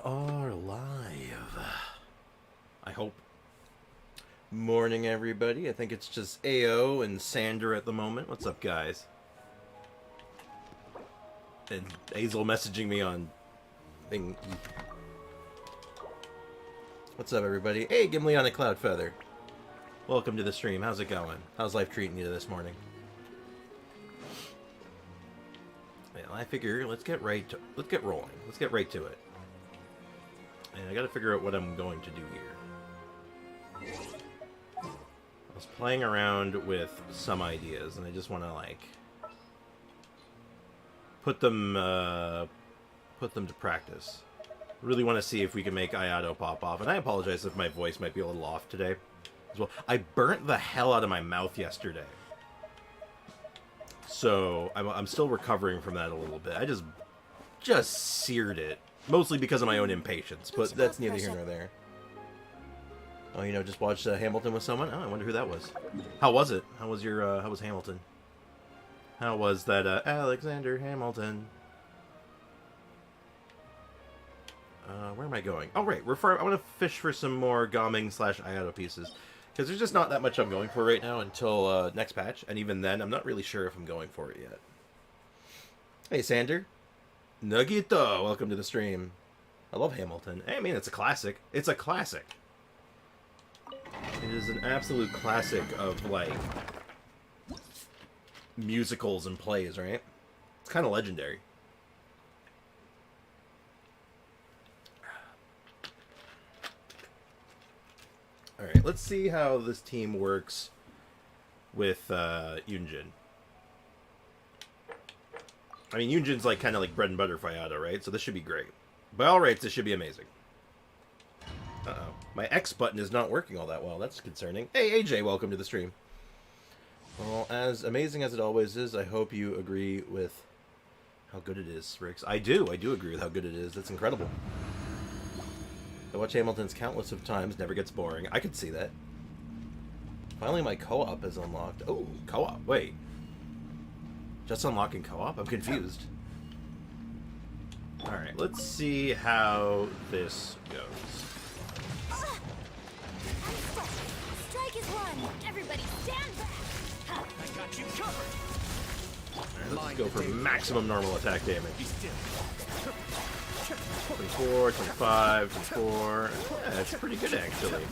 are live. I hope. Morning, everybody. I think it's just AO and Sander at the moment. What's up, guys? And Hazel messaging me on thing. What's up, everybody? Hey, Gimli on a cloud feather. Welcome to the stream. How's it going? How's life treating you this morning? Well, I figure let's get rolling. Let's get right to it. And I gotta figure out what I'm going to do here. I was playing around with some ideas, and I just want to like put them to practice. Really want to see if we can make Ayato pop off. And I apologize if my voice might be a little off today as well. I burnt the hell out of my mouth yesterday, so I'm still recovering from that a little bit. I just seared it. Mostly because of my own impatience, but that's neither here nor there. Oh, you know, just watched Hamilton with someone? Oh, I wonder who that was. How was it? How was your, how was Hamilton? How was that, Alexander Hamilton? Where am I going? Oh, right, I want to fish for some more Gaming/Ayato pieces. Because there's just not that much I'm going for right now until, next patch. And even then, I'm not really sure if I'm going for it yet. Hey, Sander. Nagito, welcome to the stream. I love Hamilton. I mean, it's a classic. It's a classic. It is an absolute classic of, like, musicals and plays, right? It's kind of legendary. Alright, let's see how this team works with Yunjin. I mean, Yunjin's like kind of like bread and butter for Ayato, right? So this should be great. By all rights, this should be amazing. Uh-oh. My X button is not working all that well. That's concerning. Hey, AJ, welcome to the stream. Well, as amazing as it always is, I hope you agree with how good it is, Rix. I do agree with how good it is. That's incredible. I watch Hamilton's countless of times, never gets boring. I could see that. Finally, my co-op is unlocked. Oh, co-op. Wait. Just unlocking co-op? I'm confused. Alright, let's see how this goes. Strike is one. Everybody stand back. I got you covered. Alright, let's go for maximum normal attack damage. 24, 25, 24. Yeah, that's pretty good, actually.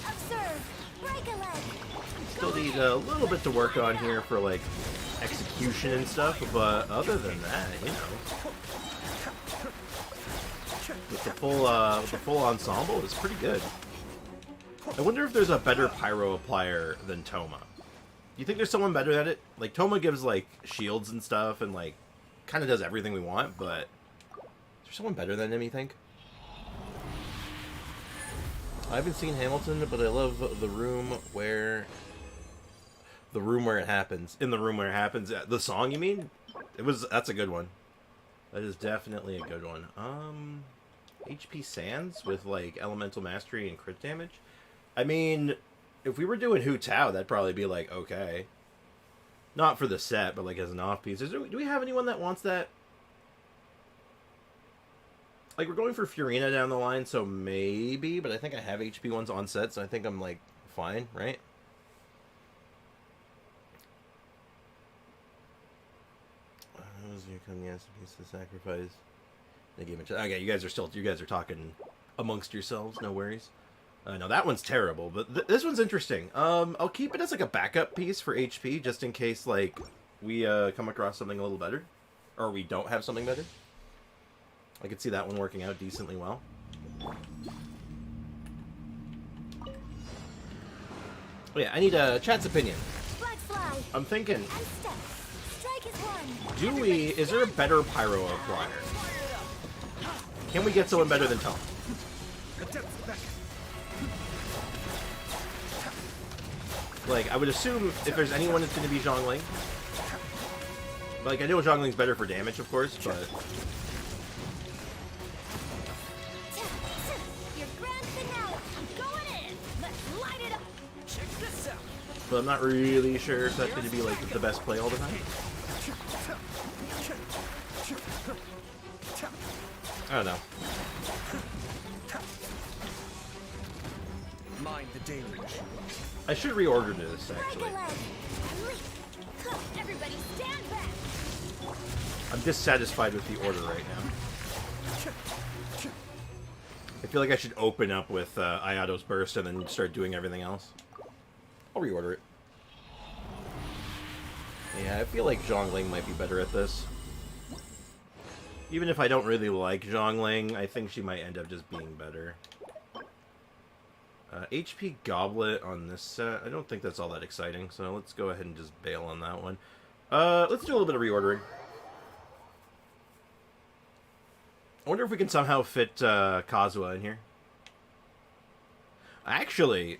Observe. Break a leg. Still need a little bit to work on here for, like, execution and stuff, but other than that, you know, with the full ensemble, it's pretty good. I wonder if there's a better pyro applier than Toma. Do you think there's someone better at it? Like, Toma gives, like, shields and stuff, and, like, kind of does everything we want, but is there someone better than him, you think? I haven't seen Hamilton, but I love the room where... The room where it happens. In the room where it happens. The song, you mean? That's a good one. That is definitely a good one. HP Sands with, like, Elemental Mastery and crit damage? I mean, if we were doing Hu Tao, that'd probably be, like, okay. Not for the set, but, like, as an off-piece. Do we have anyone that wants that? Like, we're going for Furina down the line, so maybe, but I think I have HP ones on set, so I think I'm, like, fine, right? You come, yes, piece of sacrifice. They gave it. Okay, you guys are talking amongst yourselves. No worries. No, that one's terrible, but this one's interesting. I'll keep it as like a backup piece for HP, just in case like we come across something a little better, or we don't have something better. I could see that one working out decently well. Oh yeah, I need a chat's opinion. I'm thinking. Is there a better pyro applier? Can we get someone better than Tom? Like, I would assume if there's anyone, it's going to be Zhongling. But, like, I know Zhongling's better for damage, of course, but... But I'm not really sure if that's going to be, like, the best play all the time. I don't know. Mind the deluge. I should reorder this, Break actually. a leg. Leap. Everybody stand back. I'm dissatisfied with the order right now. I feel like I should open up with Ayato's Burst and then start doing everything else. I'll reorder it. Yeah, I feel like Zhongling might be better at this. Even if I don't really like Zhongling, I think she might end up just being better. HP Goblet on this set, I don't think that's all that exciting, so let's go ahead and just bail on that one. Let's do a little bit of reordering. I wonder if we can somehow fit Kazuha in here. Actually,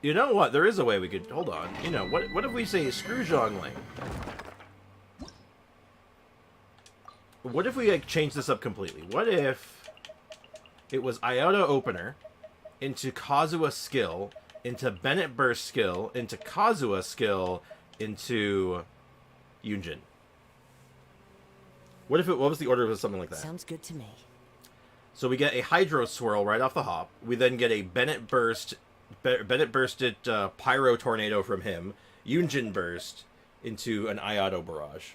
you know what? There is a way we could... Hold on. You know, what if we say screw Zhongling? What if we like, change this up completely? What if it was Ayato Opener into Kazuha skill, into Bennett Burst skill, into Kazuha skill, into Yunjin? What was the order of something like that? Sounds good to me. So we get a Hydro Swirl right off the hop. We then get a Bennett Bursted Pyro Tornado from him. Yunjin Burst into an Ayato Barrage.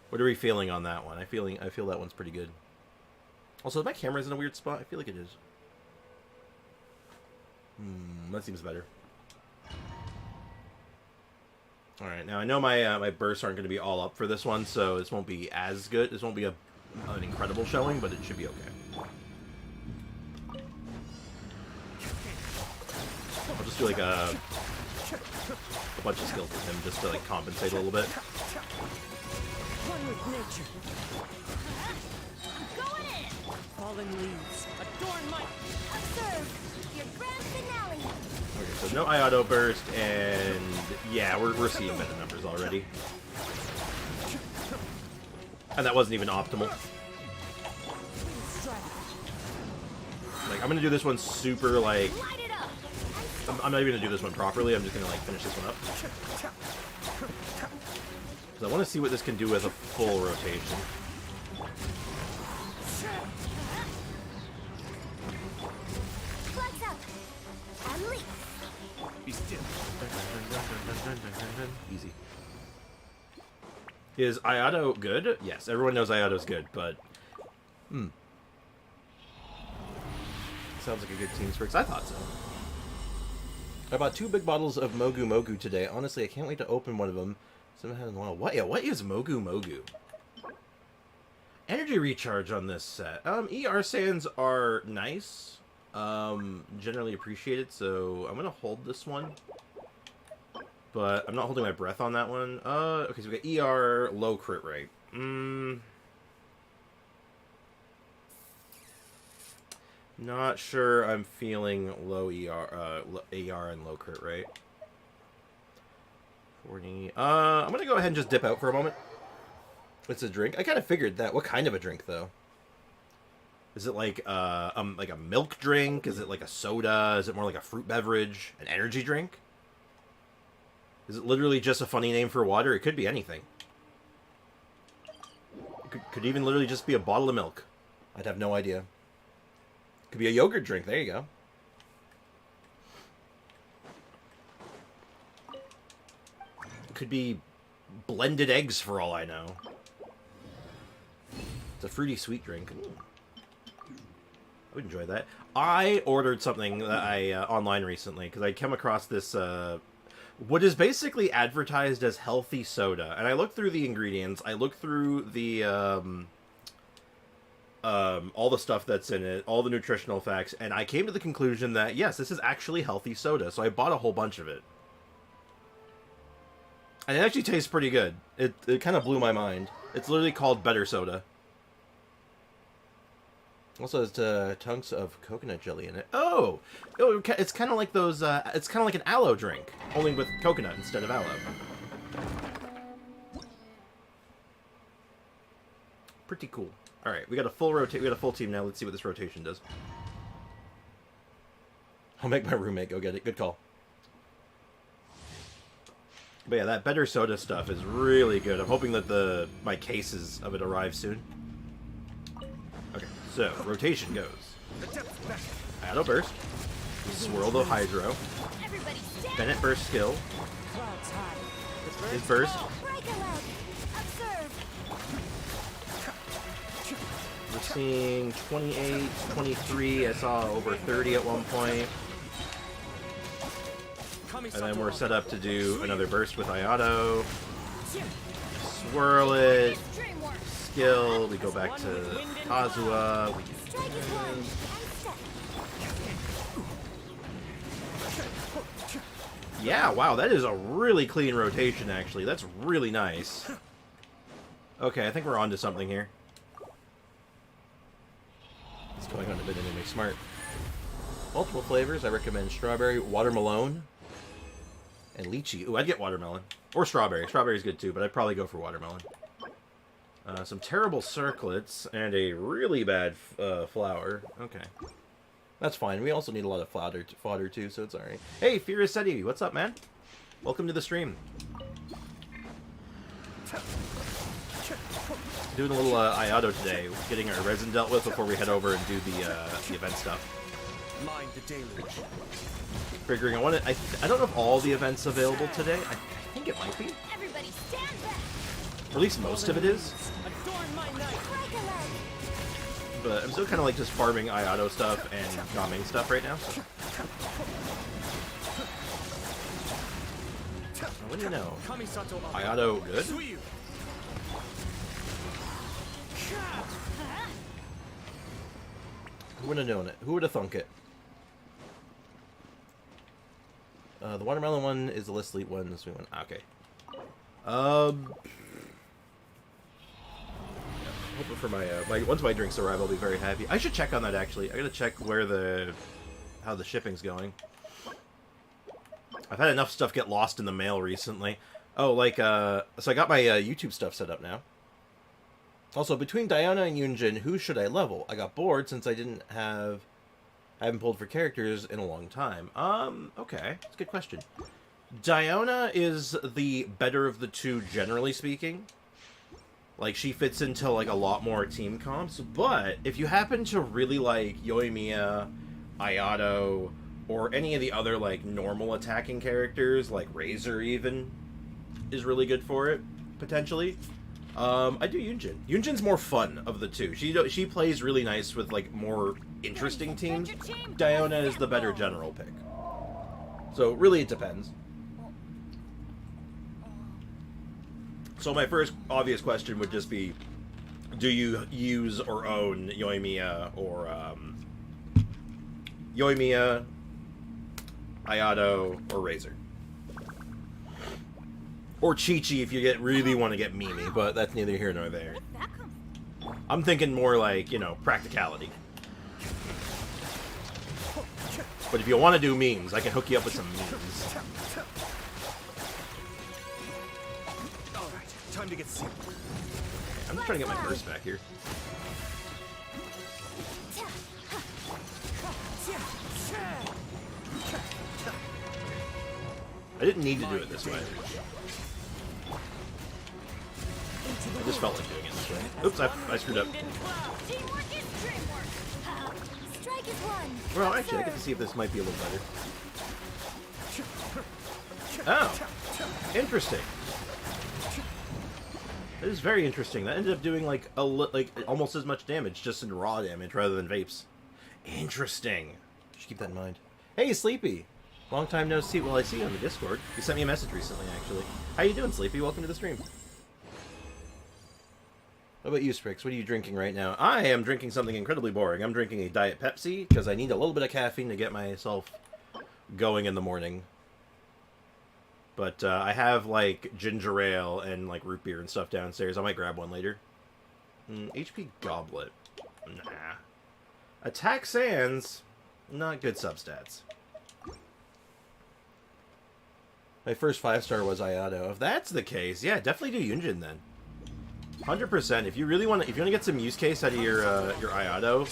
What are we feeling on that one? I feel that one's pretty good. Also, my camera's in a weird spot. I feel like it is. That seems better. Alright, now I know my bursts aren't going to be all up for this one, so this won't be as good. This won't be an incredible showing, but it should be okay. I'll just do like a bunch of skills with him just to like compensate a little bit. One with nature. I'm going in. Fallen leaves. Adorn my... Observe your grand finale. Okay, so no Ayato Burst, and yeah, we're seeing better numbers already. And that wasn't even optimal. Like, I'm gonna do this one super, like... Light it up. I'm not even gonna do this one properly, I'm just gonna, like, finish this one up. Because I want to see what this can do with a full rotation. Flags up. And leap. Be still. Easy. Is Ayato good? Yes, everyone knows Ayato's good, but... Sounds like a good team Sprix. I thought so. I bought 2 big bottles of Mogu Mogu today. Honestly, I can't wait to open one of them. What? Yeah, what is Mogu Mogu? Energy recharge on this set. ER sands are nice. Generally appreciated, so I'm gonna hold this one. But I'm not holding my breath on that one. Okay, so we got ER, low crit rate. Not sure I'm feeling low AR and low crit rate. 40. I'm gonna go ahead and just dip out for a moment. It's a drink. I kind of figured that. What kind of a drink, though? Is it like a milk drink? Is it like a soda? Is it more like a fruit beverage? An energy drink? Is it literally just a funny name for water? It could be anything. It could even literally just be a bottle of milk. I'd have no idea. Could be a yogurt drink. There you go. Could be blended eggs for all I know. It's a fruity sweet drink. Ooh. I would enjoy that. I ordered something that I online recently because I came across this what is basically advertised as healthy soda, and I looked through the ingredients. I looked through the all the stuff that's in it, all the nutritional facts, and I came to the conclusion that yes, this is actually healthy soda. So I bought a whole bunch of it. And it actually tastes pretty good. It kind of blew my mind. It's literally called Better Soda. Also has chunks of coconut jelly in it. Oh, it's kind of like those. It's kind of like an aloe drink, only with coconut instead of aloe. Pretty cool. All right, we got a full rotate. We got a full team now. Let's see what this rotation does. I'll make my roommate go get it. Good call. But yeah, that Better Soda stuff is really good. I'm hoping that my cases of it arrive soon. So, rotation goes. The depth back. Ayato burst. Swirl the Hydro. Everybody stand Bennett burst skill. Clouds high. The His birds burst. fall. Break a leg. Observe. We're seeing 28, 23. I saw over 30 at one point. And then we're set up to do another burst with Ayato. Swirl it. Dream work. Skill. We go back to Kazuha. We Strike is one. And step. Yeah, wow, that is a really clean rotation, actually. That's really nice. Okay, I think we're on to something here. What's going on a bit anyway? Smart. Multiple flavors. I recommend strawberry, watermelon, and lychee. Ooh, I'd get watermelon. Or strawberry. Strawberry's good too, but I'd probably go for watermelon. Some terrible circlets, and a really bad flower. Okay. That's fine. We also need a lot of fodder too, so it's alright. Hey, Furioseti, what's up, man? Welcome to the stream. Doing a little Ayato today, getting our resin dealt with before we head over and do the event stuff. Mind the deluge. Figuring I don't know if all the events available today. I think it might be. Everybody stand back. Or at least most of it is. Adorn my night. Break a leg. But I'm still kind of like just farming Ayato stuff and Gaming stuff right now. So. What do you know? Kamisato Ayato good? Suyu. Who would have known it? Who would have thunk it? The watermelon one is the less sweet one. The sweet one. Okay. Hoping for my once my drinks arrive, I'll be very happy. I should check on that actually. I gotta check where how the shipping's going. I've had enough stuff get lost in the mail recently. Oh, like so I got my YouTube stuff set up now. Also, between Diana and Yunjin, who should I level? I got bored since I haven't pulled for characters in a long time. Okay, that's a good question. Diana is the better of the two, generally speaking. Like, she fits into, like, a lot more team comps, but if you happen to really like Yoimiya, Ayato, or any of the other, like, normal attacking characters, like Razor even, is really good for it, potentially. I do Yunjin. Yunjin's more fun of the two. She plays really nice with, like, more interesting teams. Diana is the better general pick. So, really, it depends. So my first obvious question would just be, do you use or own Yoimiya or Yoimiya, Ayato, or Razor? Or Chi-Chi if you really want to get memey, but that's neither here nor there. That comes. I'm thinking more like, you know, practicality. But if you want to do memes, I can hook you up with some memes. Alright, time to get serious. I'm just trying to get my burst back here. I didn't need to do it this way. I just felt like doing it this way. Oops, I screwed up. Teamwork is dreamwork. Strike is one. Well, actually, I get to see if this might be a little better. Oh, interesting. That is very interesting. That ended up doing like almost as much damage, just in raw damage rather than vapes. Interesting. Should keep that in mind. Hey, Sleepy. Long time no see. Well, I see you on the Discord. You sent me a message recently, actually. How you doing, Sleepy? Welcome to the stream. What about you, Sprix? What are you drinking right now? I am drinking something incredibly boring. I'm drinking a Diet Pepsi because I need a little bit of caffeine to get myself going in the morning. But I have, like, ginger ale and, like, root beer and stuff downstairs. I might grab one later. HP Goblet. Nah. Attack Sands. Not good substats. My first 5-star was Ayato. If that's the case, yeah, definitely do Yunjin then. 100%. If you really want to, if you want to get some use case out of your Ayato,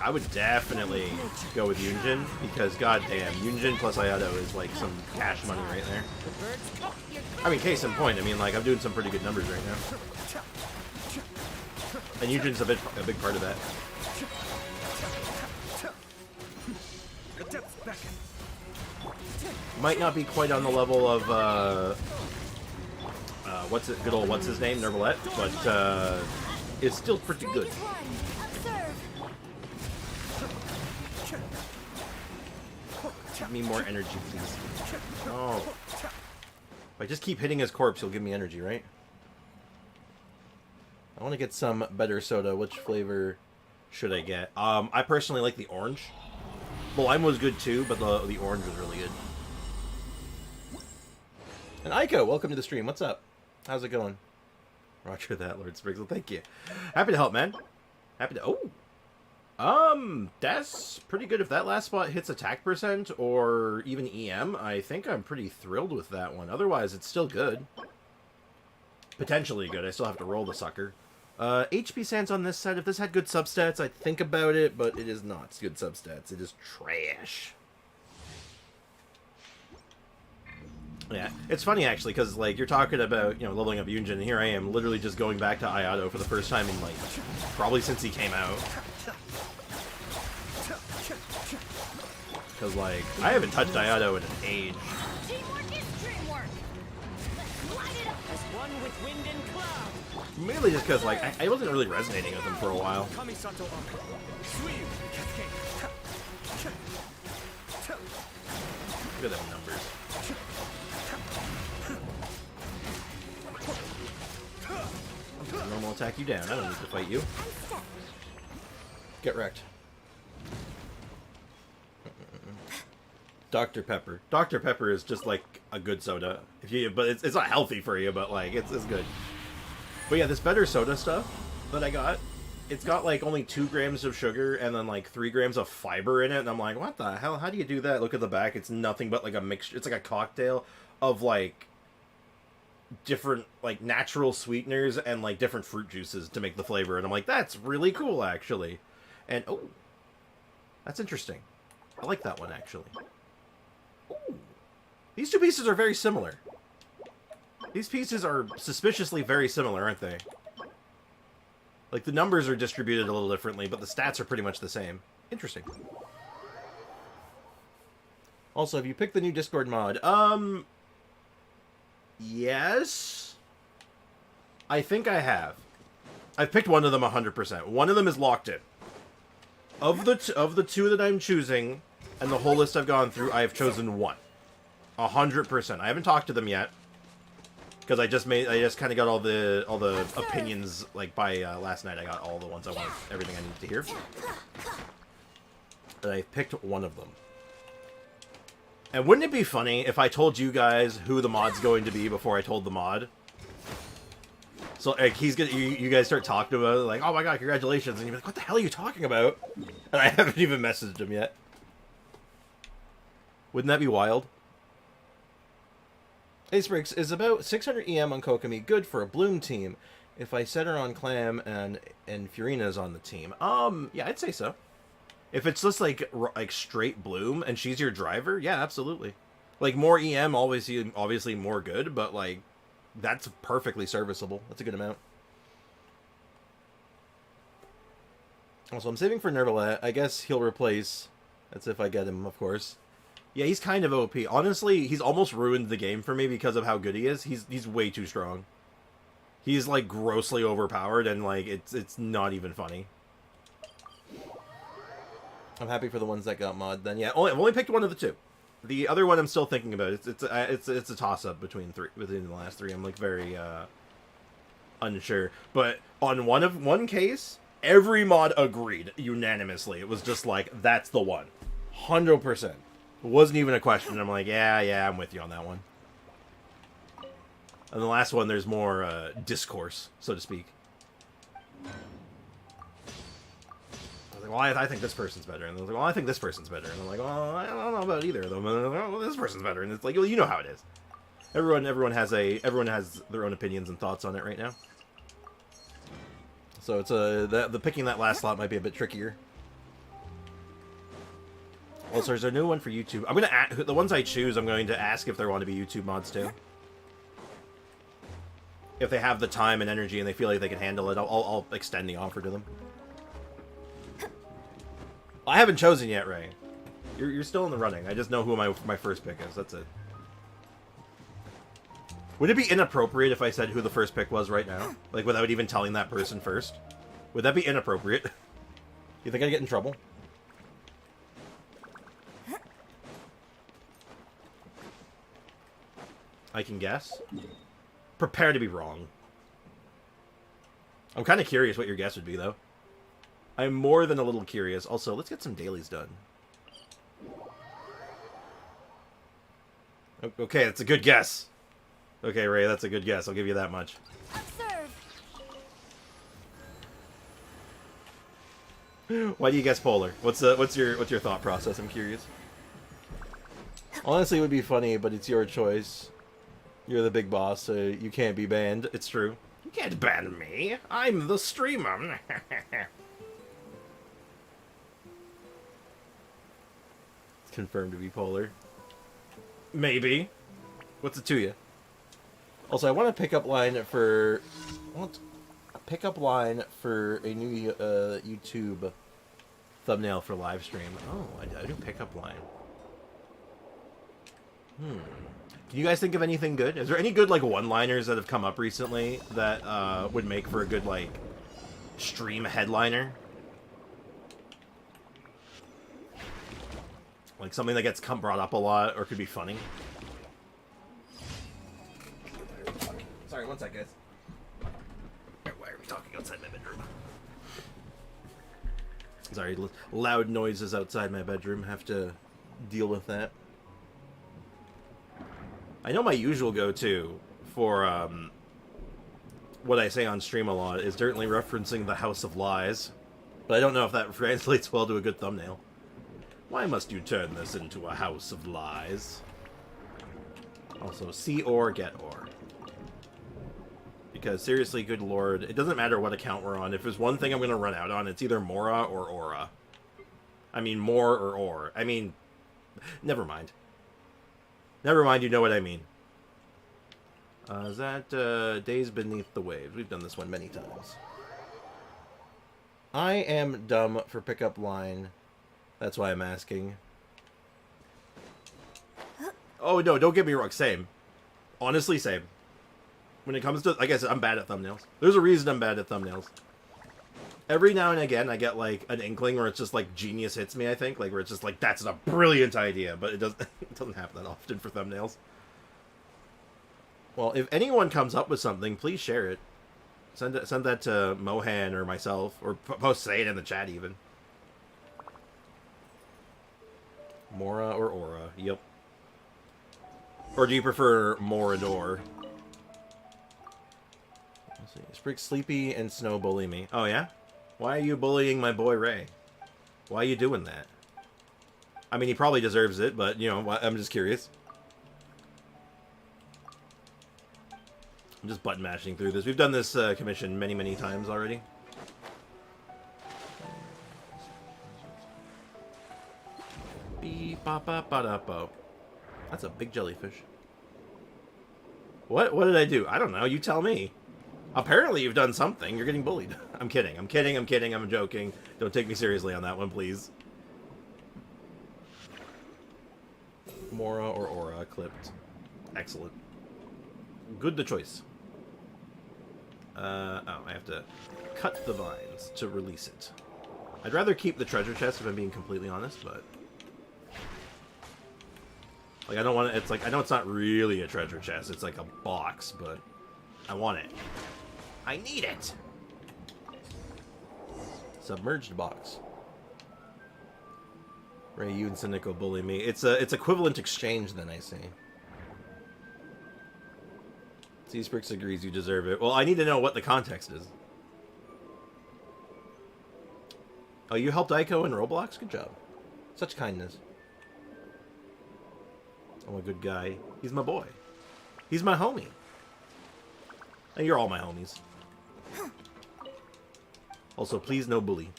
I would definitely go with Yunjin because goddamn, Yunjin plus Ayato is like some cash money right there. I mean, case in point. I mean, like I'm doing some pretty good numbers right now. And Eugen's a big part of that. The depths beckon. Might not be quite on the level of what's his name, Nervalette, but it's still pretty Strike good. is one. Observe. Give me more energy, please. Oh. If I just keep hitting his corpse, he'll give me energy, right? I want to get some better soda. Which flavor should I get? I personally like the orange. The lime was good too, but the orange was really good. And Aiko, welcome to the stream. What's up? How's it going? Roger that, Lord Spriggs. Well, thank you. Happy to help, man. Happy to... that's pretty good. If that last spot hits attack percent or even EM, I think I'm pretty thrilled with that one. Otherwise, it's still good. Potentially good. I still have to roll the sucker. HP Sands on this side. If this had good substats, I'd think about it, but it is not good substats. It is trash. Yeah, it's funny actually, because like you're talking about, you know, leveling up Yunjin, and here I am literally just going back to Ayato for the first time in like probably since he came out. Because like I haven't touched Ayato in an age. Teamwork is dreamwork. Let's light it up. As one with wind and cloud. Mainly just because like I wasn't really resonating with him for a while. Kamisato Anko. Suiyu. Cascade. Look at them numbers. Normal attack you down. I don't need to fight you. Get wrecked. Dr. Pepper. Dr. Pepper is just like a good soda. But it's not healthy for you, but like it's good. But yeah, this better soda stuff that I got, it's got like only 2 grams of sugar and then like 3 grams of fiber in it, and I'm like, what the hell? How do you do that? Look at the back. It's nothing but like a mixture. It's like a cocktail of like different like natural sweeteners and like different fruit juices to make the flavor, and I'm like, that's really cool actually. And oh, that's interesting. I like that one actually. Ooh. These 2 pieces are very similar. These pieces are suspiciously very similar, aren't they? Like the numbers are distributed a little differently, but the stats are pretty much the same. Interesting. Also, have you picked the new Discord mod? Yes. I think I have. I've picked one of them 100%. One of them is locked in. Of the 2 that I'm choosing, and the whole list I've gone through, I have chosen one. 100%. I haven't talked to them yet, because I just kind of got all the opinions like by last night. I got all the ones I wanted, everything I needed to hear. And I picked one of them. And wouldn't it be funny if I told you guys who the mod's going to be before I told the mod? So like he's gonna, you guys start talking about it, like, oh my god, congratulations, and you're like, what the hell are you talking about? And I haven't even messaged him yet. Wouldn't that be wild? Hey Spriggs, is about 600 EM on Kokomi good for a Bloom team if I set her on Clam and Furina's on the team? Yeah, I'd say so. If it's just like straight Bloom and she's your driver, yeah, absolutely. Like more EM, obviously more good, but like that's perfectly serviceable. That's a good amount. Also, I'm saving for Nervalette. I guess he'll replace. That's if I get him, of course. Yeah, he's kind of OP. Honestly, he's almost ruined the game for me because of how good he is. He's way too strong. He's like grossly overpowered, and like it's not even funny. I'm happy for the ones that got mod. Then yeah, I've only picked one of the 2. The other one I'm still thinking about. It's a toss up between the last 3. I'm like very unsure. But on one case, every mod agreed unanimously. It was just like that's the one, 100%. It wasn't even a question. I'm like, yeah, I'm with you on that one. And the last one, there's more discourse, so to speak. I was like, well, I think this person's better. And I was like, well, I think this person's better. And I'm like, well, I don't know about either of them. And like, well, this person's better. And it's like, well, you know how it is. Everyone has their own opinions and thoughts on it right now. So it's the picking that last slot might be a bit trickier. Also, there's a new one for YouTube. I'm the ones I choose. I'm going to ask if they want to be YouTube mods too. if they have the time and energy and they feel like they can handle it, I'll extend the offer to them. I haven't chosen yet, Ray. You're still in the running. I just know who my first pick is. That's it. Would it be inappropriate if I said who the first pick was right now? Like, without even telling that person first? Would that be inappropriate? You think I'd get in trouble? I can guess. Prepare to be wrong. I'm kind of curious what your guess would be, though. I'm more than a little curious. Also, let's get some dailies done. Okay, that's a good guess. Okay, Ray, that's a good guess. I'll give you that much. Observe. Why do you guess Polar? What's your thought process? I'm curious. Honestly, it would be funny, but it's your choice. You're the big boss, so you can't be banned. It's true. You can't ban me. I'm the streamer. It's confirmed to be Polar. Maybe. What's it to you? Also, I want a pickup line for... I want a pickup line for a new YouTube thumbnail for live stream. Oh, I do pickup line. Can you guys think of anything good? Is there any good, like, one-liners that have come up recently that would make for a good, like, stream headliner? Like, something that gets brought up a lot or could be funny? Sorry, one sec, guys. Why are we talking outside my bedroom? Sorry, loud noises outside my bedroom. Have to deal with that. I know my usual go-to for what I say on stream a lot is certainly referencing the House of Lies, but I don't know if that translates well to a good thumbnail. Why must you turn this into a house of lies? Also, see or get or. Because seriously, good lord, it doesn't matter what account we're on. If there's one thing I'm going to run out on, it's either Mora or Aura. I mean, more or. I mean, never mind. Never mind, you know what I mean. Is that Days Beneath the Waves? We've done this one many times. I am dumb for pickup line. That's why I'm asking. Oh, no, don't get me wrong. Same. Honestly, same. When it comes to... Like I said, I'm bad at thumbnails. There's a reason I'm bad at thumbnails. Every now and again, I get, like, an inkling where it's just, like, genius hits me, I think. Like, where it's just, like, that's a brilliant idea. But it doesn't happen that often for thumbnails. Well, if anyone comes up with something, please share it. Send that to Mohan or myself. Or say it in the chat, even. Mora or Aura. Yep. Or do you prefer Morador? Let's see. Sprig Sleepy and Snow bully me. Oh, yeah? Why are you bullying my boy Ray? Why are you doing that? I mean, he probably deserves it, but, you know, I'm just curious. I'm just button mashing through this. We've done this commission many, many times already. Beep-ba-ba-ba-da-bo. That's a big jellyfish. What did I do? I don't know. You tell me. Apparently you've done something. You're getting bullied. I'm kidding. I'm kidding. I'm kidding. I'm joking. Don't take me seriously on that one, please. Mora or Aura clipped. Excellent. Good the choice. Oh, I have to cut the vines to release it. I'd rather keep the treasure chest if I'm being completely honest, but... Like, I don't want it. It's like, I know it's not really a treasure chest. It's like a box, but I want it. I need it. Submerged box. Ray, you and Cynical bully me. It's equivalent exchange, then, I see. Seasprix agrees you deserve it. Well, I need to know what the context is. Oh, you helped Aiko in Roblox? Good job. Such kindness. I'm a good guy. He's my boy. He's my homie. And you're all my homies. Also, please no bully.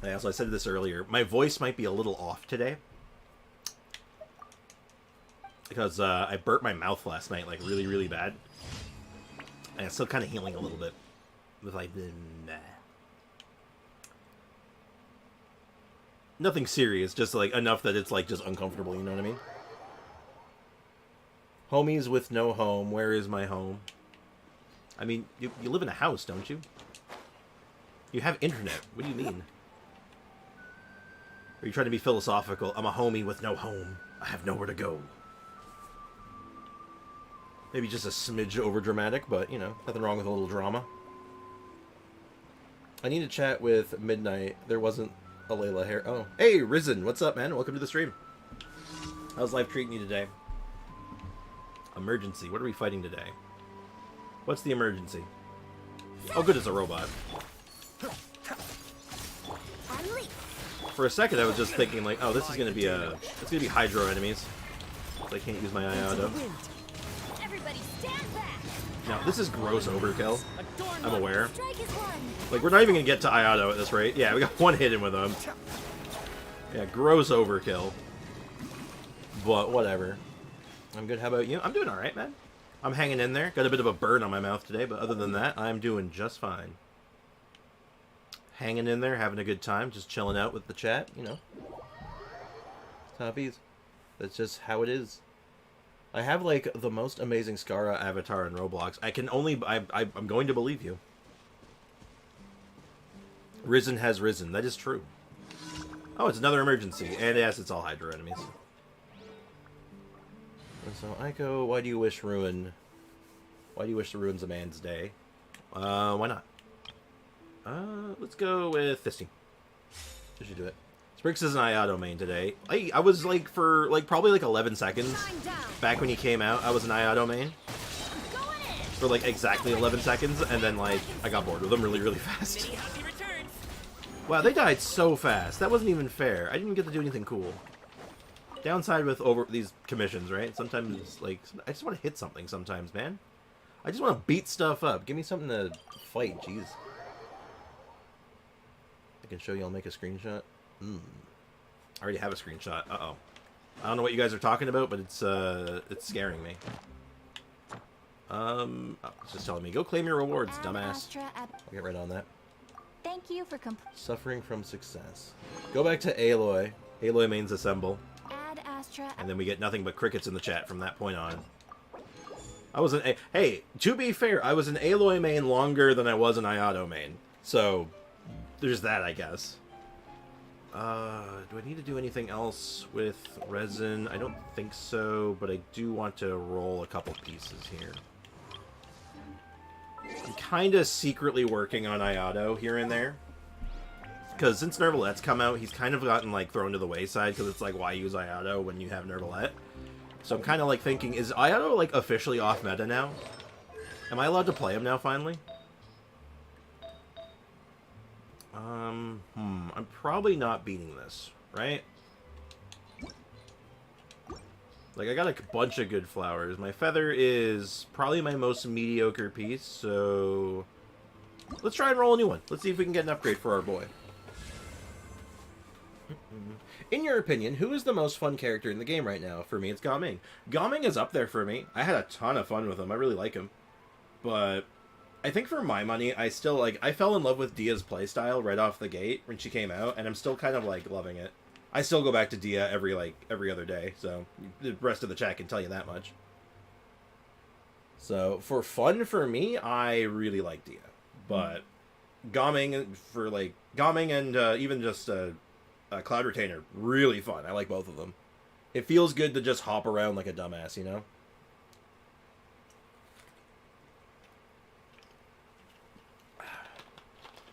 Yeah, so I said this earlier. My voice might be a little off today. because I burnt my mouth last night, like, really, really bad. And it's still kind of healing a little bit. With, like, nah. Nothing serious, just, like, enough that it's, like, just uncomfortable, you know what I mean? Homies with no home. Where is my home? I mean, you live in a house, don't you? You have internet. What do you mean? Are you trying to be philosophical? I'm a homie with no home. I have nowhere to go. Maybe just a smidge overdramatic, but, you know, nothing wrong with a little drama. I need to chat with Midnight. There wasn't a Layla here. Oh, hey, Risen. What's up, man? Welcome to the stream. How's life treating you today? Emergency. What are we fighting today? What's the emergency? Oh, good, it's a robot. For a second, I was just thinking, like, oh, this is gonna be it's gonna be Hydro enemies. So I can't use my Iodo. Everybody stand back. Now, this is gross overkill. I'm aware. Strike is one. Like, we're not even gonna get to Iodo at this rate. Yeah, we got one hit in with him. Yeah, gross overkill. But whatever. I'm good. How about you? I'm doing all right, man. I'm hanging in there. Got a bit of a burn on my mouth today, but other than that, I'm doing just fine. Hanging in there, having a good time, just chilling out with the chat, you know. Toppies. That's just how it is. I have, like, the most amazing Scara avatar in Roblox. I'm going to believe you. Risen has risen. That is true. Oh, it's another emergency. And yes, it's all Hydra enemies. So, Aiko, why do you wish Ruin... Why do you wish the Ruins a man's day? Why not? Let's go with Fisty. We should do it. Sprix is an Iodo main today. I was, like, for, like, probably, like, 11 seconds. Back when he came out, I was an Iodo main. For, like, exactly 11 seconds, and then, like, I got bored with him really, really fast. Wow, they died so fast. That wasn't even fair. I didn't even get to do anything cool. Downside with these commissions, right? Sometimes, like, I just want to hit something sometimes, man. I just want to beat stuff up. Give me something to fight, jeez. I can show you, I'll make a screenshot. I already have a screenshot. Uh-oh. I don't know what you guys are talking about, but it's scaring me. It's just telling me, go claim your rewards, dumbass. I'll get right on that. Thank you for Suffering from success. Go back to Aloy. Aloy mains assemble. Add Astra. And then we get nothing but crickets in the chat from that point on. I was hey, to be fair, I was an Aloy main longer than I was an Iodo main. So, there's that, I guess. Do I need to do anything else with resin? I don't think so, but I do want to roll a couple pieces here. I'm kind of secretly working on Iodo here and there. Because since Nervalette's come out, he's kind of gotten, like, thrown to the wayside, because it's like, why use Iodo when you have Nervalette? So I'm kind of, like, thinking, is Iodo, like, officially off meta now? Am I allowed to play him now, finally? I'm probably not beating this, right? Like, I got a bunch of good flowers. My feather is probably my most mediocre piece, so... Let's try and roll a new one. Let's see if we can get an upgrade for our boy. In your opinion, who is the most fun character in the game right now? For me, it's Gaming. Gaming is up there for me. I had a ton of fun with him. I really like him. But I think for my money, I still, like, I fell in love with Dia's playstyle right off the gate when she came out, and I'm still kind of, like, loving it. I still go back to Dia every other day, so the rest of the chat can tell you that much. So, for fun for me, I really like Dia. But Gaming and even just Cloud Retainer, really fun. I like both of them. It feels good to just hop around like a dumbass, you know?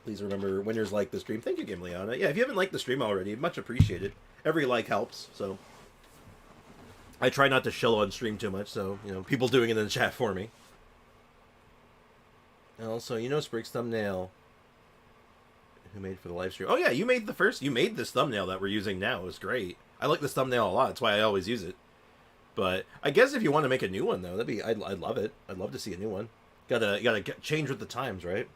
Please remember, winners like the stream. Thank you, Gimliana. Yeah, if you haven't liked the stream already, much appreciated. Every like helps, so... I try not to shill on stream too much, so, you know, people doing it in the chat for me. And also, you know Sprig's thumbnail... Who made for the live stream? Oh yeah, you made this thumbnail that we're using now. It was great. I like this thumbnail a lot. That's why I always use it. But I guess if you want to make a new one though, I'd love it. I'd love to see a new one. Gotta change with the times, right?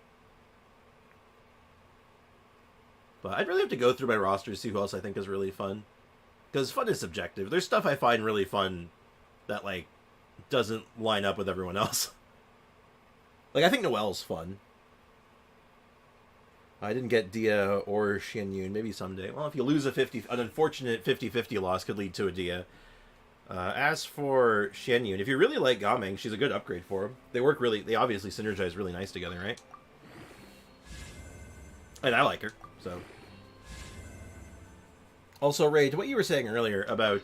But I'd really have to go through my roster to see who else I think is really fun. Because fun is subjective. There's stuff I find really fun that, like, doesn't line up with everyone else. Like, I think Noelle's fun. I didn't get Dia or Xian Yun. Maybe someday. Well, if you lose an unfortunate 50-50 loss could lead to a Dia. As for Xian Yun, if you really like Gaming, she's a good upgrade for him. They obviously synergize really nice together, right? And I like her, so. Also, Ray, to what you were saying earlier about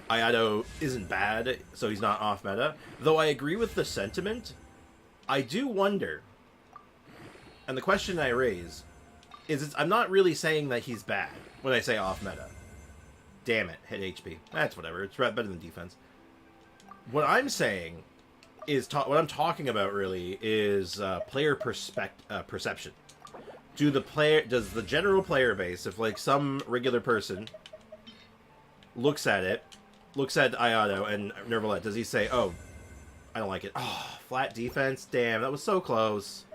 Ayato isn't bad, so he's not off meta. Though I agree with the sentiment, I do wonder, and the question I raise is, I'm not really saying that he's bad when I say off meta. Damn it, hit HP. That's whatever. It's better than defense. What I'm saying is, what I'm talking about really is player perception. Does the general player base, if like some regular person looks at Ayato and Nervalette, does he say, "Oh, I don't like it. Oh, flat defense. Damn, that was so close."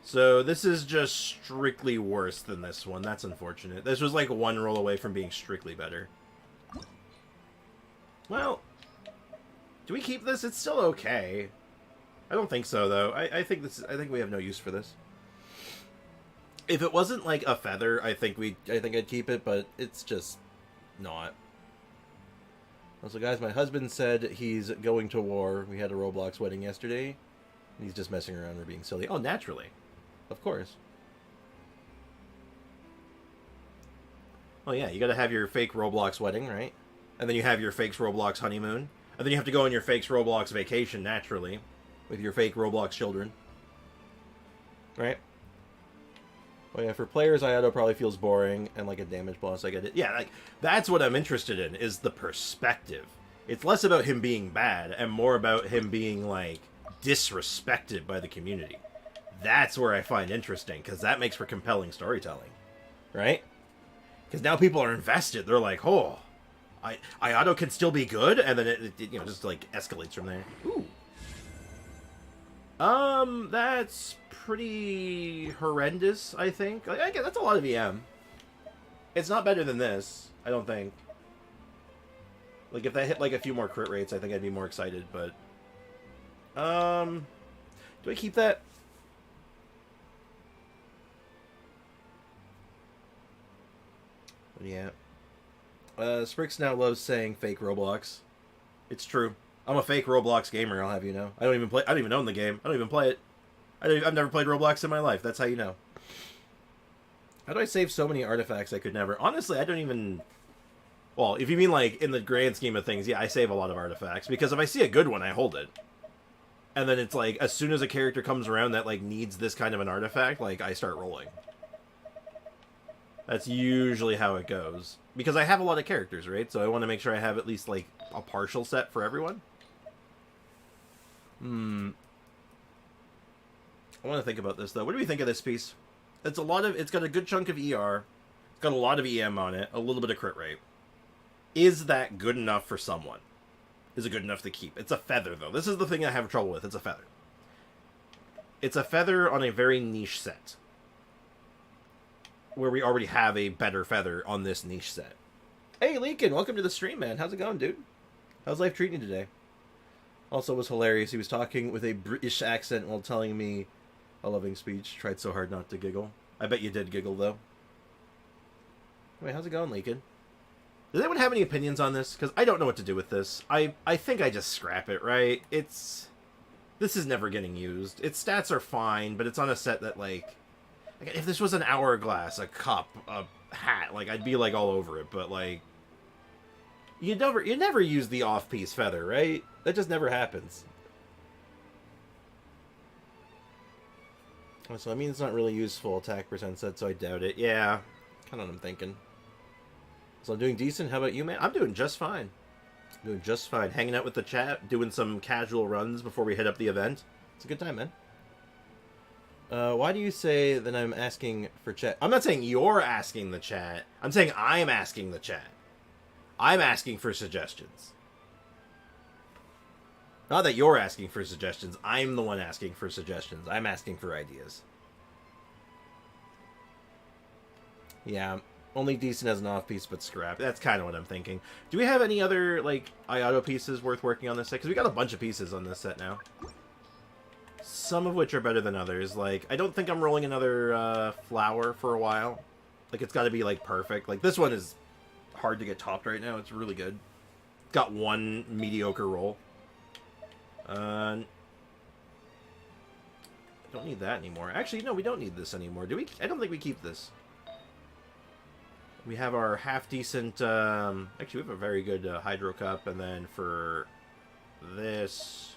So this is just strictly worse than this one. That's unfortunate. This was like one roll away from being strictly better. Well, do we keep this? It's still okay. I don't think so, though. I think we have no use for this. If it wasn't like a feather, I think I'd keep it, but it's just not. Also, guys, my husband said he's going to war. We had a Roblox wedding yesterday, and he's just messing around or being silly. Oh, naturally. Of course. Oh, yeah, you gotta have your fake Roblox wedding, right? And then you have your fake Roblox honeymoon. And then you have to go on your fake Roblox vacation, naturally, with your fake Roblox children. Right? Oh, yeah, for players, Ayato probably feels boring and like a damage boss. I get it. Yeah, like, that's what I'm interested in, is the perspective. It's less about him being bad and more about him being, like, disrespected by the community. That's where I find interesting, because that makes for compelling storytelling. Right? Because now people are invested. They're like, oh, Ayato can still be good? And then it just, like, escalates from there. Ooh. That's pretty horrendous, I think. Like, that's a lot of EM. It's not better than this, I don't think. Like, if that hit, like, a few more crit rates, I think I'd be more excited, but... do I keep that? Yeah. Sprix now loves saying fake Roblox. It's true. I'm a fake Roblox gamer, I'll have you know. I don't even own the game. I don't even play it. I've never played Roblox in my life. That's how you know. How do I save so many artifacts I could never... Honestly, I don't even... Well, if you mean, like, in the grand scheme of things, yeah, I save a lot of artifacts. Because if I see a good one, I hold it. And then it's like, as soon as a character comes around that, like, needs this kind of an artifact, like, I start rolling. That's usually how it goes. Because I have a lot of characters, right? So I want to make sure I have at least, like, a partial set for everyone. I want to think about this, though. What do we think of this piece? It's got a good chunk of ER. It's got a lot of EM on it. A little bit of crit rate. Is that good enough for someone? Is it good enough to keep? It's a feather, though. This is the thing I have trouble with. It's a feather. It's a feather on a very niche set. Where we already have a better feather on this niche set. Hey, Lincoln, welcome to the stream, man. How's it going, dude? How's life treating you today? Also, it was hilarious. He was talking with a British accent while telling me a loving speech. Tried so hard not to giggle. I bet you did giggle, though. Wait, how's it going, Lincoln? Does anyone have any opinions on this? Because I don't know what to do with this. I think I just scrap it, right? This is never getting used. Its stats are fine, but it's on a set that, like if this was an hourglass, a cup, a hat, like, I'd be, like, all over it, but, like, you never use the off-piece feather, right? That just never happens. So, I mean, it's not really useful attack percent set, so I doubt it. Yeah, kind of what I'm thinking. So I'm doing decent. How about you, man? I'm doing just fine. Doing just fine. Hanging out with the chat, doing some casual runs before we head up the event. It's a good time, man. Why do you say that I'm asking for chat? I'm not saying you're asking the chat. I'm saying I'm asking the chat. I'm asking for suggestions. Not that you're asking for suggestions. I'm the one asking for suggestions. I'm asking for ideas. Yeah. Only decent as an off-piece, but scrap. That's kind of what I'm thinking. Do we have any other, like, Iato pieces worth working on this set? Because we got a bunch of pieces on this set now. Some of which are better than others. Like, I don't think I'm rolling another flower for a while. Like, it's got to be, like, perfect. Like, this one is hard to get topped right now. It's really good. Got one mediocre roll. Don't need that anymore. Actually, no, we don't need this anymore. Do we? I don't think we keep this. We have our half-decent... actually, we have a very good Hydro Cup. And then for this...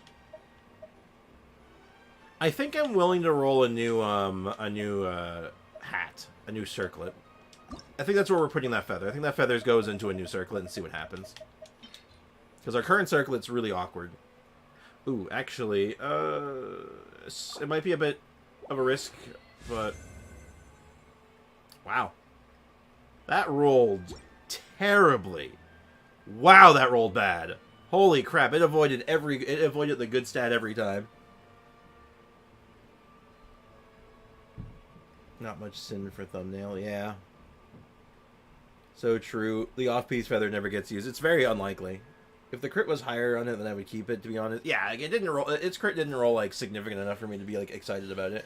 I think I'm willing to roll a new hat. A new circlet. I think that's where we're putting that feather. I think that feather goes into a new circlet and see what happens. Because our current circlet's really awkward. Ooh, actually, it might be a bit of a risk, but... Wow. That rolled terribly. Wow, that rolled bad. Holy crap, it avoided the good stat every time. Not much sin for thumbnail, yeah. So true. The off-piece feather never gets used. It's very unlikely. If the crit was higher on it, then I would keep it, to be honest. Yeah, it didn't roll. Its crit didn't roll, like, significant enough for me to be, like, excited about it.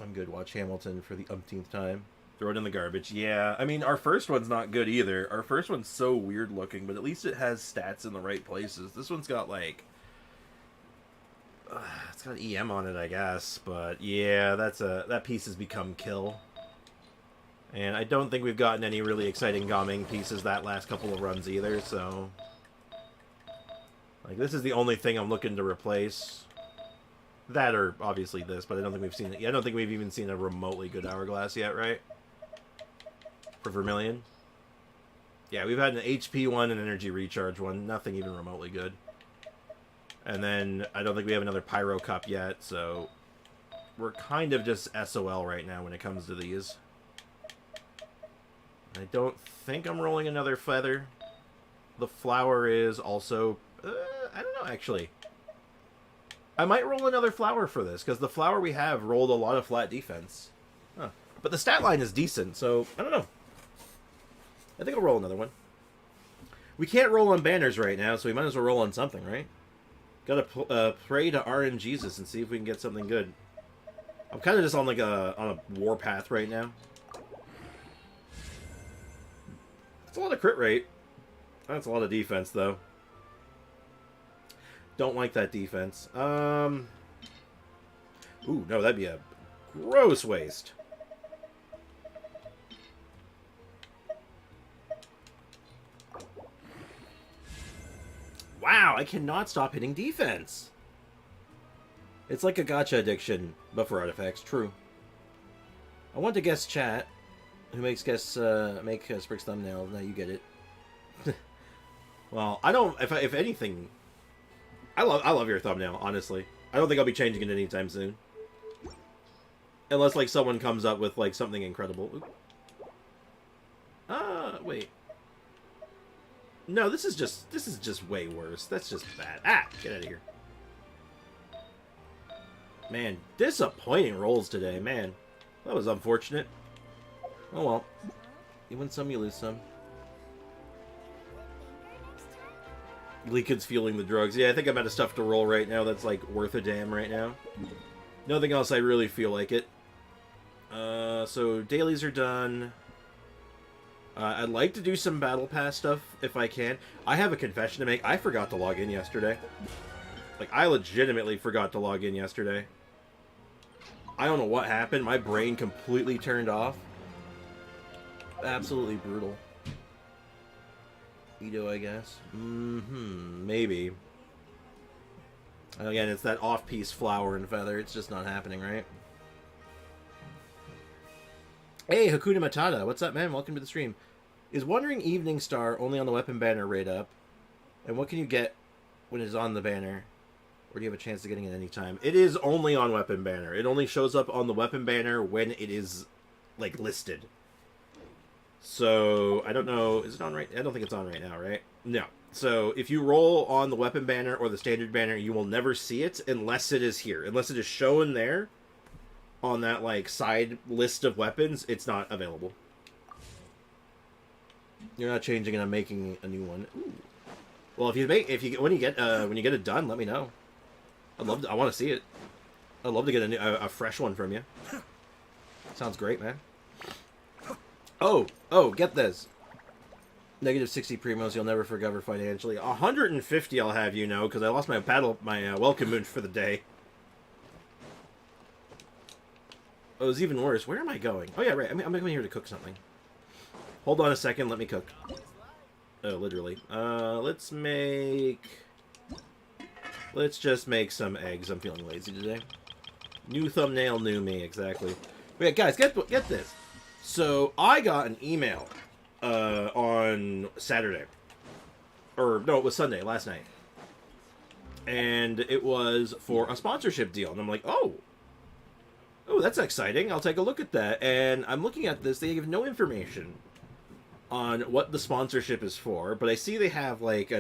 I'm good. Watch Hamilton for the umpteenth time. Throw it in the garbage. Yeah, I mean, our first one's not good either. Our first one's so weird looking, but at least it has stats in the right places. This one's got, like... it's got EM on it, I guess. But, yeah, that piece has become kill. And I don't think we've gotten any really exciting Gaming pieces that last couple of runs either, so... Like, this is the only thing I'm looking to replace. That or, obviously, this, but I don't think we've seen it. I don't think we've even seen a remotely good Hourglass yet, right? For Vermilion. Yeah, we've had an HP one and an Energy Recharge one. Nothing even remotely good. And then, I don't think we have another Pyro Cup yet, so... We're kind of just SOL right now when it comes to these. I don't think I'm rolling another feather. The flower is also... I don't know, actually. I might roll another flower for this, because the flower we have rolled a lot of flat defense. Huh. But the stat line is decent, so I don't know. I think I'll roll another one. We can't roll on banners right now, so we might as well roll on something, right? Gotta pray to RNGesus and see if we can get something good. I'm kind of just on like on a warpath right now. That's a lot of crit rate. That's a lot of defense, though. Don't like that defense. Ooh, no, that'd be a gross waste. Wow, I cannot stop hitting defense. It's like a gacha addiction, but for artifacts. True. I want to guess chat. Who makes guess make Sprick's thumbnail? Now you get it. Well, I don't. If anything, I love your thumbnail. Honestly, I don't think I'll be changing it anytime soon, unless like someone comes up with like something incredible. Wait. No, this is just way worse. That's just bad. Ah, get out of here. Man, disappointing rolls today. Man, that was unfortunate. Oh well. You win some, you lose some. Leakid's fueling the drugs. Yeah, I think I'm out of stuff to roll right now that's, like, worth a damn right now. Nothing else I really feel like it. So, dailies are done. I'd like to do some Battle Pass stuff, if I can. I have a confession to make. I forgot to log in yesterday. Like, I legitimately forgot to log in yesterday. I don't know what happened. My brain completely turned off. Absolutely brutal. Ito, I guess. Maybe. Again, it's that off-piece flower and feather. It's just not happening, right? Hey, Hakuna Matata. What's up, man? Welcome to the stream. Is Wandering Evening Star only on the weapon banner rate up? And what can you get when it's on the banner? Or do you have a chance of getting it anytime? It is only on weapon banner. It only shows up on the weapon banner when it is, like, listed. So, I don't know. Is it on right? I don't think it's on right now, right? No. So, if you roll on the weapon banner or the standard banner, you will never see it unless it is here. Unless it is shown there, on that like side list of weapons, it's not available. You're not changing and I'm making a new one. Ooh. Well, when you get it done, let me know. I want to see it. I'd love to get a fresh one from you. Sounds great, man. Oh, get this. Negative 60 primos, you'll never recover financially. 150, I'll have you know, because I lost my welcome moon for the day. Oh, it was even worse. Where am I going? Oh yeah, right. I'm coming here to cook something. Hold on a second. Let me cook. Oh, literally. Let's just make some eggs. I'm feeling lazy today. New thumbnail, new me, exactly. But yeah, guys, get this. So I got an email on Saturday, or no, it was Sunday, last night, and it was for a sponsorship deal, and I'm like, oh, that's exciting. I'll take a look at that. And I'm looking at this. They give no information on what the sponsorship is for, but I see they have like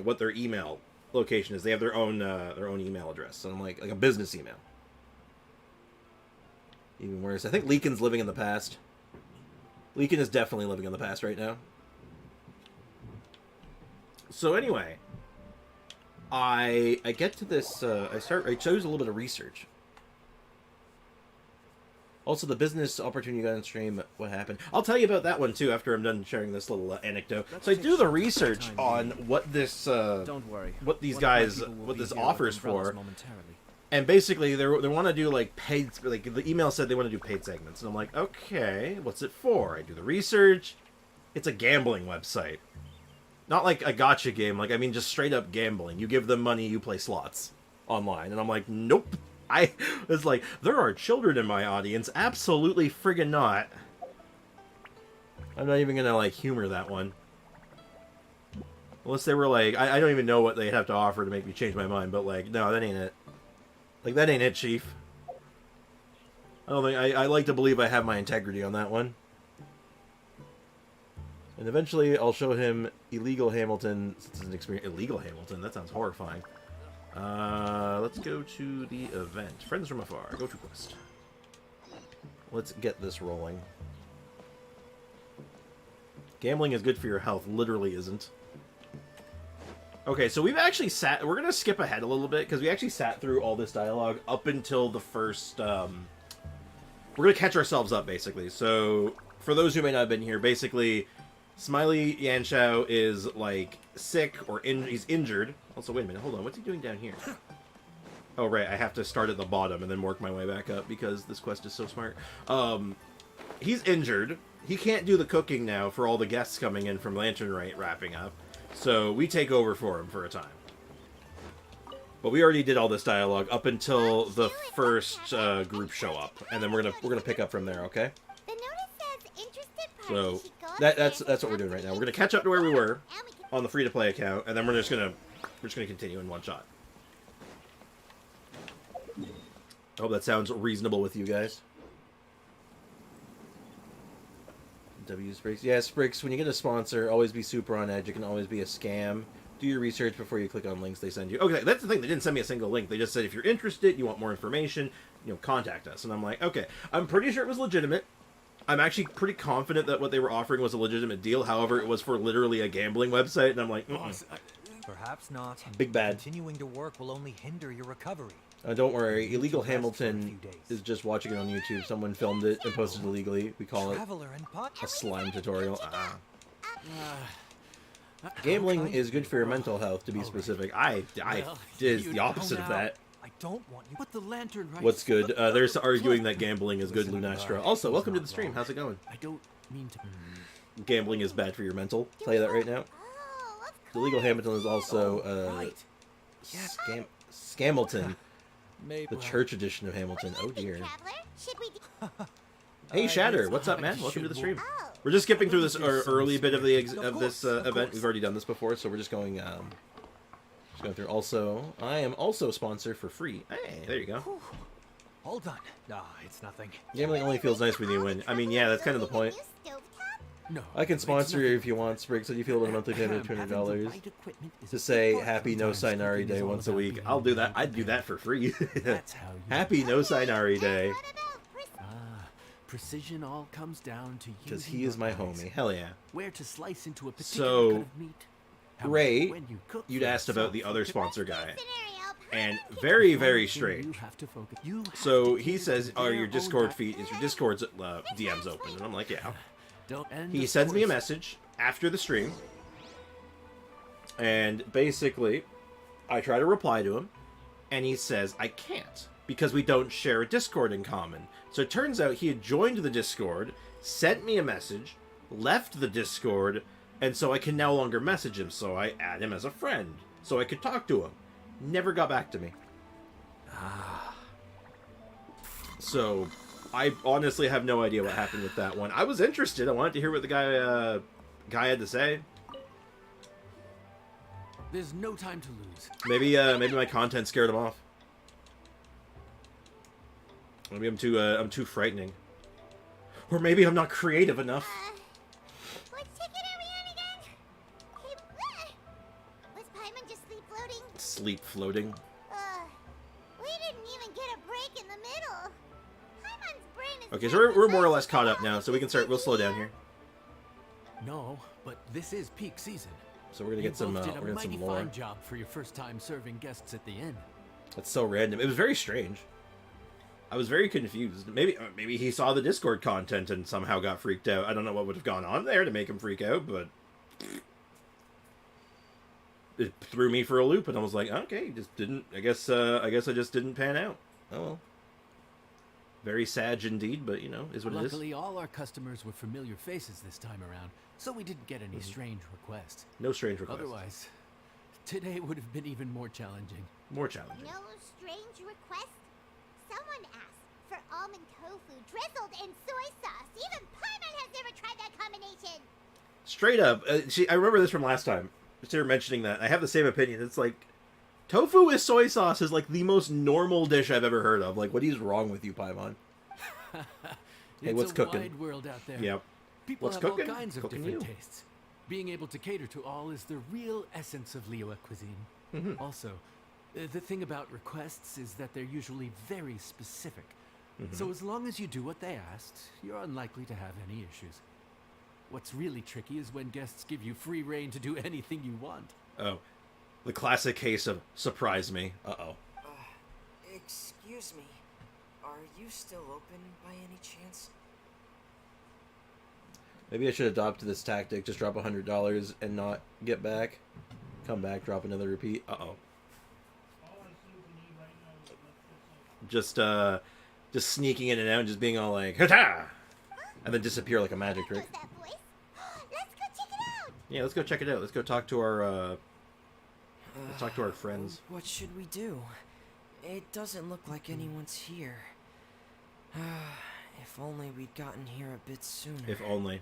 what their email location is. They have their own email address. So I'm like a business email. Even worse. I think Leakin's living in the past. Leakin is definitely living in the past right now. So anyway, I get to this. I chose a little bit of research. Also, the business opportunity you got on stream, what happened? I'll tell you about that one, too, after I'm done sharing this little anecdote. So I do the research on what this, Don't worry. what these guys, what this offers for. And basically, they want to do, like, paid, like, the email said they want to do paid segments. And I'm like, okay, what's it for? I do the research. It's a gambling website. Not like a gacha game, like, I mean, just straight up gambling. You give them money, you play slots online. And I'm like, nope. I was like, there are children in my audience. Absolutely friggin' not. I'm not even gonna, like, humor that one. Unless they were like, I don't even know what they'd have to offer to make me change my mind, but, like, no, that ain't it. Like, that ain't it, Chief. I don't think, I like to believe I have my integrity on that one. And eventually I'll show him Illegal Hamilton. It's an experience. Illegal Hamilton? That sounds horrifying. Let's go to the event. Friends from afar. Go to quest. Let's get this rolling. Gambling is good for your health. Literally isn't. Okay, so we've actually sat... We're going to skip ahead a little bit, because we actually sat through all this dialogue up until the first... We're going to catch ourselves up, basically. So, for those who may not have been here, basically, Smiley Yanshao is, like, sick, or he's injured. Also, wait a minute, hold on, what's he doing down here? Oh, right, I have to start at the bottom and then work my way back up, because this quest is so smart. He's injured. He can't do the cooking now for all the guests coming in from Lantern Rite wrapping up. So we take over for him for a time. But we already did all this dialogue up until the first group show up, and then we're gonna pick up from there, okay? The notice says interested So parties should go that's what we're doing right now. We're gonna catch up to where we were on the free-to-play account, and then we're just gonna continue in one shot. I hope that sounds reasonable with you guys. W Spriggs. Yeah, Spriggs, when you get a sponsor, always be super on edge. It can always be a scam. Do your research before you click on links they send you. Okay, that's the thing. They didn't send me a single link. They just said, if you're interested, you want more information, contact us. And I'm like, okay. I'm pretty sure it was legitimate. I'm actually pretty confident that what they were offering was a legitimate deal. However, it was for literally a gambling website, and I'm like, Perhaps not. Big bad. Continuing to work will only hinder your recovery. Don't worry. Illegal Hamilton is just watching it on YouTube. Someone filmed it and posted it illegally. We call it a slime tutorial. Gambling is good for your mental health, to be specific. I did the opposite of that. I don't want you. Put the lantern right. What's good? There's arguing that gambling is good, Lunastra. Also, welcome to the stream. How's it going? I don't mean to. Gambling is bad for your mental. I'll tell you that right now. Oh, of Illegal Hamilton is also Right. Scamilton, Maybe. the church edition of Hamilton. Oh dear. traveler, should we do... Hey Shatter, what's up, man? Welcome to the stream. We're just skipping through this early bit of this event. We've already done this before, so we're just going through. Also, I am also a sponsor for free. Hey, there you go. All done. It's nothing. Gambling only feels nice when you win. I mean, yeah, that's kind of the point. No. I can sponsor you if you want, Spriggs. So you feel about a monthly payment of $200 to say Happy No Sainari Day once a week. I'll do that. I'd do that for free. That's how you. Happy No Sainari Day. precision all comes down to Because using he is your my eyes. homie. Hell yeah. Where to slice into a particular So, cut of meat. how much Ray, when you cook you'd for asked about yourself. the other sponsor guy. Scenario, And Paimon very, One very thing strange. You have to focus. You have So to he cater says, to "Oh, their your own Discord di- feed is your Discord's DMs open?" And I'm like, "Yeah." And He of sends me a course, message after the stream, and basically, I try to reply to him, and he says I can't because we don't share a Discord in common. So it turns out he had joined the Discord, sent me a message, left the Discord, and so I can no longer message him. So I add him as a friend so I could talk to him. Never got back to me. So I honestly have no idea what happened with that one. I was interested. I wanted to hear what the guy had to say. There's no time to lose. Maybe my content scared him off. Maybe I'm too frightening. Or maybe I'm not creative enough. What ticket are we on again? Hey, was Paimon just sleep floating? Sleep floating. We didn't even get a break in the middle. Paimon's brain is Okay, so we're more or less caught up now, so we can start. We'll slow down here. No, but this is peak season. So we're gonna You get some both did a we're gonna get mighty some lore. fine job for your first time serving guests at the inn. That's so random. It was very strange. I was very confused. Maybe he saw the Discord content and somehow got freaked out. I don't know what would have gone on there to make him freak out, but it threw me for a loop, and I was like, okay, just didn't. I guess I just didn't pan out. Oh well. Very sad indeed, but you know, is what it is. Luckily, all our customers were familiar faces this time around, so we didn't get any strange requests. No strange requests. Otherwise, today would have been even more challenging. More challenging. No strange request? Someone asked for almond tofu drizzled in soy sauce. Even Paimon has never tried that combination. Straight up. I remember this from last time. Just her mentioning that. I have the same opinion. It's like, tofu with soy sauce is like the most normal dish I've ever heard of. Like, what is wrong with you, Paimon? Hey, It's what's a cooking? wide world out there. Yep. People What's have cooking? all kinds of Cooking different you. tastes. Being able to cater to all is the real essence of Liyue cuisine. Mhm. Also, the thing about requests is that they're usually very specific. Mm-hmm. So as long as you do what they asked, you're unlikely to have any issues. What's really tricky is when guests give you free reign to do anything you want. Oh. The classic case of surprise me. Uh-oh. Excuse me. Are you still open by any chance? Maybe I should adopt this tactic. Just drop $100 and not get back. Come back, drop another repeat. Uh-oh. Just sneaking in and out and just being all like, "Ha-ta!" And then disappear like a magic trick. What's that voice? Let's go check it out. Yeah, let's go check it out. Let's go talk to our, let's talk to our friends. What should we do? It doesn't look like anyone's here. If only we'd gotten here a bit sooner. If only.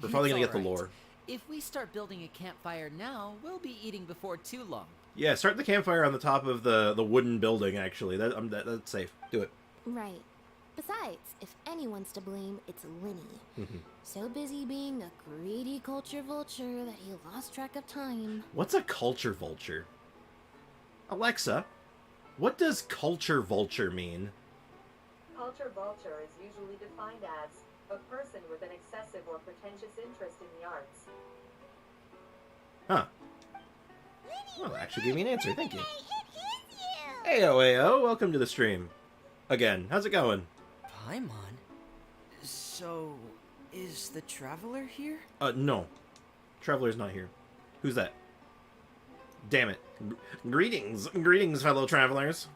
We're finally gonna get the lore. If we start building a campfire now, we'll be eating before too long. Yeah, start the campfire on the top of the wooden building, actually. That's safe. Do it. Right. Besides, if anyone's to blame, it's Winnie. Mhm. So busy being a greedy culture vulture that he lost track of time. What's a culture vulture? Alexa, what does culture vulture mean? Culture vulture is usually defined as a person with an excessive or pretentious interest in the arts. Huh. Well, that actually gave me an answer. Thank you. Hey, it is you. Heyo, heyo. Welcome to the stream. Again, how's it going? Paimon? So, is the traveler here? No. Traveler's not here. Who's that? Damn it. Greetings. Greetings, fellow travelers.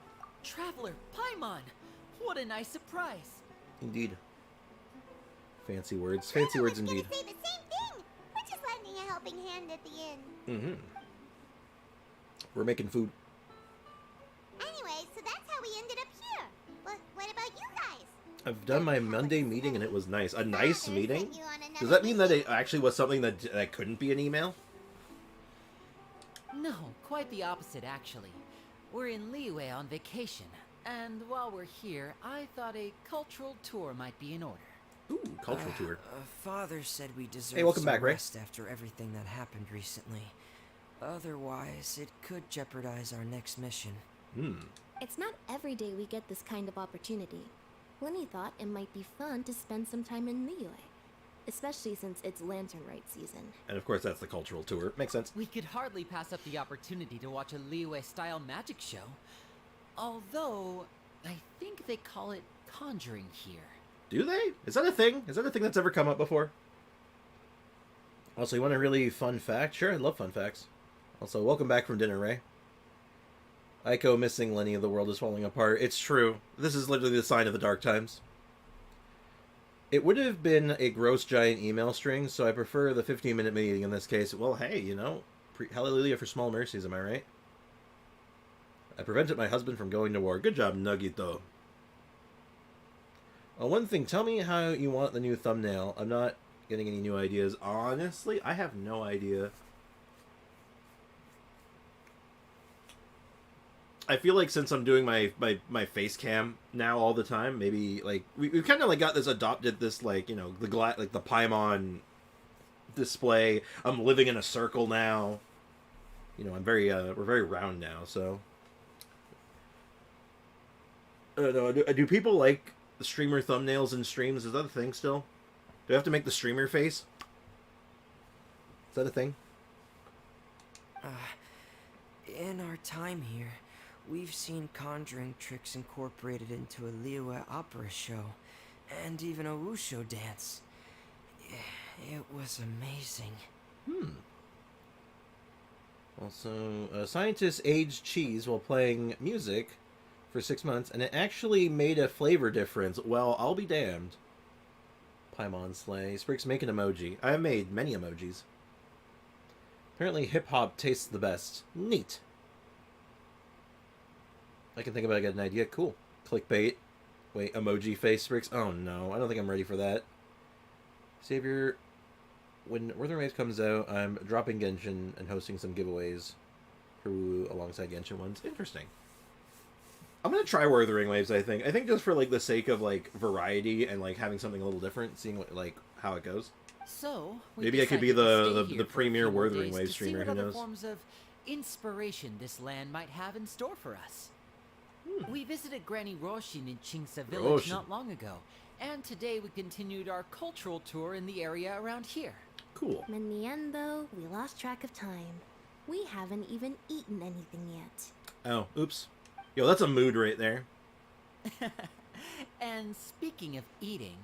Traveler, Paimon! What a nice surprise! Indeed. Fancy words. Fancy words indeed. I was gonna say the same thing. We're just lending a helping hand at the inn. Mm-hmm. We're making food. Anyway, so that's how we ended up here. But what about you guys? I've done my Monday meeting and it was nice. A nice Father meeting? sent you on another Does that mean that mission. it actually was something that couldn't be an email? No, quite the opposite, actually. We're in Liyue on vacation, and while we're here, I thought a cultural tour might be in order. Ooh, cultural tour. Father said we deserve welcome some back, Ray. rest after everything that happened recently. Otherwise, it could jeopardize our next mission. Hmm. It's not every day we get this kind of opportunity. Lenny thought it might be fun to spend some time in Liyue, especially since it's Lantern Rite season. And of course, that's the cultural tour. Makes sense. We could hardly pass up the opportunity to watch a Liyue-style magic show. Although, I think they call it conjuring here. Do they? Is that a thing? Is that a thing that's ever come up before? Also, you want a really fun fact? Sure, I love fun facts. Also, welcome back from dinner, Ray. Aiko missing Lenny, the world is falling apart. It's true. This is literally the sign of the dark times. It would have been a gross giant email string, so I prefer the 15-minute meeting in this case. Well, hey, you know, hallelujah for small mercies, am I right? I prevented my husband from going to war. Good job, Nugito. One thing, tell me how you want the new thumbnail. I'm not getting any new ideas. Honestly, I have no idea. I feel like since I'm doing my face cam now all the time, maybe like we've kind of like got this adopted this like, you know, the like the Paimon display. I'm living in a circle now. You know, I'm very we're very round now, so I don't know. Do people like the streamer thumbnails in streams? Is that a thing still? Do I have to make the streamer face? Is that a thing? In our time here, we've seen conjuring tricks incorporated into a Liyue opera show, and even a wushu dance. It was amazing. Also, scientists aged cheese while playing music for 6 months, and it actually made a flavor difference. Well, I'll be damned. Paimon Slay. Spriggs, make an emoji. I have made many emojis. Apparently hip-hop tastes the best. Neat. I can think about it, I got an idea. Cool. Clickbait. Wait, emoji face, Spriggs? Oh no, I don't think I'm ready for that. Savior, when Wuthering Waves comes out, I'm dropping Genshin and hosting some giveaways for Woo alongside Genshin ones. Interesting. I'm gonna try Wuthering Waves, I think. I think just for like the sake of like variety and like having something a little different, seeing what, like how it goes. So Maybe I could be the premier Wuthering Waves streamer. Who knows? Forms of inspiration this land might have in store for us. We visited Granny Roshin in Chingsa Village not long ago, and today we continued our cultural tour in the area around here. Cool. In the end, though, we lost track of time. We haven't even eaten anything yet. Oh, oops. Yo, that's a mood right there. And speaking of eating,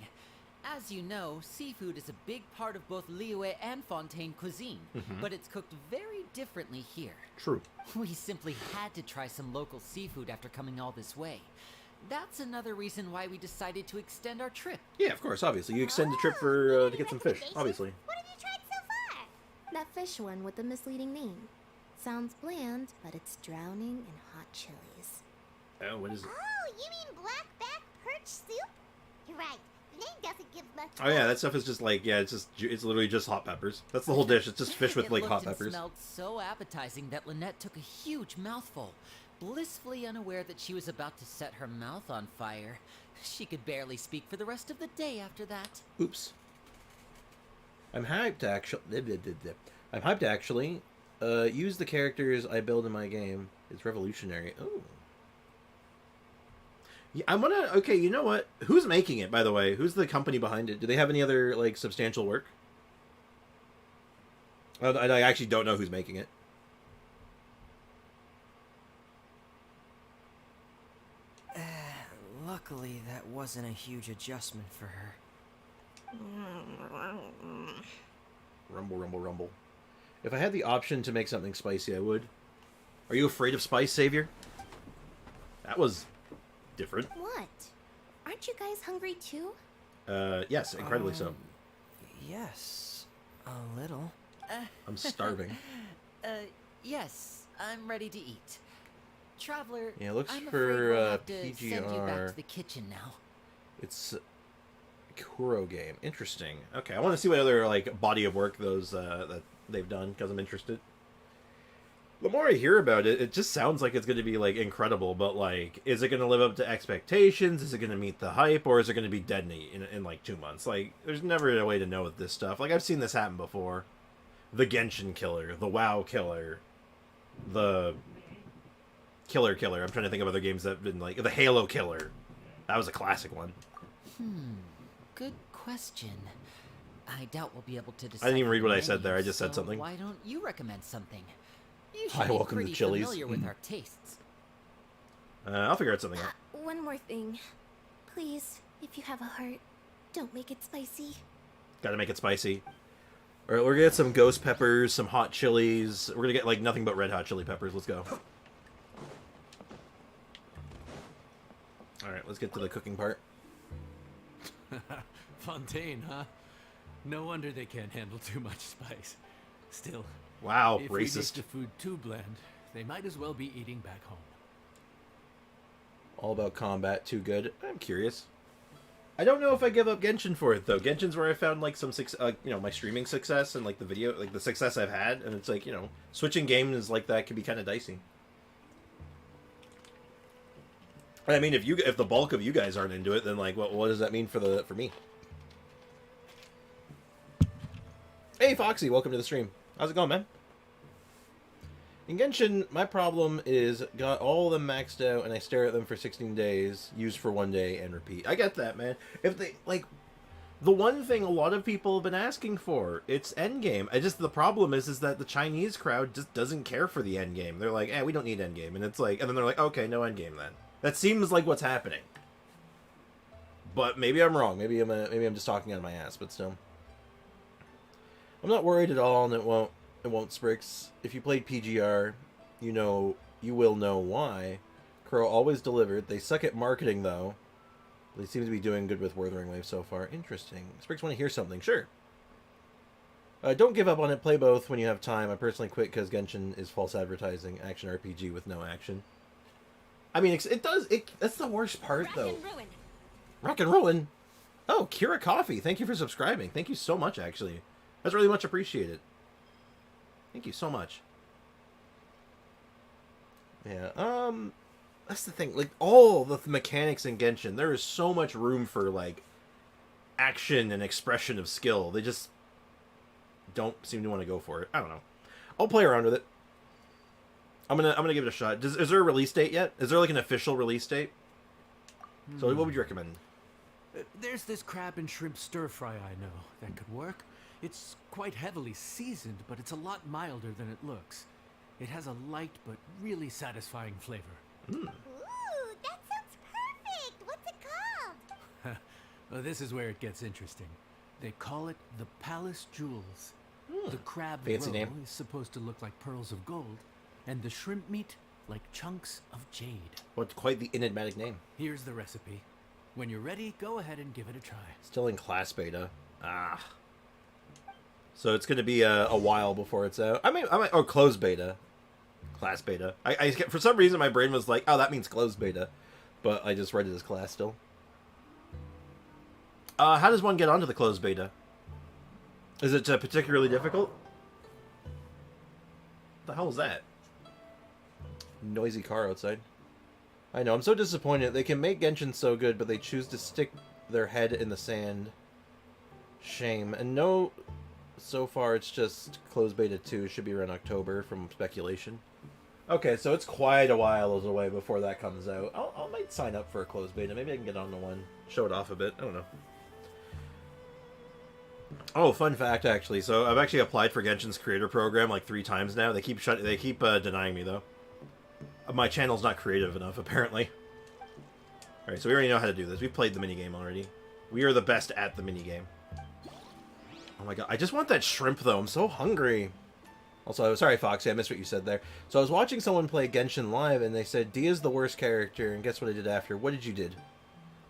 as you know, seafood is a big part of both Liyue and Fontaine cuisine, but it's cooked very differently here. True. We simply had to try some local seafood after coming all this way. That's another reason why we decided to extend our trip. Yeah, of course, obviously. You extend the trip for to get some fish, obviously. What have you tried so far? That fish one with the misleading name. Sounds bland, but it's drowning in hot chilies. Oh, what is it? Oh, you mean blackback perch soup? You're right. The name doesn't give much. Oh yeah, that stuff is just like, yeah, it's literally just hot peppers. That's the whole dish. It's just fish with like hot peppers. It smelled so appetizing that Lynette took a huge mouthful, blissfully unaware that she was about to set her mouth on fire. She could barely speak for the rest of the day after that. Oops. I'm hyped to actually. Use the characters I build in my game. It's revolutionary. Oh. Yeah, I'm gonna. Okay, you know what? Who's making it, by the way? Who's the company behind it? Do they have any other like substantial work? I actually don't know who's making it. Luckily, that wasn't a huge adjustment for her. Rumble, rumble, rumble. If I had the option to make something spicy, I would. Are you afraid of spice, Savior? That was different. What? Aren't you guys hungry too? Yes, incredibly so. Yes, a little. I'm starving. Yes, I'm ready to eat. Traveler, Yeah, it looks I'm for, afraid we'll have to send you back PGR. to the kitchen now. It's a Kuro game. Interesting. Okay, I want to see what other like body of work those that they've done because I'm interested. The more I hear about it, it just sounds like it's going to be like incredible. But like, is it going to live up to expectations? Is it going to meet the hype, or is it going to be dead in like 2 months? Like, there's never a way to know with this stuff. Like, I've seen this happen before. The Genshin killer, the WoW killer, the Killer. I'm trying to think of other games that have been like the Halo killer. That was a classic one. Good question. I doubt we'll be able to decide. I didn't even read what I the said there. I menu, just said so something. Why don't you recommend something? You Hi, should be welcome to pretty Chili's. familiar with our tastes. I'll figure out something out. One more thing. Please, if you have a heart, don't make it spicy. Gotta make it spicy. Alright, we're gonna get some ghost peppers, some hot chilies. We're gonna get, like, nothing but red hot chili peppers. Let's go. Alright, let's get to the cooking part. Fontaine, huh? No wonder they can't handle too much spice. Still, Wow, if we make racist. the food too bland, they might as well be eating back home. All about combat, too good. I'm curious. I don't know if I give up Genshin for it, though. Genshin's where I found, like, some, my streaming success and, like, the success I've had. And it's like, switching games like that can be kind of dicey. I mean, if the bulk of you guys aren't into it, then, like, what does that mean for me? Hey, Foxy, welcome to the stream. How's it going, man? In Genshin, my problem is got all of them maxed out, and I stare at them for 16 days, use for 1 day, and repeat. I get that, man. If they, like, the one thing a lot of people have been asking for, it's endgame. The problem is that the Chinese crowd just doesn't care for the endgame. They're like, we don't need endgame. And it's like, and then they're like, okay, no endgame then. That seems like what's happening. But maybe I'm wrong. Maybe I'm just talking out of my ass, but still. I'm not worried at all, and it won't Sprix. If you played PGR, you will know why. Crow always delivered. They suck at marketing, though. They seem to be doing good with Wuthering Waves so far. Interesting. Sprix want to hear something? Sure. Don't give up on it. Play both when you have time. I personally quit because Genshin is false advertising, action RPG with no action. I mean, that's the worst part, though. Rock and Ruin. Oh, Kira Coffee. Thank you for subscribing. Thank you so much, actually. That's really much appreciated. Thank you so much. Yeah, that's the thing. Like, all the mechanics in Genshin, there is so much room for, like, action and expression of skill. They just don't seem to want to go for it. I don't know. I'll play around with it. I'm gonna give it a shot. Is there a release date yet? Is there, like, an official release date? So what would you recommend? There's this crab and shrimp stir fry I know that could work. It's quite heavily seasoned, but it's a lot milder than it looks. It has a light but really satisfying flavor. Ooh, that sounds perfect! What's it called? Well, this is where it gets interesting. They call it the Palace Jewels. The crab Fancy roe name. is supposed to look like pearls of gold, and the shrimp meat like chunks of jade. What's quite the enigmatic name? Here's the recipe. When you're ready, go ahead and give it a try. Still in class beta. So it's going to be a while before it's out. I might, or closed beta. Class beta. I for some reason, my brain was like, oh, that means closed beta. But I just read it as class still. How does one get onto the closed beta? Is it particularly difficult? What the hell is that? Noisy car outside. I know, I'm so disappointed. They can make Genshin so good, but they choose to stick their head in the sand. Shame. And no, so far it's just closed beta 2. Should be around October from speculation. Okay, so it's quite a while away before that comes out. I might sign up for a closed beta. Maybe I can get on to one. Show it off a bit. I don't know. Oh, fun fact, actually. So I've actually applied for Genshin's creator program like 3 times now. They keep denying me, though. My channel's not creative enough, apparently. Alright, so we already know how to do this. We've played the minigame already. We are the best at the minigame. Oh my god, I just want that shrimp, though. I'm so hungry. Also, sorry, Foxy, I missed what you said there. So I was watching someone play Genshin Live, and they said, Dia's the worst character, and guess what I did after? What did you did?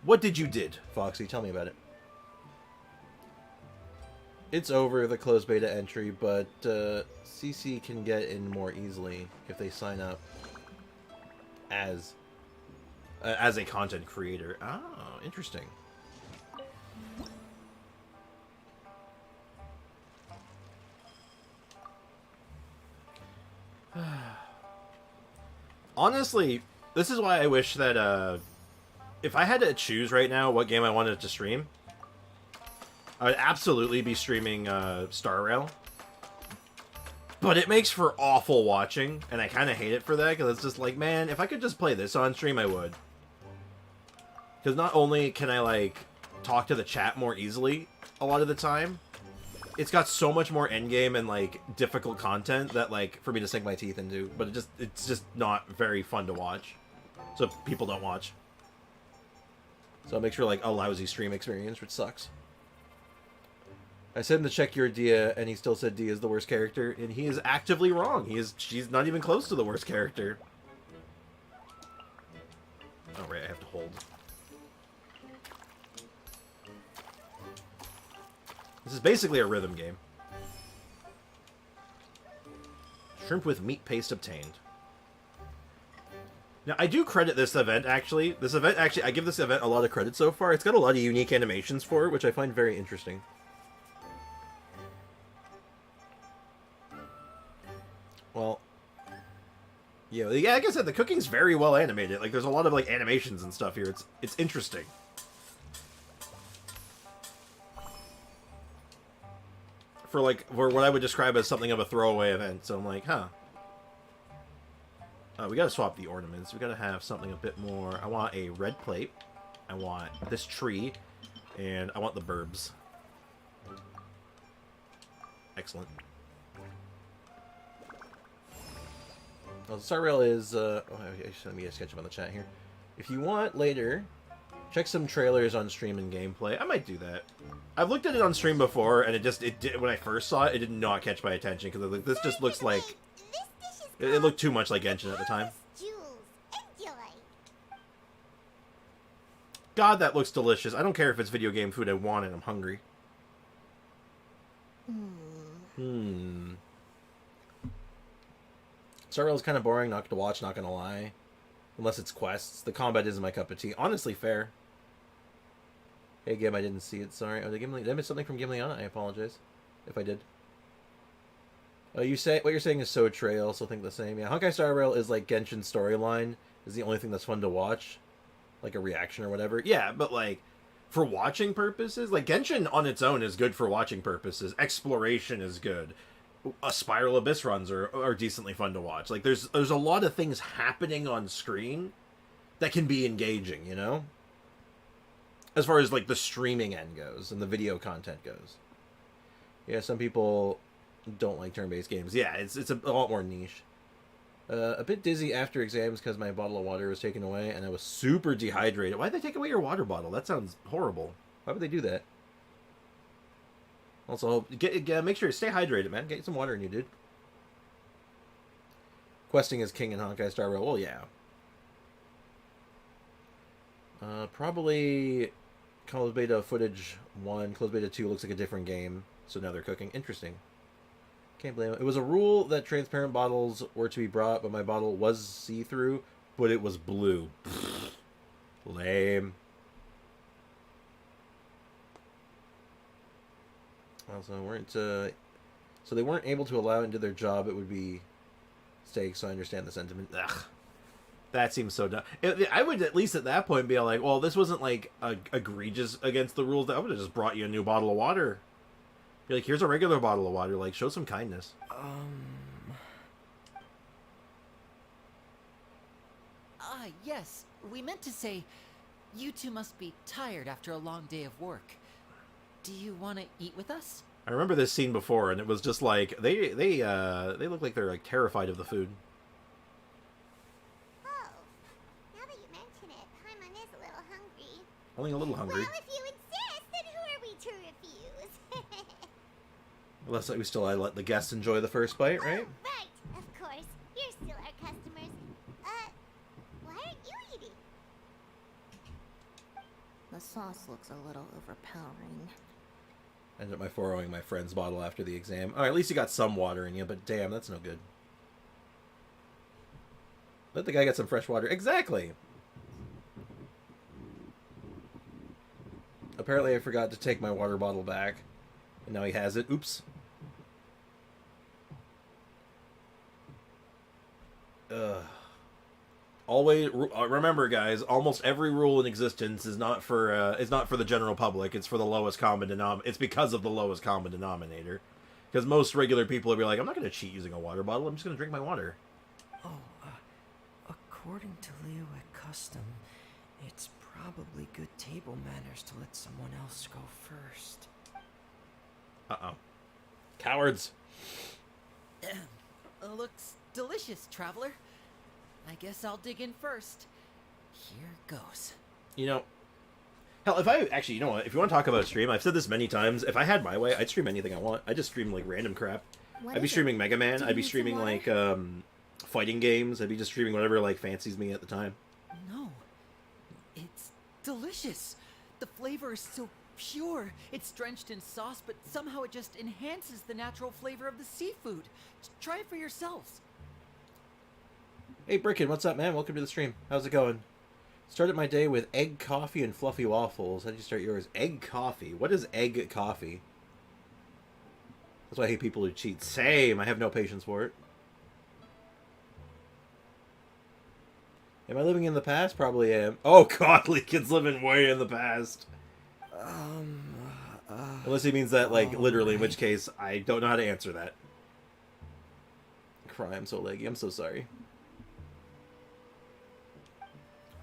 What did you did, Foxy? Tell me about it. It's over, the closed beta entry, but CC can get in more easily if they sign up as a content creator. Oh, interesting. Honestly, this is why I wish that if I had to choose right now what game I wanted to stream, I would absolutely be streaming Star Rail. But it makes for awful watching, and I kind of hate it for that, because it's just like, man, if I could just play this on stream, I would. Because not only can I, like, talk to the chat more easily a lot of the time, it's got so much more endgame and, like, difficult content that, like, for me to sink my teeth into. But it's just not very fun to watch. So people don't watch. So it makes for, like, a lousy stream experience, which sucks. I said him to check your Dia, and he still said Dia is the worst character, and he is actively wrong. She's not even close to the worst character. Oh, right, I have to hold. This is basically a rhythm game. Shrimp with meat paste obtained. Now, I do credit this event, actually. I give this event a lot of credit so far. It's got a lot of unique animations for it, which I find very interesting. Well, yeah, like I said, the cooking's very well animated. Like, there's a lot of, like, animations and stuff here. It's interesting. For what I would describe as something of a throwaway event. So I'm like, huh. We gotta swap the ornaments. We gotta have something a bit more. I want a red plate. I want this tree. And I want the burbs. Excellent. Well, the star rail is, let me get a sketch up on the chat here. If you want later, check some trailers on stream and gameplay. I might do that. I've looked at it on stream before, and when I first saw it, it did not catch my attention, because like, this just looks like, it looked too much like Genshin at the time. God, that looks delicious. I don't care if it's video game food, I want it, I'm hungry. Star Rail is kind of boring, not to watch, not gonna lie. Unless it's quests. The combat isn't my cup of tea. Honestly, fair. Hey, Gim, I didn't see it. Sorry. Oh, did I miss something from Gimliana? I apologize if I did. Oh, what you're saying is so true. I also think the same. Yeah, Honkai Star Rail is like Genshin's storyline. Is the only thing that's fun to watch, like a reaction or whatever. Yeah, but like for watching purposes, like Genshin on its own is good for watching purposes. Exploration is good. Spiral Abyss runs are decently fun to watch. Like there's a lot of things happening on screen that can be engaging, you know? As far as like the streaming end goes and the video content goes. Yeah, some people don't like turn-based games. Yeah, it's a lot more niche. A bit dizzy after exams because my bottle of water was taken away and I was super dehydrated. Why'd they take away your water bottle? That sounds horrible. Why would they do that? Also, make sure you stay hydrated, man. Get some water in you, dude. Questing is king in Honkai Star Rail. Well, yeah. Probably Closed Beta Footage 1. Closed Beta 2 looks like a different game. So now they're cooking. Interesting. Can't blame it. It was a rule that transparent bottles were to be brought, but my bottle was see-through, but it was blue. Lame. Also, so they weren't able to allow it into their job. It would be stakes. So I understand the sentiment. Ugh, that seems so dumb. I would at least at that point be like, well, this wasn't like egregious against the rules. I would have just brought you a new bottle of water. Be like, here's a regular bottle of water. Like, show some kindness. Yes. We meant to say, you two must be tired after a long day of work. Do you want to eat with us? I remember this scene before, and it was just like they look like they're like terrified of the food. Oh, now that you mention it, Paimon is a little hungry. Only a little hungry. Well, if you insist, then who are we to refuse? Unless we still let the guests enjoy the first bite, right? Oh, right, of course. You're still our customers. Why aren't you eating? The sauce looks a little overpowering. Ended up my borrowing my friend's bottle after the exam. Alright, at least you got some water in you, but damn, that's no good. Let the guy get some fresh water. Exactly! Apparently I forgot to take my water bottle back. And now he has it. Oops. Ugh. Always remember, guys. Almost every rule in existence is not for the general public. It's for the lowest common denominator. It's because of the lowest common denominator. Because most regular people will be like, I'm not going to cheat using a water bottle. I'm just going to drink my water. Oh, according to Liyue custom, It's probably good table manners to let someone else go first. Uh-oh. Cowards. Looks delicious, traveler. I guess I'll dig in first. Here goes. You know, hell, if I actually, you know what? If you want to talk about a stream, I've said this many times. If I had my way, I'd stream anything I want. I'd just stream like random crap. What I'd be is it? streaming Mega Man. Do you I'd be need some streaming water? like fighting games. I'd be just streaming whatever like fancies me at the time. No. It's delicious. The flavor is so pure. It's drenched in sauce, but somehow it just enhances the natural flavor of the seafood. Try it for yourselves. Hey, Bricken, what's up, man? Welcome to the stream. How's it going? Started my day with egg coffee and fluffy waffles. How did you start yours? Egg coffee. What is egg coffee? That's why I hate people who cheat. Same. I have no patience for it. Am I living in the past? Probably am. Oh, God, Leakin's living way in the past. Unless he means that, like, literally, in which case, I don't know how to answer that. Cry, I'm so leggy. I'm so sorry.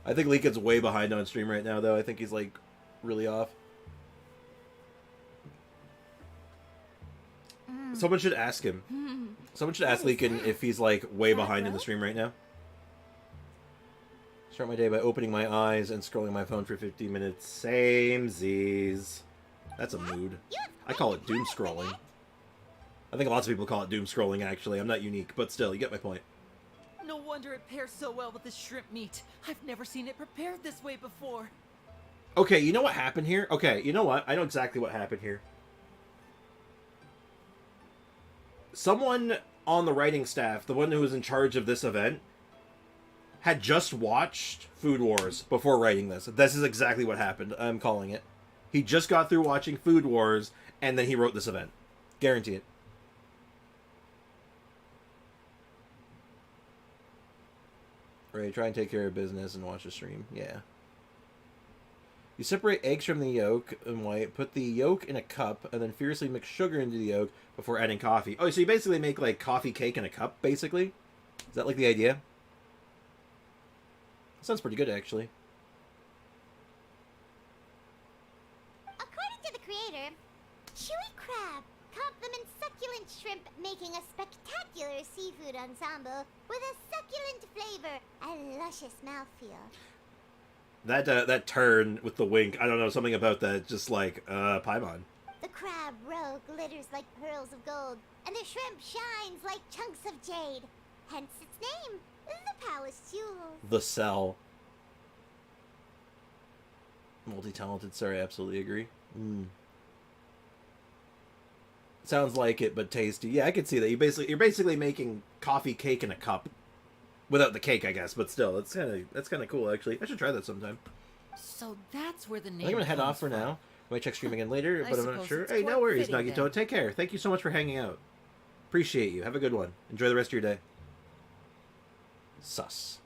I think Leakin's way behind on stream right now, though. I think he's, like, really off. Someone should ask him. Someone should ask Leakin if he's, like, way behind in the stream right now. Start my day by opening my eyes and scrolling my phone for 15 minutes. Same Z's. That's a mood. I call it doom scrolling. I think lots of people call it doom scrolling, actually. I'm not unique, but still, you get my point. No wonder it pairs so well with the shrimp meat. I've never seen it prepared this way before. Okay, you know what happened here? Okay, you know what? I know exactly what happened here. Someone on the writing staff, the one who was in charge of this event, had just watched Food Wars before writing this. This is exactly what happened. I'm calling it. He just got through watching Food Wars, and then he wrote this event. Guarantee it. Right, try and take care of business and watch the stream. Yeah. You separate eggs from the yolk and white, put the yolk in a cup, and then fiercely mix sugar into the yolk before adding coffee. Oh, so you basically make, like, coffee cake in a cup, basically? Is that, like, the idea? Sounds pretty good, actually. According to the creator, chewy crab complements succulent shrimp, making a spectacular seafood ensemble with a succulent flavor and luscious mouthfeel. That turn with the wink, I don't know, something about that, just like, Paimon. The crab roe glitters like pearls of gold, and the shrimp shines like chunks of jade. Hence its name, the Palace Jewels. The Cell. Multi-talented, sorry, I absolutely agree. Sounds like it, but tasty. Yeah, I could see that. You're basically making coffee cake in a cup. Without the cake, I guess, but still, that's kind of cool, actually. I should try that sometime. So that's where the I name think I'm gonna head off for comes from. now. Might check stream again later, I but I'm not suppose sure. it's Hey, no quite worries, fitting Nagito. then. Take care. Thank you so much for hanging out. Appreciate you. Have a good one. Enjoy the rest of your day. Sus.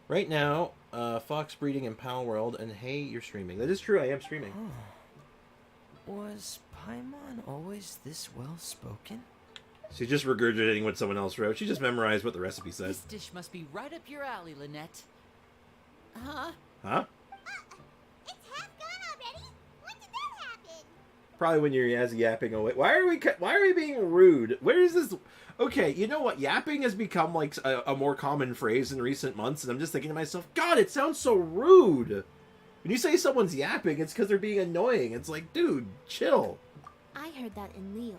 Right now, Fox breeding in Pal World, and hey, you're streaming. That is true, I am streaming. Was Paimon always this well-spoken? She's just regurgitating what someone else wrote. She just memorized what the recipe said. This dish must be right up your alley, Lynette. Huh? Huh? It's half gone already? When did that happen? Probably when you're yapping away. Why are we being rude? Where is this? Okay, you know what? Yapping has become like a more common phrase in recent months, and I'm just thinking to myself, God, it sounds so rude. When you say someone's yapping, it's because they're being annoying. It's like, dude, chill. I heard that in Liyue.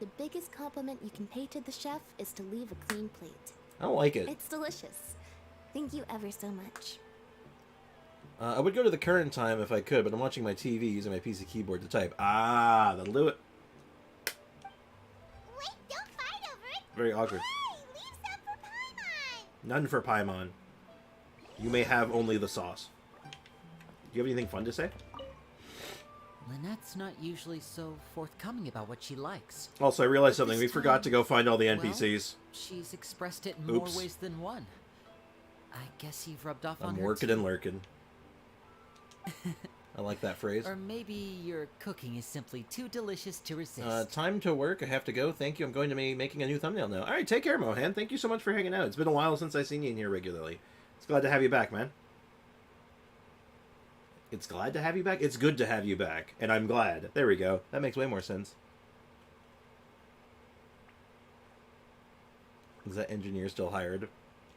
The biggest compliment you can pay to the chef is to leave a clean plate. I don't like it. It's delicious. Thank you ever so much. I would go to the current time if I could, but I'm watching my TV using my PC keyboard to type. Ah, that'll do it. Wait, don't fight over it. Very awkward. Hey, leave some for Paimon. None for Paimon. You may have only the sauce. Do you have anything fun to say? Lynette's not usually so forthcoming about what she likes. Also, I realized something. We This forgot time, to go find all the well, NPCs. She's expressed it in Oops. more ways than one. I guess you've rubbed off on I'm her working too. and lurking. I like that phrase. Or maybe your cooking is simply too delicious to resist. Time to work. I have to go. Thank you. I'm going to be making a new thumbnail now. All right, take care, Mohan. Thank you so much for hanging out. It's been a while since I've seen you in here regularly. It's glad to have you back, man. It's glad to have you back? It's good to have you back. And I'm glad. There we go. That makes way more sense. Is that engineer still hired?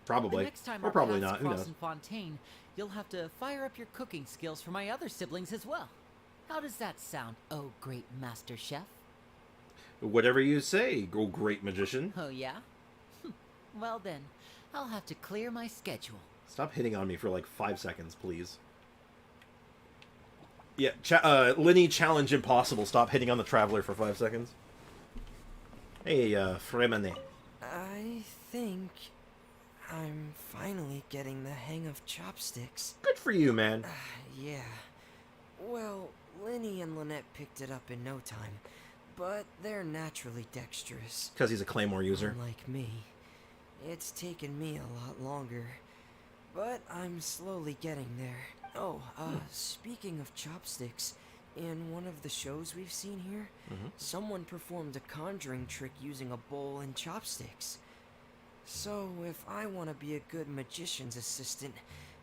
Probably. The next time Or our probably paths not. Who cross knows? in Fontaine, you'll have to fire up your cooking skills for my other siblings as well. How does that sound, oh great master chef? Whatever you say, oh great magician. Oh yeah? Well then, I'll have to clear my schedule. Stop hitting on me for like 5 seconds, please. Yeah, Linny challenge impossible. Stop hitting on the traveler for 5 seconds. Hey, Fremane. I think I'm finally getting the hang of chopsticks. Good for you, man. Yeah. Well, Lenny and Lynette picked it up in no time, but they're naturally dexterous. Because he's a Claymore user. Unlike me. It's taken me a lot longer, but I'm slowly getting there. Oh, speaking of chopsticks, in one of the shows we've seen here, someone performed a conjuring trick using a bowl and chopsticks. So, if I want to be a good magician's assistant,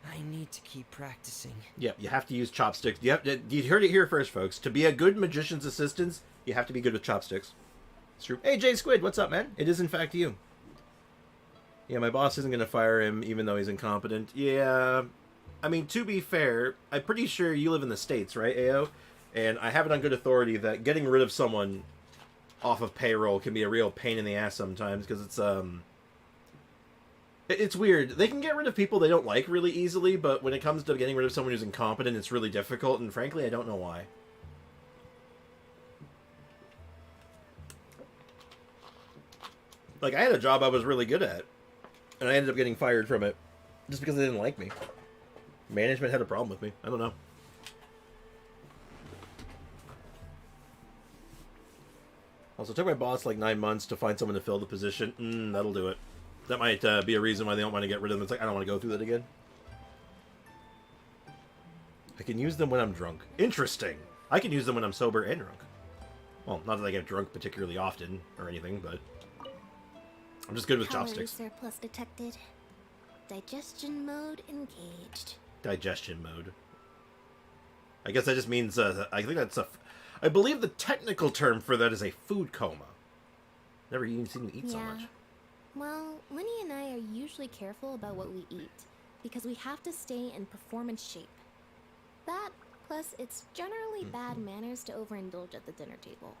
I need to keep practicing. Yep, you have to use chopsticks. You heard it here first, folks. To be a good magician's assistant, you have to be good with chopsticks. It's true. Hey, Jay Squid, what's up, man? It is, in fact, you. Yeah, my boss isn't going to fire him, even though he's incompetent. Yeah, I mean, to be fair, I'm pretty sure you live in the States, right, AO? And I have it on good authority that getting rid of someone off of payroll can be a real pain in the ass sometimes, because it's weird. They can get rid of people they don't like really easily, but when it comes to getting rid of someone who's incompetent, it's really difficult, and frankly, I don't know why. Like, I had a job I was really good at, and I ended up getting fired from it just because they didn't like me. Management had a problem with me. I don't know. Also, it took my boss like 9 months to find someone to fill the position. That'll do it. That might be a reason why they don't want to get rid of them. It's like, I don't want to go through that again. I can use them when I'm drunk. Interesting. I can use them when I'm sober and drunk. Well, not that I get drunk particularly often or anything, but I'm just good with Calorie chopsticks. surplus detected. Digestion mode engaged. Digestion mode. I guess that just means, I think that's I believe the technical term for that is a food coma. Never even seen me eat so much. Well, Lenny and I are usually careful about what we eat, because we have to stay in performance shape. That, plus it's generally bad manners to overindulge at the dinner table.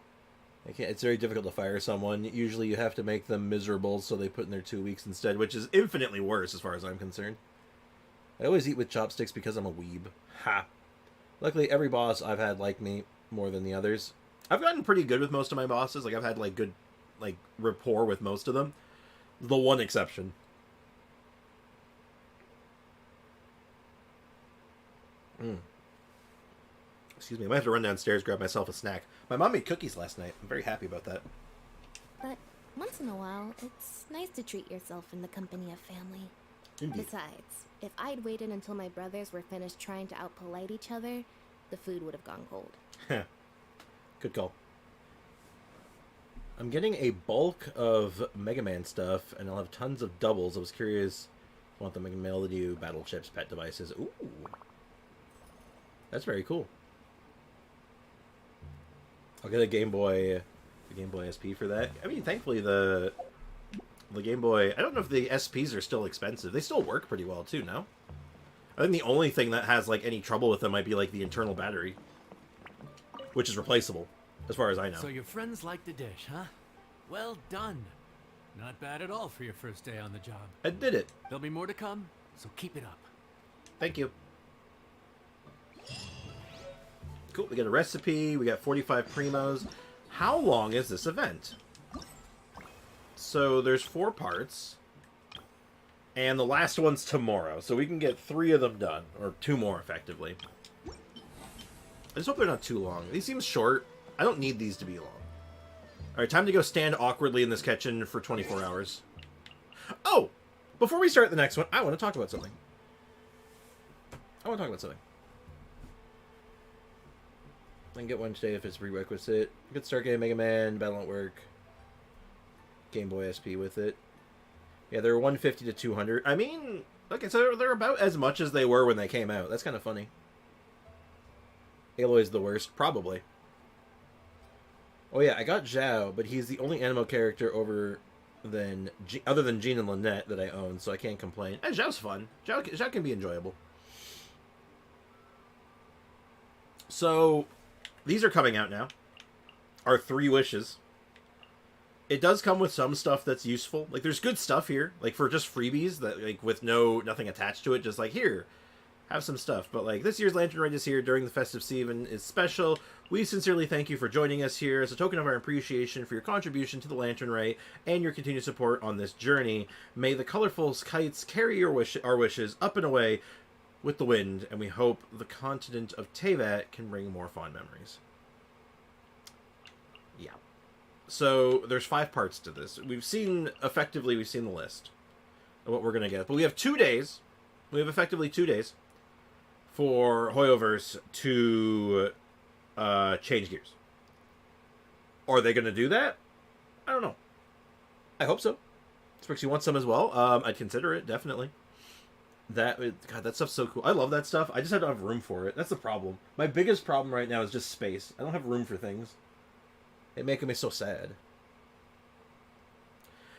It's very difficult to fire someone. Usually you have to make them miserable, so they put in their 2 weeks instead, which is infinitely worse as far as I'm concerned. I always eat with chopsticks because I'm a weeb. Ha! Luckily, every boss I've had like me more than the others. I've gotten pretty good with most of my bosses. Like, I've had, like, good, like, rapport with most of them. The one exception. Excuse me, I might have to run downstairs, grab myself a snack. My mom made cookies last night. I'm very happy about that. But once in a while, it's nice to treat yourself in the company of family. Indeed. Besides, if I'd waited until my brothers were finished trying to outpolite each other, the food would have gone cold. Good call. I'm getting a bulk of Mega Man stuff, and I'll have tons of doubles. I was curious. I want the Mega Melody Battle Chips pet devices. Ooh. That's very cool. I'll get a Game Boy SP for that. I mean, thankfully the Game Boy, I don't know if the SPs are still expensive. They still work pretty well too, no? I think the only thing that has like any trouble with them might be like the internal battery, which is replaceable, as far as I know. So your friends like the dish, huh? Well done. Not bad at all for your first day on the job. I did it. There'll be more to come, so keep it up. Thank you. Cool, we got a recipe, we got 45 primos. How long is this event? So there's 4 parts. And the last one's tomorrow, so we can get 3 of them done. Or 2 more, effectively. I just hope they're not too long. These seem short. I don't need these to be long. Alright, time to go stand awkwardly in this kitchen for 24 hours. Oh! Before we start the next one, I want to talk about something. I can get one today if it's prerequisite. You could start getting Mega Man, Battle Network, Game Boy SP with it. Yeah, they're 150 to 200. I mean, okay, so they're about as much as they were when they came out. That's kind of funny. Aloy's the worst, probably. Oh yeah, I got Zhao, but he's the only Animo character other than Jean and Lynette that I own, so I can't complain. And Zhao's fun. Zhao can be enjoyable. So, these are coming out now. Our 3 wishes. It does come with some stuff that's useful. Like, there's good stuff here. Like, for just freebies, that like with nothing attached to it. Just like, here, have some stuff. But, like, this year's Lantern Rite is here during the festive season. Is special. We sincerely thank you for joining us here as a token of our appreciation for your contribution to the Lantern Rite and your continued support on this journey. May the colorful kites carry our wishes up and away with the wind, and we hope the continent of Tevat can bring more fond memories. Yeah. So, there's 5 parts to this. We've seen the list of what we're going to get. But we have 2 days. We have effectively 2 days for Hoyoverse to change gears. Are they going to do that? I don't know. I hope so. Especially want some as well. I'd consider it, definitely. God, that stuff's so cool. I love that stuff. I just don't have room for it. That's the problem. My biggest problem right now is just space. I don't have room for things. It's making me so sad.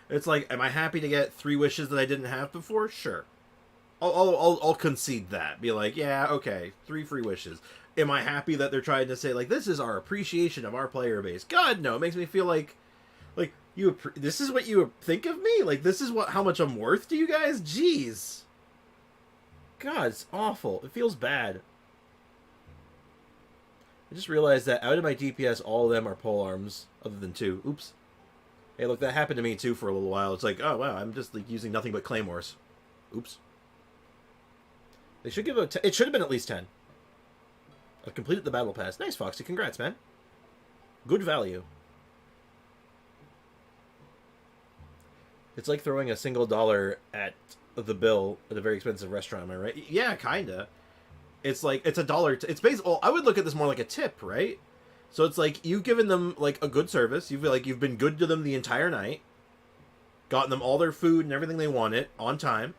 It's like, am I happy to get 3 wishes that I didn't have before? Sure. I'll concede that. Be like, yeah, okay, 3 free wishes. Am I happy that they're trying to say, like, this is our appreciation of our player base? God, no. It makes me feel like this is what you think of me? Like, this is how much I'm worth to you guys? Jeez. God, it's awful. It feels bad. I just realized that out of my DPS, all of them are pole arms, other than 2. Oops. Hey, look, that happened to me, too, for a little while. It's like, oh, wow, I'm just like using nothing but claymores. Oops. They should give it should have been at least 10. I've completed the battle pass. Nice, Foxy. Congrats, man. Good value. It's like throwing a single $1 at the bill at a very expensive restaurant, am I right? Yeah, kinda. It's like, it's $1. It's basically, well, I would look at this more like a tip, right? So it's like, you've given them, like, a good service. You feel like you've been good to them the entire night. Gotten them all their food and everything they wanted on time.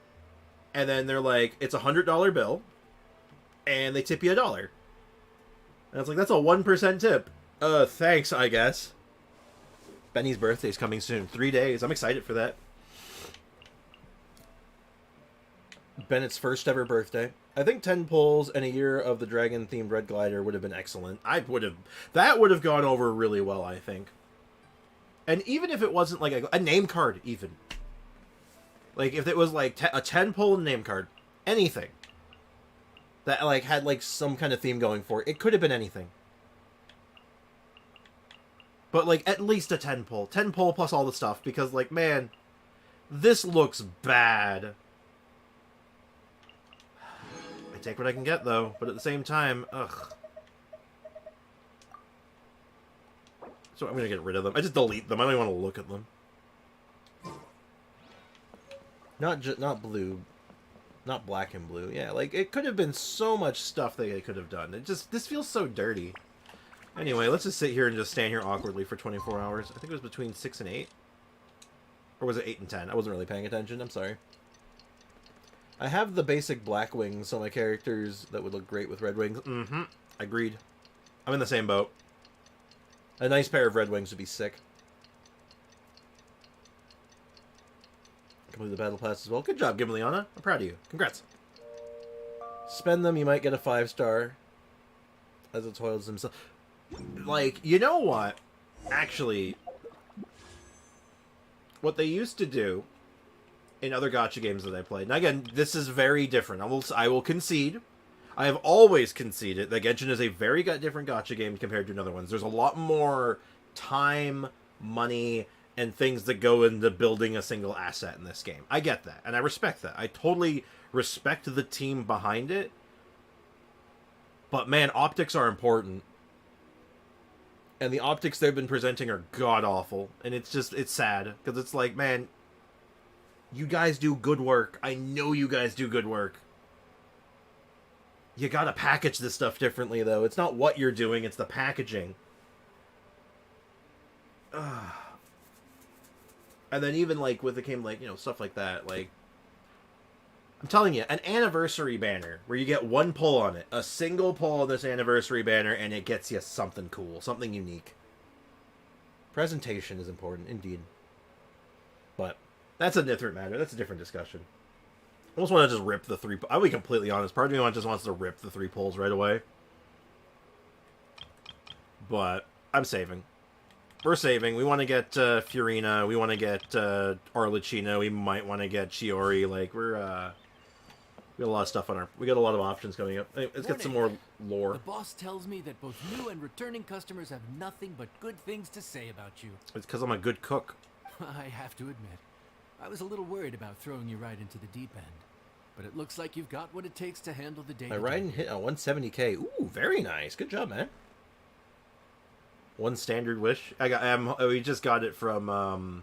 And then they're like, it's a $100 bill. And they tip you $1. And it's like, that's a 1% tip. Thanks, I guess. Benny's birthday's coming soon. 3 days. I'm excited for that. Bennett's first ever birthday. I think 10 pulls and a year of the dragon-themed Red Glider would have been excellent. That would have gone over really well, I think. And even if it wasn't like a name card, even. Like, if it was like a 10 pull name card. Anything. That, like, had, like, some kind of theme going for it. It could have been anything. But, like, at least a 10 pull. 10 pull plus all the stuff. Because, like, man, this looks bad. I take what I can get, though. But at the same time, ugh. So I'm going to get rid of them. I just delete them. I don't even want to look at them. Not blue. Not black and blue. Yeah, like, it could have been so much stuff that they could have done. This feels so dirty. Anyway, let's just sit here and just stand here awkwardly for 24 hours. I think it was between 6 and 8. Or was it 8 and 10? I wasn't really paying attention. I'm sorry. I have the basic black wings, so my characters that would look great with red wings. Mm-hmm. Agreed. I'm in the same boat. A nice pair of red wings would be sick. Complete the battle pass as well. Good job, Gimliana. I'm proud of you. Congrats. Spend them, you might get a 5-star. As it toils himself. Like, you know what? Actually, what they used to do in other gacha games that I played. Now again, this is very different. I will concede. I have always conceded that Genshin is a very different gacha game compared to other ones. There's a lot more time, money, and things that go into building a single asset in this game. I get that, and I respect that. I totally respect the team behind it. But man, optics are important. And the optics they've been presenting are god-awful. And it's sad. Because it's like, man, you guys do good work. I know you guys do good work. You gotta package this stuff differently, though. It's not what you're doing, it's the packaging. Ugh. And then even, like, with the game, like, you know, stuff like that, like, I'm telling you, an anniversary banner where you get one pull on it. A single pull on this anniversary banner and it gets you something cool, something unique. Presentation is important, indeed. But that's a different matter. That's a different discussion. I almost want to just rip the 3... I'll be completely honest. Part of me just wants to rip the 3 pulls right away. But I'm saving. We're saving. We want to get Furina. We want to get Arlecchino. We might want to get Chiori. Like, we got a lot of stuff on our... We got a lot of options coming up. Anyway, let's get some more lore. The boss tells me that both new and returning customers have nothing but good things to say about you. It's because I'm a good cook. I have to admit, I was a little worried about throwing you right into the deep end. But it looks like you've got what it takes to handle the day. My riding hit on 170k. Ooh, very nice. Good job, man. One standard wish. We just got it from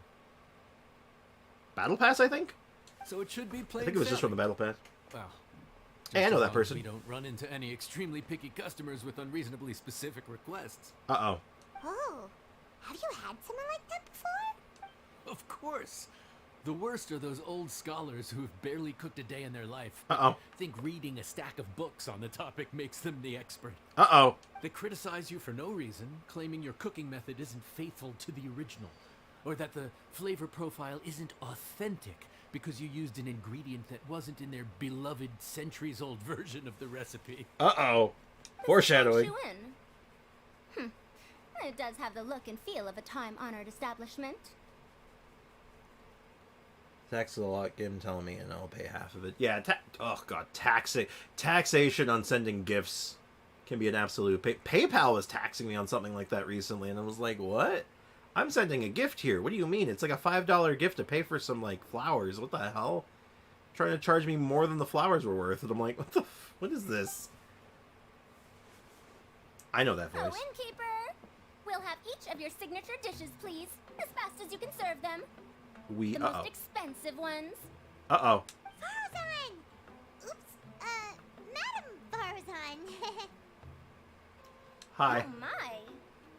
Battle Pass, I think. So it should be plain I think it was just from the Battle Pass. Well, hey, I know as that long as person. We don't run into any extremely picky customers with unreasonably specific requests. Uh-oh. Oh, have you had someone like that before? Of course. The worst are those old scholars who have barely cooked a day in their life. Uh-oh. Think reading a stack of books on the topic makes them the expert. Uh-oh. They criticize you for no reason, claiming your cooking method isn't faithful to the original, or that the flavor profile isn't authentic because you used an ingredient that wasn't in their beloved centuries-old version of the recipe. Uh-oh. Foreshadowing. You in. It does have the look and feel of a time-honored establishment. Tax is a lot, give him telling me, and I'll pay half of it. Yeah, oh god, taxation on sending gifts can be an absolute... PayPal was taxing me on something like that recently, and I was like, what? I'm sending a gift here. What do you mean? It's like a $5 gift to pay for some, like, flowers. What the hell? Trying to charge me more than the flowers were worth. And I'm like, what is this? I know that voice. Oh, innkeeper! We'll have each of your signature dishes, please, as fast as you can serve them. The most expensive ones. Uh-oh. Farazan! Oops, Madam Farazan. Hi. Oh my.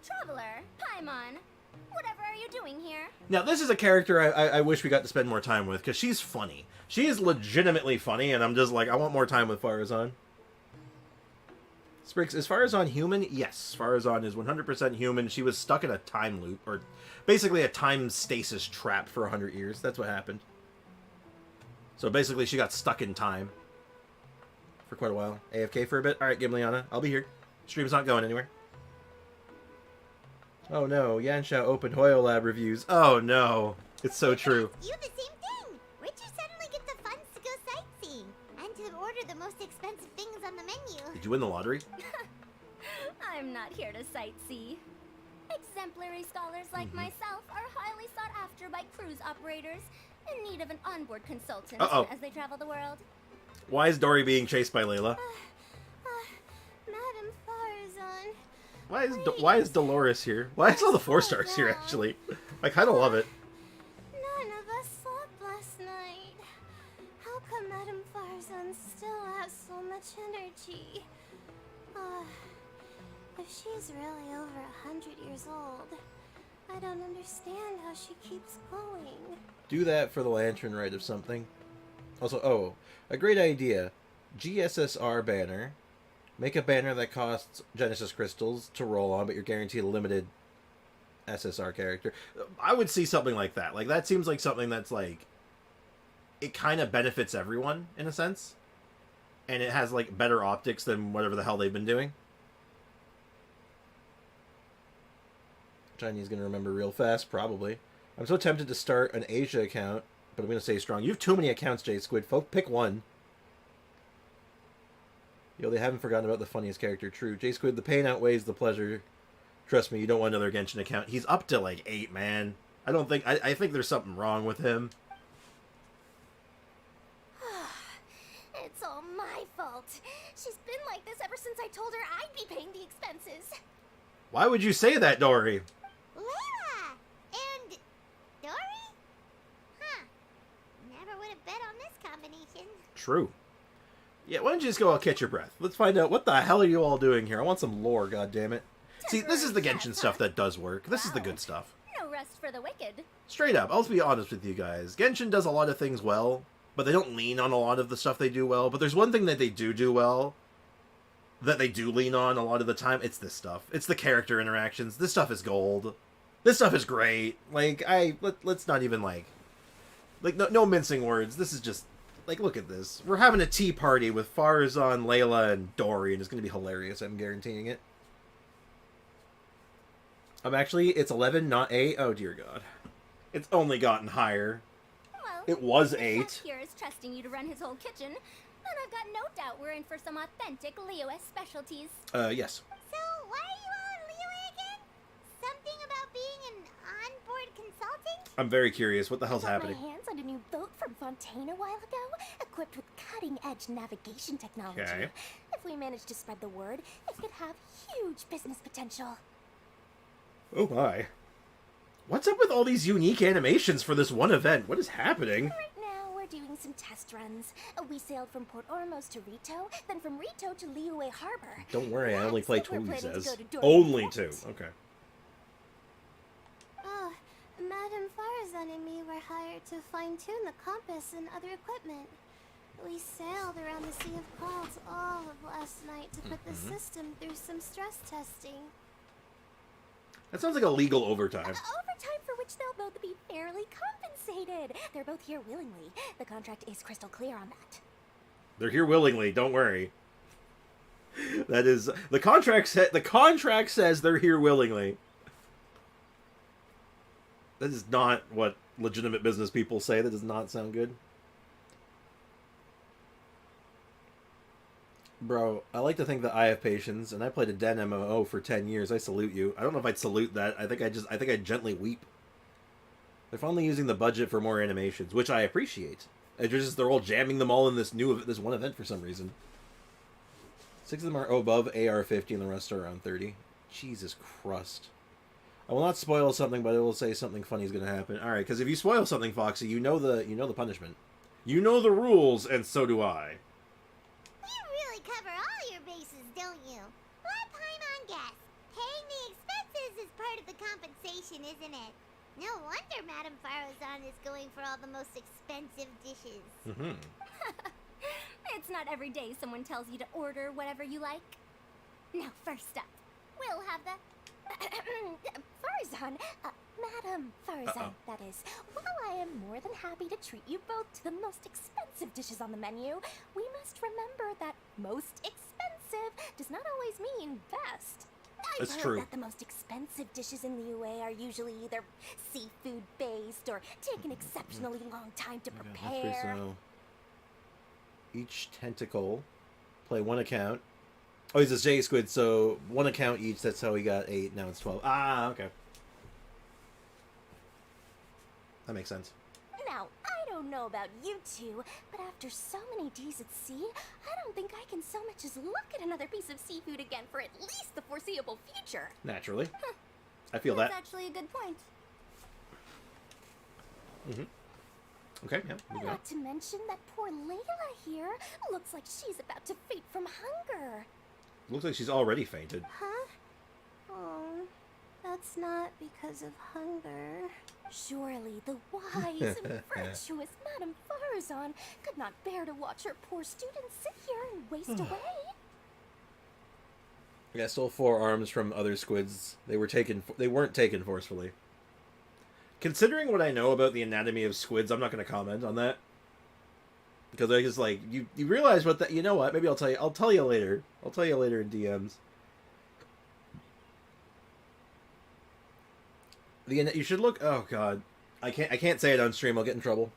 Traveler, Paimon, whatever are you doing here? Now, this is a character I wish we got to spend more time with, because she's funny. She is legitimately funny, and I'm just like, I want more time with Farazan. Spriggs, is Farazan human? Yes, Farazan is 100% human. She was stuck in a time loop, or basically a time stasis trap for 100 years. That's what happened. So basically, she got stuck in time for quite a while. AFK for a bit. All right, Gimliana, I'll be here. Stream's not going anywhere. Oh no, Yansha opened Hoyo Lab reviews. Oh no, it's so true. You the same thing. Where'd you suddenly get the funds to go sightseeing and to order the most expensive things on the menu? Did you win the lottery? I'm not here to sightsee. Exemplary scholars like myself are highly sought after by cruise operators in need of an onboard consultant as they travel the world. Why is Dory being chased by Layla? Madam Farazan. Why is Dolores here? Why is all the 4 stars here, actually? I kind of love it. None of us slept last night. How come Madam Farazan still has so much energy? If she's really over 100 years old, I don't understand how she keeps going. Do that for the lantern rite of something. Also, a great idea. GSSR banner. Make a banner that costs Genesis crystals to roll on, but you're guaranteed a limited SSR character. I would see something like that. Like, that seems like something that's, like... It kind of benefits everyone, in a sense. And it has, like, better optics than whatever the hell they've been doing. Chinese gonna remember real fast, probably. I'm so tempted to start an Asia account, but I'm gonna stay strong. You have too many accounts, J Squid. Folk, pick one. Yo, they haven't forgotten about the funniest character. True. J Squid, the pain outweighs the pleasure. Trust me, you don't want another Genshin account. He's up to like 8, man. I think there's something wrong with him. It's all my fault. She's been like this ever since I told her I'd be paying the expenses. Why would you say that, Dory? Layla! And Dory? Huh. Never would have bet on this combination. True. Yeah, why don't you just go out catch your breath? Let's find out what the hell are you all doing here. I want some lore, goddammit. See, this is the Genshin stuff that does work. This is the good stuff. No rest for the wicked. Straight up, I'll be honest with you guys. Genshin does a lot of things well, but they don't lean on a lot of the stuff they do well. But there's one thing that they do well, that they do lean on a lot of the time. It's this stuff. It's the character interactions. This stuff is gold. This stuff is great. Like, let's not even, like no mincing words. This is just, like, look at this. We're having a tea party with Farazan, Layla, and Dory, and it's going to be hilarious. I'm guaranteeing it. It's 11, not 8. Oh, dear God. It's only gotten higher. Well, It was the 8. chef here is trusting you to run his whole kitchen, then I've got no doubt we're in for some authentic Liyue specialties. Yes. So, why are you all in Liyue again? Something about being an onboard consultant? I'm very curious. What the hell's Got happening? my hands on a new boat from Fontaine a while ago, equipped with cutting-edge navigation technology. Okay. If we manage to spread the word, it could have huge business potential. Oh, my. What's up with all these unique animations for this one event? What is happening? Right now, we're doing some test runs. We sailed from Port Ormos to Rito, then from Rito to Liyue Harbor. Don't worry, I only Next, play we're 2, he planning to says. go to Dorne Only Port. 2. Okay. Oh, Madame Farazan and me were hired to fine-tune the compass and other equipment. We sailed around the Sea of Clouds all of last night to put the system through some stress testing. That sounds like a legal overtime. Overtime for which they'll both be fairly compensated. They're both here willingly. The contract is crystal clear on that. They're here willingly, don't worry. That is... The contract says they're here willingly. That is not what legitimate business people say. That does not sound good. Bro, I like to think that I have patience, and I played a Den MMO for 10 years. I salute you. I don't know if I'd salute that. I think I'd gently weep. They're finally using the budget for more animations, which I appreciate. They're all jamming them all in this one event for some reason. 6 of them are above AR-50, and the rest are around 30. Jesus Christ. I will not spoil something, but I will say something funny is going to happen. All right, because if you spoil something, Foxy, you know the punishment. You know the rules, and so do I. You really cover all your bases, don't you? Let Paimon guess. Paying the expenses is part of the compensation, isn't it? No wonder Madame Farazan is going for all the most expensive dishes. Mm-hmm. It's not every day someone tells you to order whatever you like. Now, first up, we'll have the... Farazan, Madame Farazan, that is. While I am more than happy to treat you both to the most expensive dishes on the menu, we must remember that most expensive does not always mean best. I've That's heard true. that the most expensive dishes in Liyue are usually either seafood-based or take an exceptionally long time to prepare. So each tentacle play one account. Oh, he's a J Squid, so one account each. That's how he got 8. Now it's 12. Ah, okay. That makes sense. Now, I don't know about you two, but after so many days at sea, I don't think I can so much as look at another piece of seafood again for at least the foreseeable future. Naturally. I feel That's that. actually a good point. Okay, yeah. moving on. Not to mention that poor Layla here looks like she's about to faint from hunger. Looks like she's already fainted. Huh? Oh, that's not because of hunger. Surely the wise and virtuous Madame Farazan could not bear to watch her poor students sit here and waste away. I stole 4 arms from other squids. They weren't taken forcefully. Considering what I know about the anatomy of squids, I'm not going to comment on that. Because I just like you realize what that you know what? Maybe I'll tell you. I'll tell you later. I'll tell you later in DMs. You should look. Oh God, I can't say it on stream. I'll get in trouble.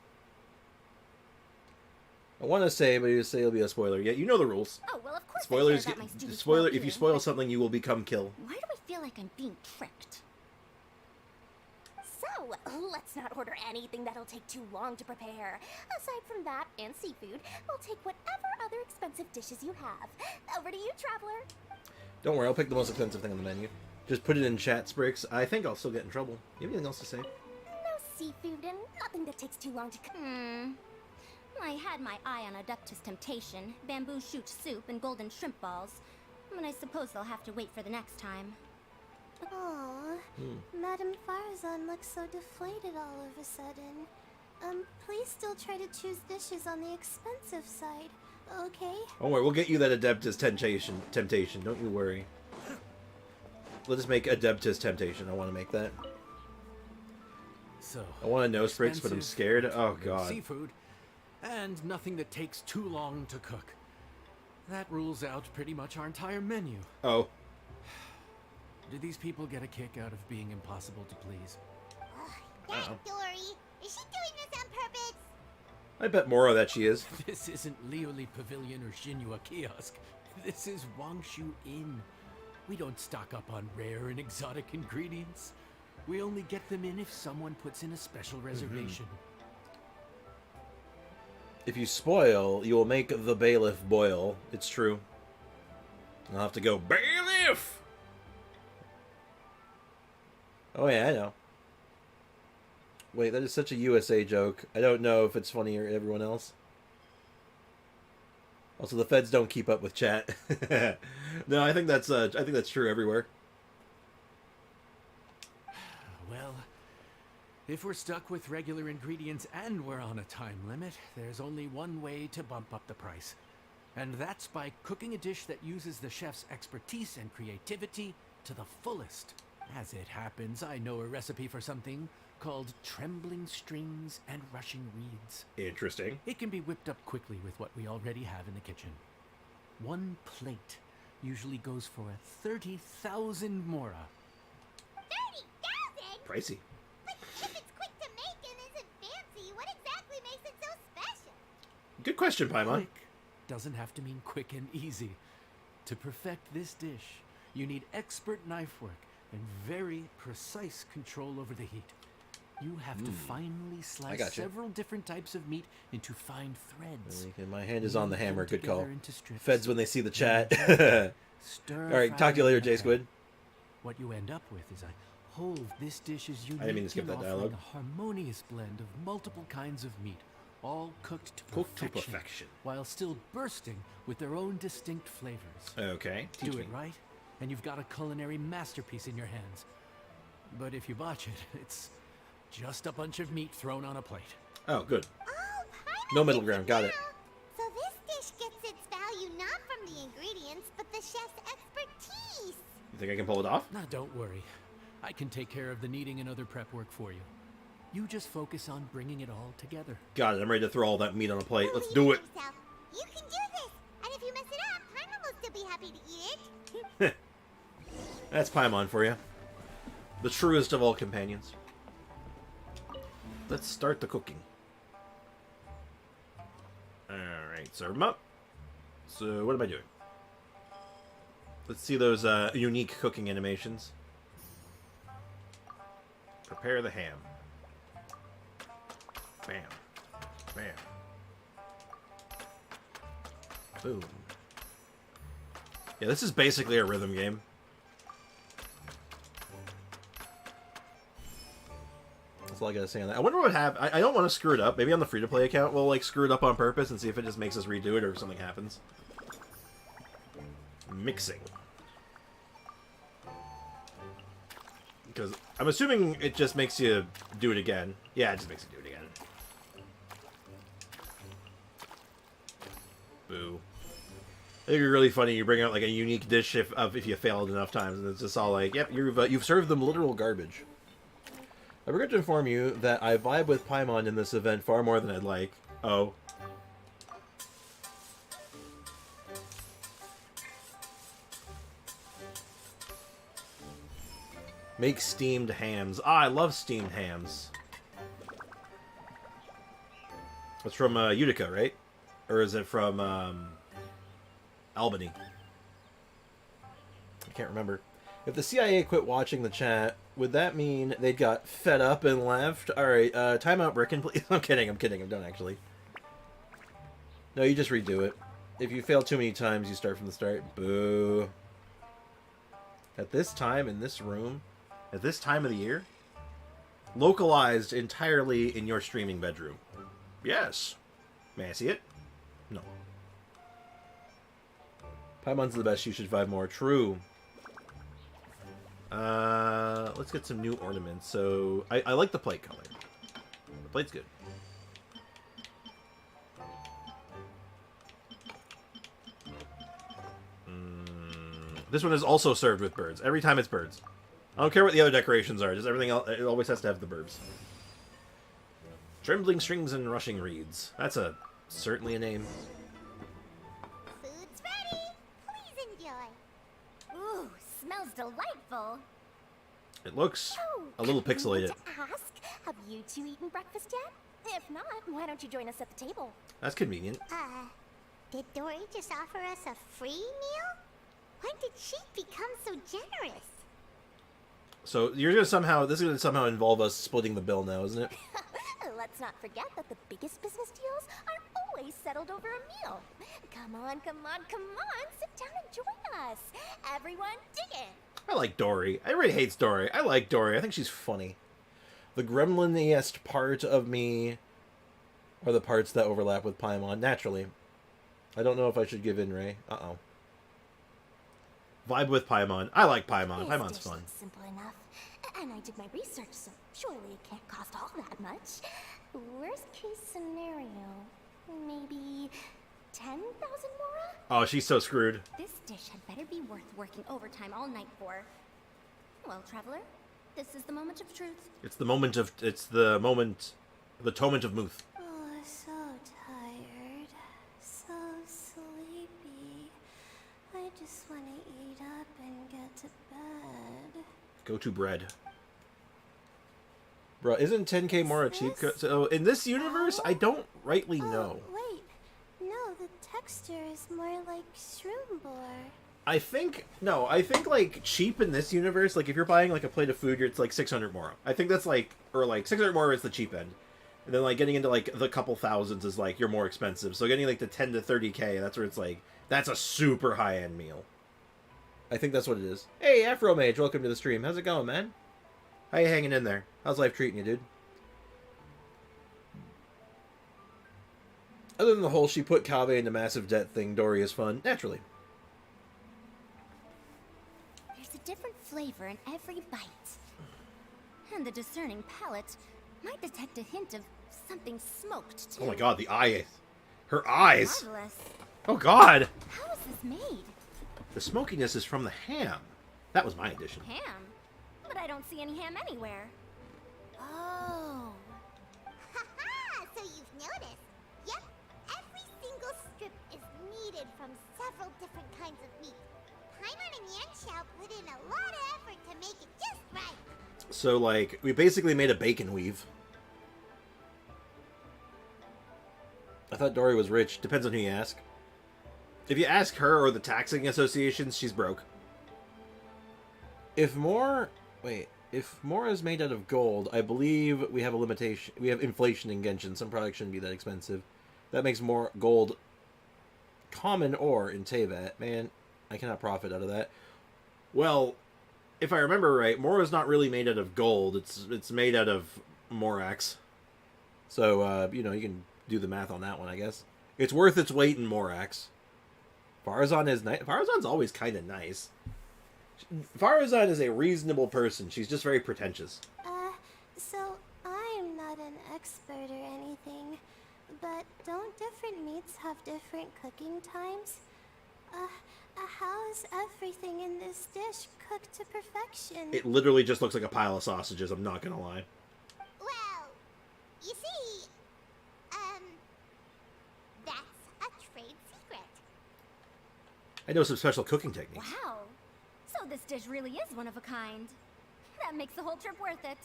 I want to say, but you say it'll be a spoiler. Yeah, you know the rules. Oh, well, of course Spoilers I care get about my students' spoiler. If you well-being, spoil but something, you will become kill. why do I feel like I'm being tricked? So, let's not order anything that'll take too long to prepare. Aside from that and seafood, we'll take whatever other expensive dishes you have. Over to you, traveler. Don't worry, I'll pick the most expensive thing on the menu. Just put it in chat, Sprix. I think I'll still get in trouble. You have anything else to say? No seafood and nothing that takes too long to cook. I had my eye on Adeptus Temptation, bamboo shoot soup, and golden shrimp balls. But I suppose they'll have to wait for the next time. Aww, Madame Farazan looks so deflated all of a sudden. Please still try to choose dishes on the expensive side, okay? Don't worry, we'll get you that Adeptus temptation. Don't you worry. Let's just make Adeptus temptation. I want to make that. So, I want to nose bricks, but I'm expensive, scared. Oh good god. seafood, and nothing that takes too long to cook. That rules out pretty much our entire menu. Oh. Do these people get a kick out of being impossible to please? That Dory! Is she doing this on purpose? I bet Moro that she is. This isn't Lioli Pavilion or Shinua Kiosk. This is Wangshu Inn. We don't stock up on rare and exotic ingredients. We only get them in if someone puts in a special reservation. If you spoil, you will make the bailiff boil. It's true. I'll have to go, bailiff! Oh yeah, I know. Wait, that is such a USA joke. I don't know if it's funny or everyone else. Also, the feds don't keep up with chat. No, I think that's true everywhere. Well, if we're stuck with regular ingredients and we're on a time limit, there's only one way to bump up the price. And that's by cooking a dish that uses the chef's expertise and creativity to the fullest. As it happens, I know a recipe for something called trembling strings and rushing reeds. Interesting. It can be whipped up quickly with what we already have in the kitchen. One plate usually goes for 30,000 mora. 30,000? Pricey. But if it's quick to make and isn't fancy, what exactly makes it so special? Good question, Paimon. Quick doesn't have to mean quick and easy. To perfect this dish, you need expert knife work and very precise control over the heat. You have to finely slice gotcha. several different types of meat into fine threads. My hand is on the Weave them hammer. Good call. together into strips. Feds when they see the chat. Stir Alright, talk to you later, J Squid. What you end up with is a whole this dish is unique didn't mean to skip in that offering dialogue. a harmonious blend of multiple kinds of meat, all cooked to Cooked to perfection, perfection. while still bursting with their own distinct flavors. Okay, teach Do me. it right, and you've got a culinary masterpiece in your hands. But if you botch it, it's just a bunch of meat thrown on a plate. Oh, good. Oh, Paimon No middle gets ground, it got now. it. So this dish gets its value not from the ingredients, but the chef's expertise. You think I can pull it off? Now, don't worry. I can take care of the kneading and other prep work for you. You just focus on bringing it all together. Got it. I'm ready to throw all that meat on a plate. Let's Believe do in it. yourself. You can do this. And if you mess it up, Paimon will still be happy to eat it. That's Paimon for you. The truest of all companions. Let's start the cooking. Alright, serve them up. So, what am I doing? Let's see those unique cooking animations. Prepare the ham. Bam. Bam. Boom. Yeah, this is basically a rhythm game. That's all I gotta say on that. I wonder what would happen. I don't want to screw it up. Maybe on the free-to-play account we'll like screw it up on purpose and see if it just makes us redo it or if something happens. Mixing. Because I'm assuming it just makes you do it again. Yeah, it just makes you do it again. Boo. I think it's really funny. You bring out like a unique dish if you failed enough times, and it's just all like, "Yep, you've served them literal garbage." I forgot to inform you that I vibe with Paimon in this event far more than I'd like. Oh. Make steamed hams. Ah, I love steamed hams. It's from Utica, right? Or is it from Albany? I can't remember. If the CIA quit watching the chat, would that mean they got fed up and left? Alright, timeout, Bricken, please. I'm kidding, I'm done, actually. No, you just redo it. If you fail too many times, you start from the start. Boo. At this time, in this room, at this time of the year, localized entirely in your streaming bedroom. Yes. May I see it? No. Paimon's the best, you should vibe more. True. Let's get some new ornaments. So, I like the plate color. The plate's good. This one is also served with birds. Every time it's birds. I don't care what the other decorations are. Just everything else. It always has to have the birds. Trembling strings and rushing reeds. That's certainly a name. Food's ready. Please enjoy. Ooh, smells delightful. It looks Oh, a little can I pixelated. ask, have you two eaten breakfast yet? If not, why don't you join us at the table? That's convenient. Did Dory just offer us a free meal? When did she become so generous? So you're gonna somehow this is gonna somehow involve us splitting the bill now, isn't it? Let's not forget that the biggest business deals are always settled over a meal. Come on, come on, come on. Sit down and join us. Everyone, dig in. I like Dory. Everybody hates Dory. I like Dory. I think she's funny. The gremliniest part of me are the parts that overlap with Paimon, naturally. I don't know if I should give in, Ray. Uh-oh. Vibe with Paimon. I like Paimon. This Paimon's dish fun. looks simple enough. And I did my research, so surely it can't cost all that much. Worst case scenario, maybe 10,000 mora? Oh, she's so screwed. This dish had better be worth working overtime all night for. Well, traveler, this is the moment of truth. It's the moment, the torment of Muth. Oh, so tired. So sleepy. I just want to eat up and get to bed. Go to bread. Bruh, isn't 10k more a cheap cut? So in this universe, I don't rightly know. Wait. No, the texture is more like shroom boar. I think like cheap in this universe, like if you're buying like a plate of food, it's like 600 mora. I think that's like, or like 600 mora is the cheap end. And then like getting into like the couple thousands is like you're more expensive. So getting like the 10 to 30k, that's where it's like, that's a super high end meal. I think that's what it is. Hey, Afro Mage, welcome to the stream. How's it going, man? How you hanging in there? How's life treating you, dude? Other than the whole she put Kaveh into massive debt thing, Dory is fun. Naturally. There's a different flavor in every bite. And the discerning palate might detect a hint of something smoked, too. Oh my god, the eye. Her eyes. Marvelous. Oh god. How is this made? The smokiness is from the ham. That was my addition. Ham? But I don't see any ham anywhere. Oh. Haha! So you've noticed. Yep, every single strip is kneaded from several different kinds of meat. Paimon and Yanxiao put in a lot of effort to make it just right. So, like, we basically made a bacon weave. I thought Dory was rich. Depends on who you ask. If you ask her or the taxing associations, she's broke. If more is made out of gold, I believe we have a limitation. We have inflation in Genshin. Some products shouldn't be that expensive. That makes more gold common ore in Teyvat. Man, I cannot profit out of that. Well, if I remember right, Mora is not really made out of gold. It's made out of Morax. So, you know, you can do the math on that one, I guess. It's worth its weight in Morax. Farazan is nice. Farazan's always kind of nice. Farazan is a reasonable person. She's just very pretentious. So I'm not an expert or anything, but don't different meats have different cooking times? How is everything in this dish cooked to perfection? It literally just looks like a pile of sausages, I'm not gonna lie. Well, you see, that's a trade secret. I know some special cooking techniques. Wow. So this dish really is one of a kind. That makes the whole trip worth it.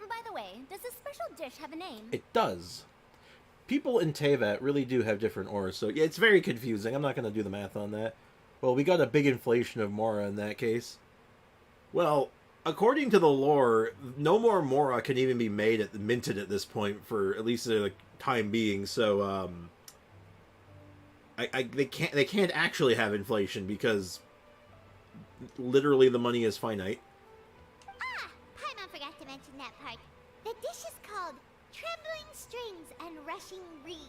By the way, does this special dish have a name? It does. People in Teyvat really do have different ores, so yeah, it's very confusing. I'm not going to do the math on that. Well, we got a big inflation of Mora in that case. Well, according to the lore, no more Mora can even be minted at this point for at least the time being. So, they can't actually have inflation because literally the money is finite. Paimon forgot to mention that part. The dish is called Trembling Strings and Rushing Reeds,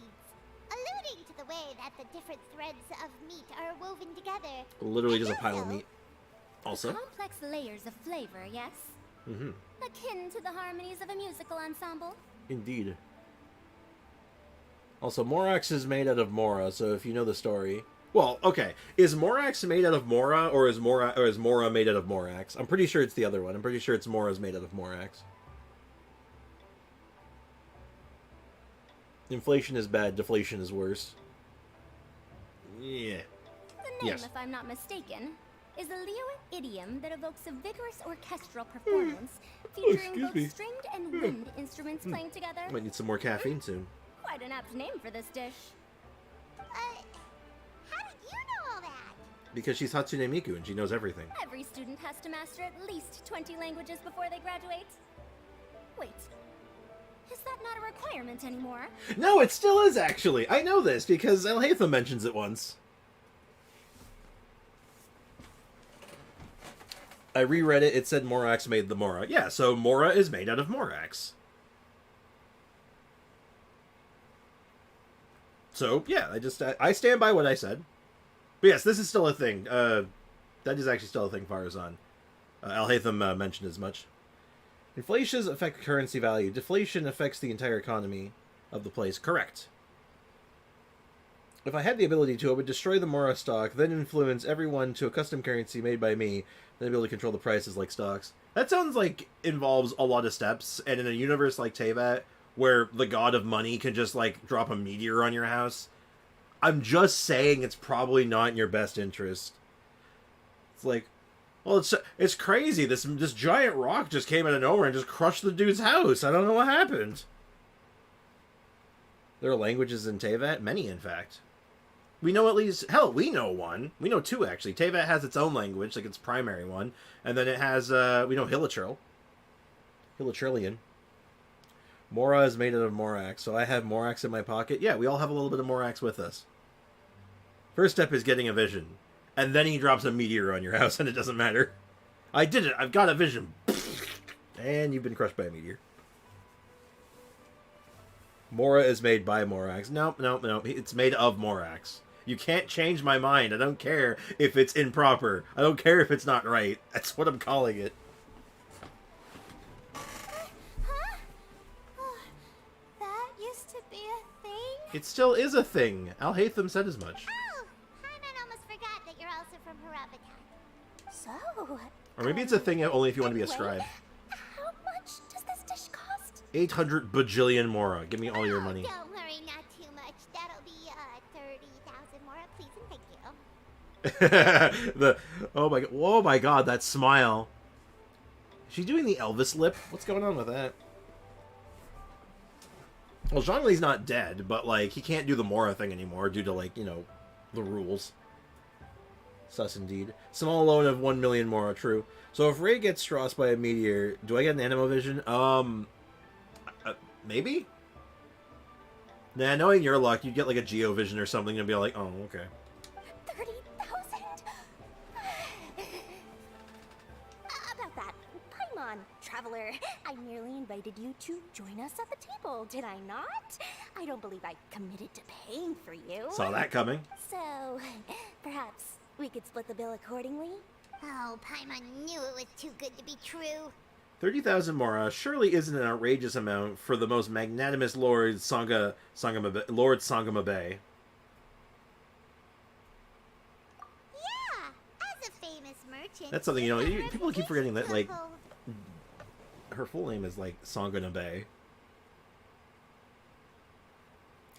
alluding to the way that the different threads of meat are woven together. Literally And just a pile of also, meat. Also, Complex layers of flavor, yes? mm-hmm. Akin to the harmonies of a musical ensemble. Indeed. Also, Morax is made out of Mora, so if you know the story... Well, okay. Is Morax made out of Mora, or is Mora made out of Morax? I'm pretty sure it's the other one. I'm pretty sure it's Mora's made out of Morax. Inflation is bad, deflation is worse. Yeah. The name, if I'm not mistaken, is a Liyue idiom that evokes a vigorous orchestral performance featuring both me. stringed and wind instruments playing together. Might need some more caffeine soon. Quite an apt name for this dish. How did you know all that? Because she's Hatsune Miku and she knows everything. Every student has to master at least 20 languages before they graduate. Wait, is that not a requirement anymore? No, it still is, actually. I know this because Alhaitham mentions it once. I reread it. It said Morax made the Mora. Yeah, so Mora is made out of Morax. So, yeah, I stand by what I said. But yes, this is still a thing. That is actually still a thing, Farazan. Alhaitham mentioned as much. Inflation affects currency value. Deflation affects the entire economy of the place. Correct. If I had the ability to, I would destroy the Mora stock, then influence everyone to a custom currency made by me, then be able to control the prices like stocks. That sounds like involves a lot of steps, and in a universe like Teyvat, where the god of money can just, like, drop a meteor on your house, I'm just saying it's probably not in your best interest. It's like, well, it's crazy. This giant rock just came out of nowhere and just crushed the dude's house. I don't know what happened. There are languages in Teyvat? Many, in fact. We know at least... Hell, we know one. We know two, actually. Teyvat has its own language, like its primary one. And then it has, we know Hilichurl. Hilichurlian. Mora is made out of Morax, so I have Morax in my pocket. Yeah, we all have a little bit of Morax with us. First step is getting a vision. And then he drops a meteor on your house, and it doesn't matter. I did it! I've got a vision! And you've been crushed by a meteor. Mora is made by Morax. Nope. It's made of Morax. You can't change my mind. I don't care if it's improper. I don't care if it's not right. That's what I'm calling it. Huh? That used to be a thing? It still is a thing. Alhaitham said as much. Oh, Paimon almost forgot that you're also from Harabakan. So... Or maybe it's a thing only if you want to be a scribe. How much does this dish cost? 800 bajillion Mora. Give me all your money. Don't worry, not too much. That'll be 30,000 more, please and thank you. Oh my god, that smile. Is she doing the Elvis lip? What's going on with that? Well, Zhongli's not dead, but like he can't do the Mora thing anymore due to like, you know, the rules. Sus indeed. Small loan of 1 million Mora, true. So if Ray gets Strauss by a meteor, do I get an Animo Vision? Maybe? Nah, knowing your luck, you'd get like a Geo Vision or something and be like, oh, okay. 30,000? About that, Paimon, traveler, I merely invited you to join us at the table, did I not? I don't believe I committed to paying for you. Saw that coming. So, perhaps we could split the bill accordingly? Oh, Paimon knew it was too good to be true. 30,000 Mora surely isn't an outrageous amount for the most magnanimous Lord Sangamabe. Yeah, as a famous merchant. That's something, you know, I've people keep forgetting that, like, couple- her full name is, like, Sanganabe.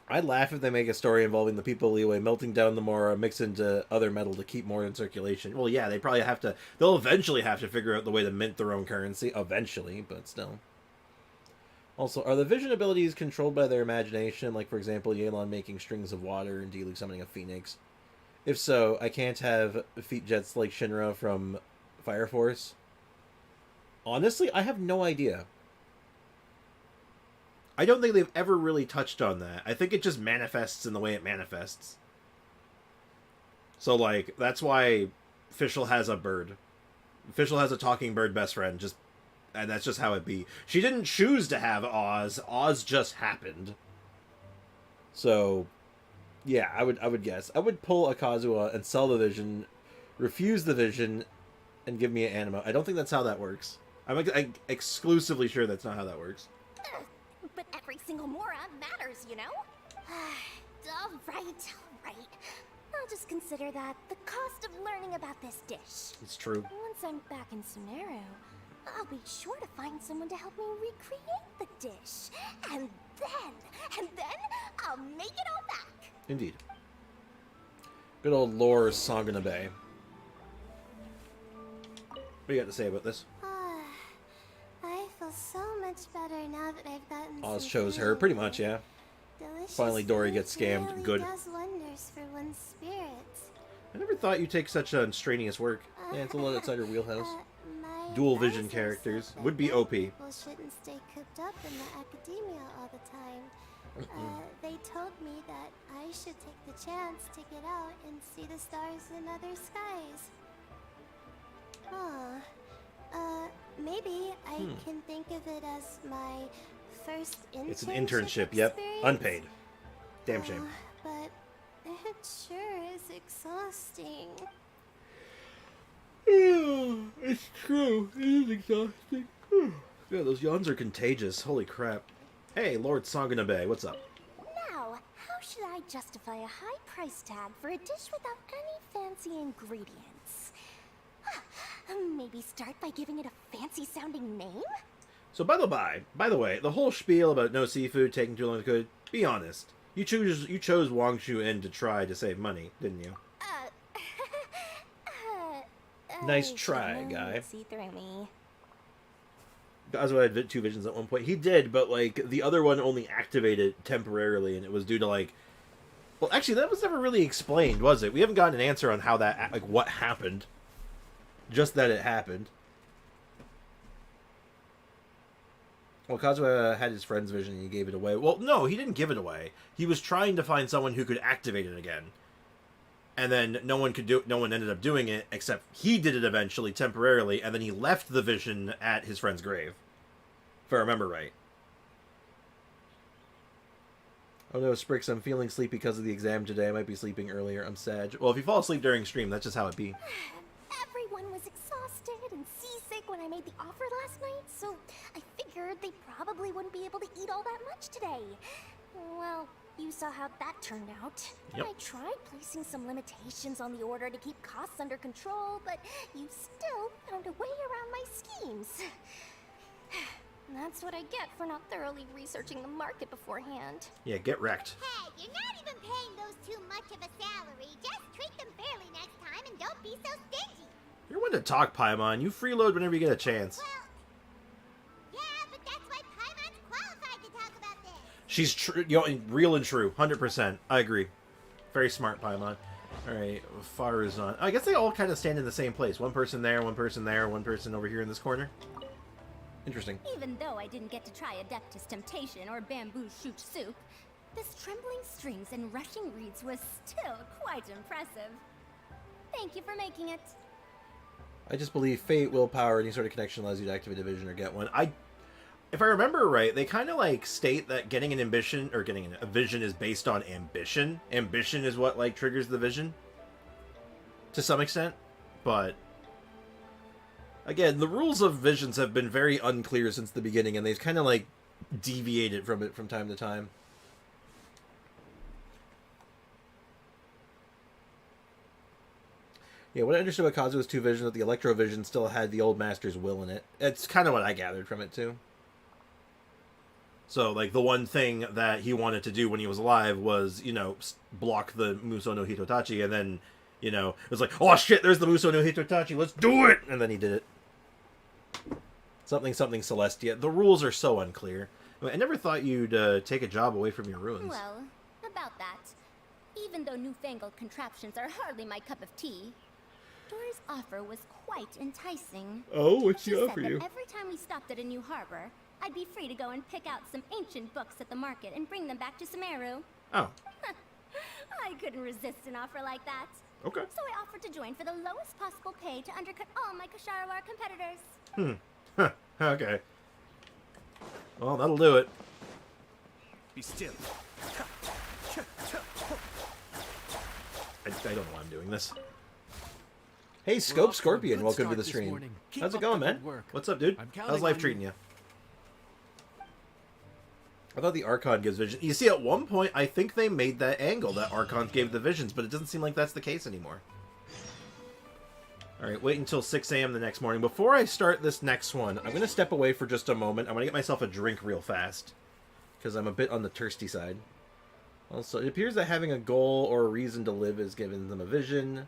I'd laugh if they make a story involving the people of Liyue melting down the Mora, mix into other metal to keep more in circulation. Well, yeah, they probably have to... They'll eventually have to figure out the way to mint their own currency. Eventually, but still. Also, are the vision abilities controlled by their imagination? Like, for example, Yelan making strings of water and Diluc summoning a phoenix? If so, I can't have feet jets like Shinra from Fire Force. Honestly, I have no idea. I don't think they've ever really touched on that. I think it just manifests in the way it manifests. So, like, that's why Fischl has a bird. Fischl has a talking bird best friend, and that's just how it be. She didn't choose to have Oz. Oz just happened. So, yeah, I would guess. I would pull a Kazuha and sell the vision, refuse the vision, and give me an Animo. I don't think that's how that works. I'm exclusively sure that's not how that works. But every single Mora matters, you know? All right. I'll just consider that the cost of learning about this dish. It's true. Once I'm back in Sunero, I'll be sure to find someone to help me recreate the dish. And then, I'll make it all back. Indeed. Good old Lord Sanganabe. What do you got to say about this? I feel so much better now that I've gotten Oz some chose her, food. pretty much, yeah. Delicious Finally, Dory food gets scammed. really Good. does wonders for one's spirits. I never thought you'd take such strenuous work. Yeah, it's a little outside her wheelhouse. My Dual vision advisor characters. said that Would be young OP. people shouldn't stay cooped up in the academia all the time. They told me that I should take the chance to get out and see the stars in other skies. Maybe I can think of it as my first internship. It's an internship, yep. experience. Unpaid. Damn shame. But it sure is exhausting. It's true. It is exhausting. Yeah, those yawns are contagious. Holy crap. Hey, Lord Sanganabe, what's up? Now, how should I justify a high price tag for a dish without any fancy ingredients? Maybe start by giving it a fancy-sounding name? So, by the way, the whole spiel about no seafood taking too long to cook, be honest. You chose Wang Shu-in to try to save money, didn't you? Nice try, guy. See through me. Gazo had 2 visions at one point. He did, but, like, the other one only activated temporarily, and it was due to, like... Well, actually, that was never really explained, was it? We haven't gotten an answer on how that, like, what happened. Just that it happened. Well, Kazuha had his friend's vision and he gave it away. Well, no, he didn't give it away. He was trying to find someone who could activate it again. And then no one ended up doing it, except he did it eventually, temporarily, and then he left the vision at his friend's grave. If I remember right. Oh no, Sprix, I'm feeling sleepy because of the exam today. I might be sleeping earlier. I'm sad. Well, if you fall asleep during stream, that's just how it be. Everyone was exhausted and seasick when I made the offer last night, so I figured they probably wouldn't be able to eat all that much today. Well, you saw how that turned out. Yep. I tried placing some limitations on the order to keep costs under control, but you still found a way around my schemes. That's what I get for not thoroughly researching the market beforehand. Yeah, get wrecked. Hey, you're not even paying those too much of a salary. Just treat them fairly next time and don't be so stingy. You're one to talk, Paimon. You freeload whenever you get a chance. Well, yeah, but that's why Paimon's qualified to talk about this. She's true, real and true. 100%. I agree. Very smart, Paimon. Alright, Faruzan. I guess they all kind of stand in the same place. One person there, one person there, one person over here in this corner. Interesting. Even though I didn't get to try Adeptus Temptation or Bamboo Shoot Soup, this trembling strings and rushing reeds was still quite impressive. Thank you for making it. I just believe fate, willpower, any sort of connection allows you to activate a vision or get one. If I remember right, they kind of like state that getting an ambition or getting a vision is based on ambition. Ambition is what like triggers the vision to some extent, but again, the rules of visions have been very unclear since the beginning, and they've kind of like deviated from it from time to time. Yeah, what I understood about Kazuha's 2 visions, that the Electro Vision still had the old master's will in it. It's kind of what I gathered from it, too. So, like, the one thing that he wanted to do when he was alive was, you know, block the Muso no Hitotachi, and then, you know, it was like, oh shit, there's the Muso no Hitotachi, let's do it! And then he did it. Something Celestia. The rules are so unclear. I never thought you'd take a job away from your ruins. Well, about that. Even though newfangled contraptions are hardly my cup of tea, Dora's offer was quite enticing. Oh, what's She she said offer that you? every time we stopped at a new harbor, I'd be free to go and pick out some ancient books at the market and bring them back to Sumeru. Oh, I couldn't resist an offer like that. okay. So I offered to join for the lowest possible pay to undercut all my Kasharawar competitors. Huh, okay. Well, that'll do it. Be still. I don't know why I'm doing this. Hey, Scope Scorpion, welcome to the stream. How's it going, man? What's up, dude? How's life treating you? I thought the Archon gives vision. You see, at one point, I think they made that angle that Archon gave the visions, but it doesn't seem like that's the case anymore. Alright, wait until 6 a.m. the next morning. Before I start this next one, I'm going to step away for just a moment. I'm going to get myself a drink real fast, because I'm a bit on the thirsty side. Also, it appears that having a goal or a reason to live is giving them a vision.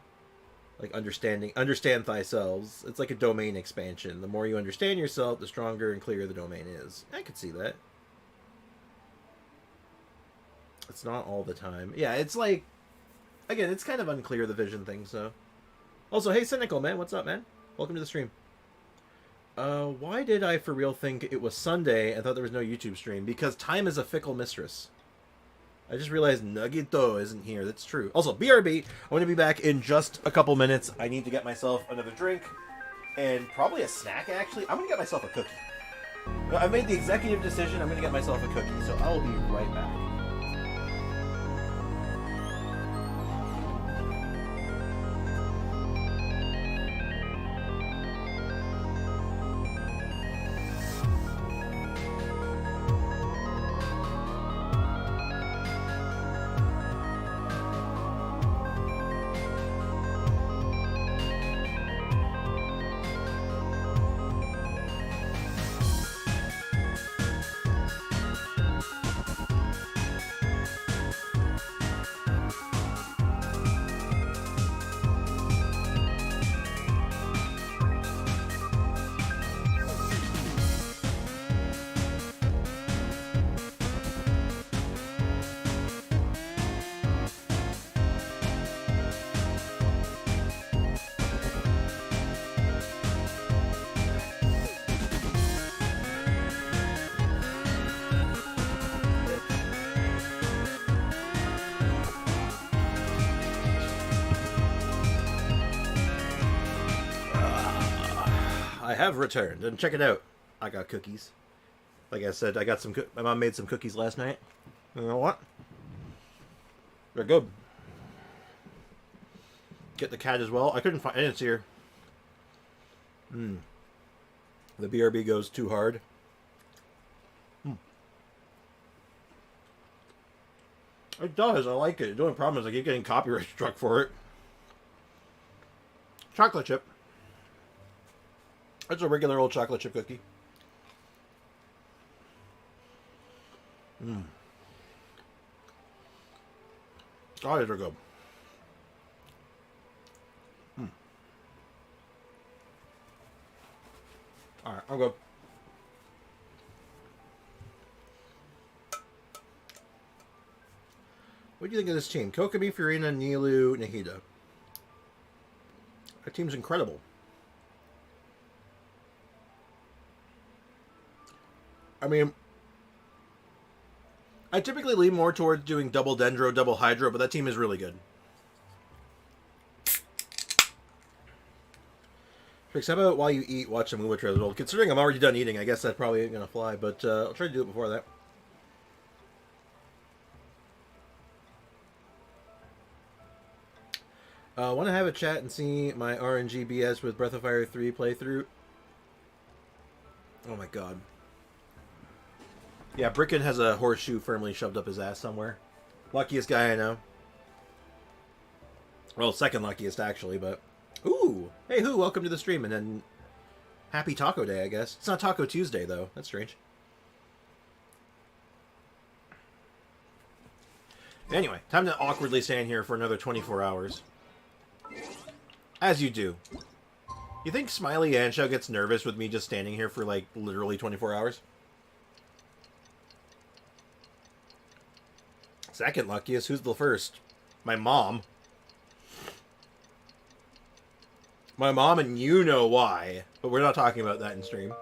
Like, understand thyself. It's like a domain expansion. The more you understand yourself, the stronger and clearer the domain is. I could see that. It's not all the time. Yeah, it's like... Again, it's kind of unclear, the vision thing, so... Also, hey, Cynical, man. What's up, man? Welcome to the stream. Why did I for real think it was Sunday and thought there was no YouTube stream? Because time is a fickle mistress. I just realized Nugito isn't here. That's true. Also, BRB, I'm going to be back in just a couple minutes. I need to get myself another drink and probably a snack, actually. I'm going to get myself a cookie. I've made the executive decision. I'm going to get myself a cookie, so I'll be right back. I have returned, and check it out. I got cookies. Like I said, I got some. My mom made some cookies last night. You know what? They're good. Get the cat as well. I couldn't find. I didn't see her. The BRB goes too hard. It does. I like it. The only problem is I keep getting copyright struck for it. Chocolate chip. It's a regular old chocolate chip cookie. Oh, these are good. Alright, I'm good. What do you think of this team? Kokomi, Furina, Nilu, Nahida. That team's incredible. I mean, I typically lean more towards doing double Dendro, double Hydro, but that team is really good. Trix, how about while you eat, watch some movie trailers? Well, considering I'm already done eating, I guess that probably ain't going to fly, but I'll try to do it before that. Want to have a chat and see my RNG BS with Breath of Fire 3 playthrough? Oh my god. Yeah, Bricken has a horseshoe firmly shoved up his ass somewhere. Luckiest guy I know. Well, second luckiest, actually, but... Ooh! Hey, Who, welcome to the stream, and then... Happy Taco Day, I guess. It's not Taco Tuesday, though. That's strange. Anyway, time to awkwardly stand here for another 24 hours. As you do. You think Smiley Anshow gets nervous with me just standing here for, like, literally 24 hours? Second luckiest. Who's the first? My mom. My mom, and you know why. But we're not talking about that in stream.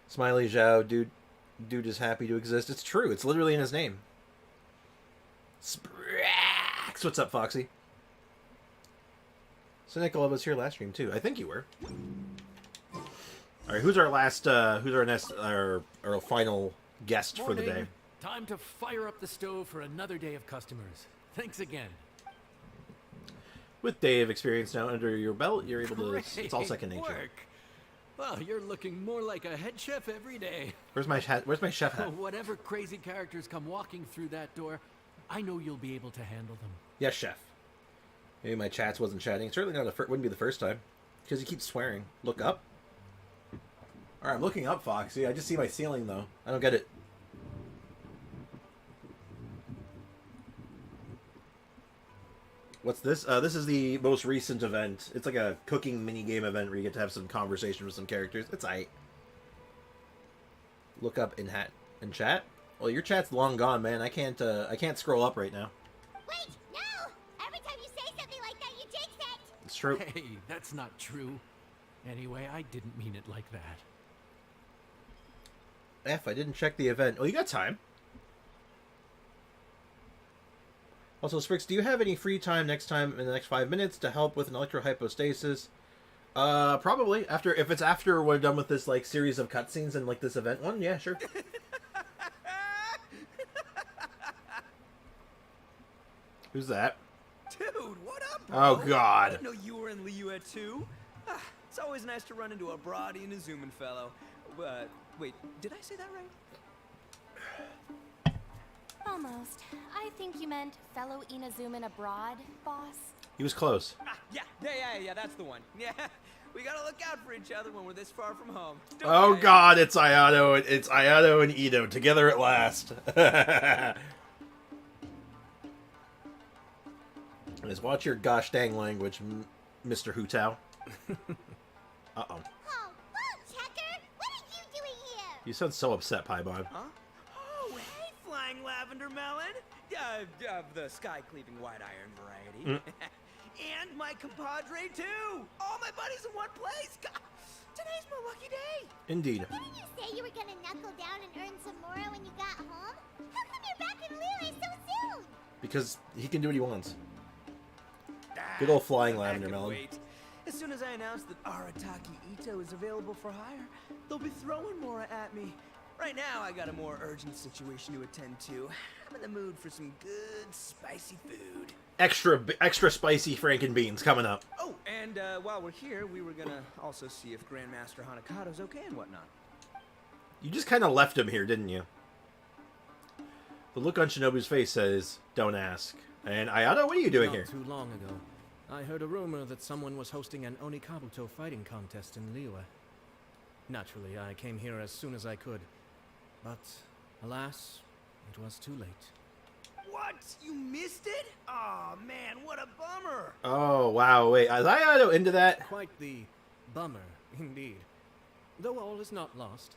Smiley Zhao, dude is happy to exist. It's true. It's literally in his name. Sprax! What's up, Foxy? So Nicola was here last stream too. I think you were. All right, who's our last? Who's our next? Our final guest for the day? Time to fire up the stove for another day of customers. Thanks again. With day of experience now under your belt, you're able to... It's all second nature. Work. Well, you're looking more like a head chef every day. Where's my chef hat? Whatever crazy characters come walking through that door, I know you'll be able to handle them. Yes, chef. Maybe my chats wasn't chatting. Certainly not wouldn't be the first time. Because he keeps swearing. Look up. Alright, I'm looking up, Foxy. I just see my ceiling, though. I don't get it. What's this? This is the most recent event. It's like a cooking minigame event where you get to have some conversation with some characters. It's aight. Look up in chat. Well, your chat's long gone, man. I can't scroll up right now. Wait, no! Every time you say something like that, you jinx it! It's true. Hey, that's not true. Anyway, I didn't mean it like that. I didn't check the event. Oh, you got time. Also, Sprix, do you have any free time next time in the next 5 minutes to help with an electrohypostasis? Probably. If it's after we're done with this, like, series of cutscenes and, like, this event one, yeah, sure. Who's that? Dude, what up, bro? Oh, God. I didn't know you were in Liyue too. It's always nice to run into a Brody and a Zoomin fellow. Wait, did I say that right? Almost. I think you meant fellow Inazuman abroad, boss. He was close. Yeah, that's the one. Yeah, we gotta look out for each other when we're this far from home. Don't Oh, worry. God, it's Ayato. It's Ayato and Ito together at last. Just watch your gosh dang language, Mr. Hutao. Uh-oh. Oh, Checker! What are you doing here? You sound so upset, Paimon. Huh? Oh, hey, Flying Lavender Melon. Of the sky-cleaving white iron variety. And my compadre, too. All my buddies in one place. God, today's my lucky day. Indeed. Didn't you say you were gonna knuckle down and earn some more when you got home? How come you're back in Liyue so soon? Because he can do what he wants. Good old Flying I Lavender can Melon. wait. As soon as I announce that Arataki Ito is available for hire, they'll be throwing Mora at me. Right now, I got a more urgent situation to attend to. I'm in the mood for some good, spicy food. Extra spicy Franken beans coming up. Oh, and while we're here, we were gonna also see if Grandmaster Hanakado's okay and whatnot. You just kind of left him here, didn't you? The look on Shinobu's face says, "Don't ask." And Ayato, what are you doing Not here? too long ago, I heard a rumor that someone was hosting an Onikabuto fighting contest in Liyue. Naturally, I came here as soon as I could. But, alas, it was too late. What? You missed it? Aw, man, what a bummer. Oh, wow, wait. Is Ayato into that? Quite the bummer, indeed. Though all is not lost.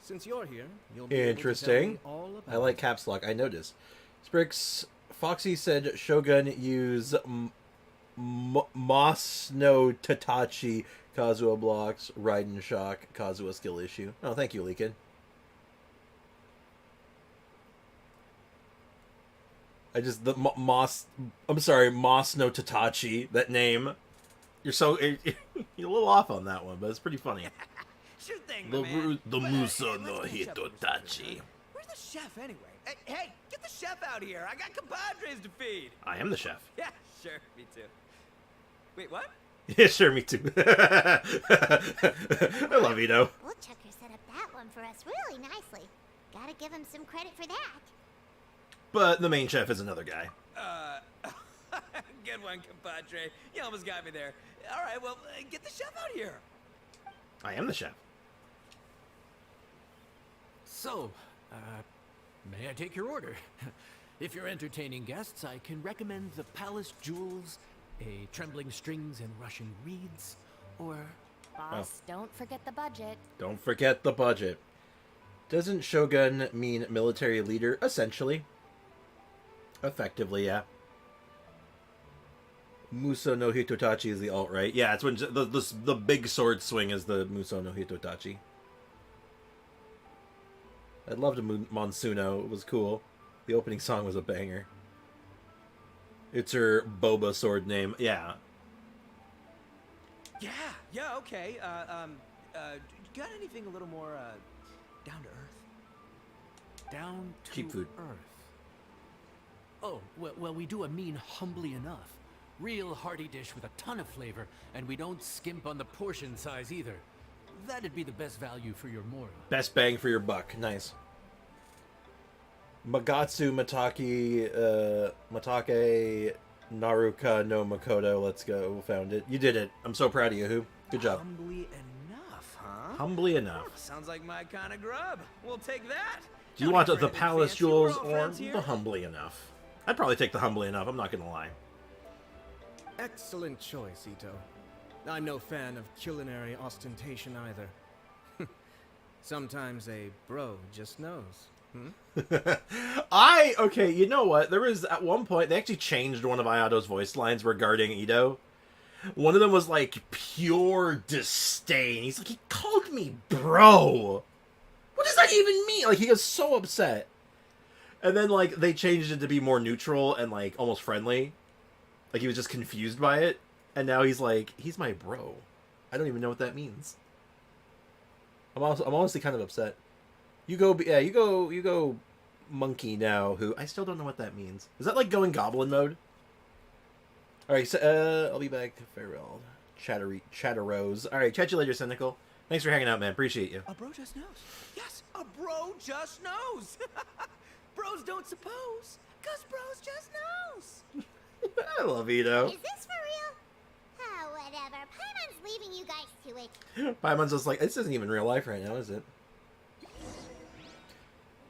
Since you're here, you'll be able to tell Interesting. me all about I like it. caps lock. I noticed. Sprix, Foxy said Shogun use Moss no Tatachi Kazuha blocks, Raiden shock, Kazuha skill issue. Oh, thank you, Leakin. Moss no Tatachi, that name. You're a little off on that one, but it's pretty funny. Sure thing, my man. The But, Muso hey, no let's catch up with each other, Hitotachi. huh? Where's the chef anyway? Hey, get the chef out here. I got compadres to feed. I am the chef. Yeah, sure, me too. Wait, what? Yeah, sure, me too. I love Ito. Woodchucker set up that one for us really nicely. Gotta give him some credit for that. But the main chef is another guy. Good one, compadre. You almost got me there. All right, well, get the chef out here. I am the chef. So, may I take your order? If you're entertaining guests, I can recommend the Palace Jewels, a Trembling Strings and Rushing Reeds, or... Boss, don't forget the budget. Don't forget the budget. Doesn't Shogun mean military leader? Essentially. Effectively, yeah. Muso no Hitotachi is the alt-right. Yeah, it's when the big sword swing is the Muso no Hitotachi. I loved Monsuno. It was cool. The opening song was a banger. It's her boba sword name. Yeah. Yeah, okay. Got anything a little more, down to earth? Down to Cheap food. earth. Oh, well, we do a mean humbly enough. Real hearty dish with a ton of flavor, and we don't skimp on the portion size either. That'd be the best value for your mora. Best bang for your buck. Nice. Magatsu Matake Naruka no Makoto. Let's go. Found it. You did it. I'm so proud of you, Who. Good job. Humbly enough, huh? Humbly enough. Sounds like my kind of grub. We'll take that. Do you No want need the for anything palace fancy. We're jewels all or friends here. the humbly enough? I'd probably take the humbly enough. I'm not gonna lie. Excellent choice, Ito. I'm no fan of culinary ostentation either. Sometimes a bro just knows. Okay, you know what? There was, at one point, they actually changed one of Ayato's voice lines regarding Ito. One of them was like pure disdain. He's like, he called me bro. What does that even mean? Like, he was so upset. And then, like, they changed it to be more neutral and, like, almost friendly. Like, he was just confused by it. And now he's like, he's my bro. I don't even know what that means. I'm honestly kind of upset. You go monkey now, Who. I still don't know what that means. Is that like going goblin mode? Alright, so, I'll be back. Farewell. Chatterose. Alright, catch you later, Cynical. Thanks for hanging out, man. Appreciate you. A bro just knows. Yes, a bro just knows. Bros don't suppose, cause bros just knows. I love Ito. Is this for real? Oh, whatever. Paimon's leaving you guys to it. Paimon's just like, this isn't even real life right now, is it?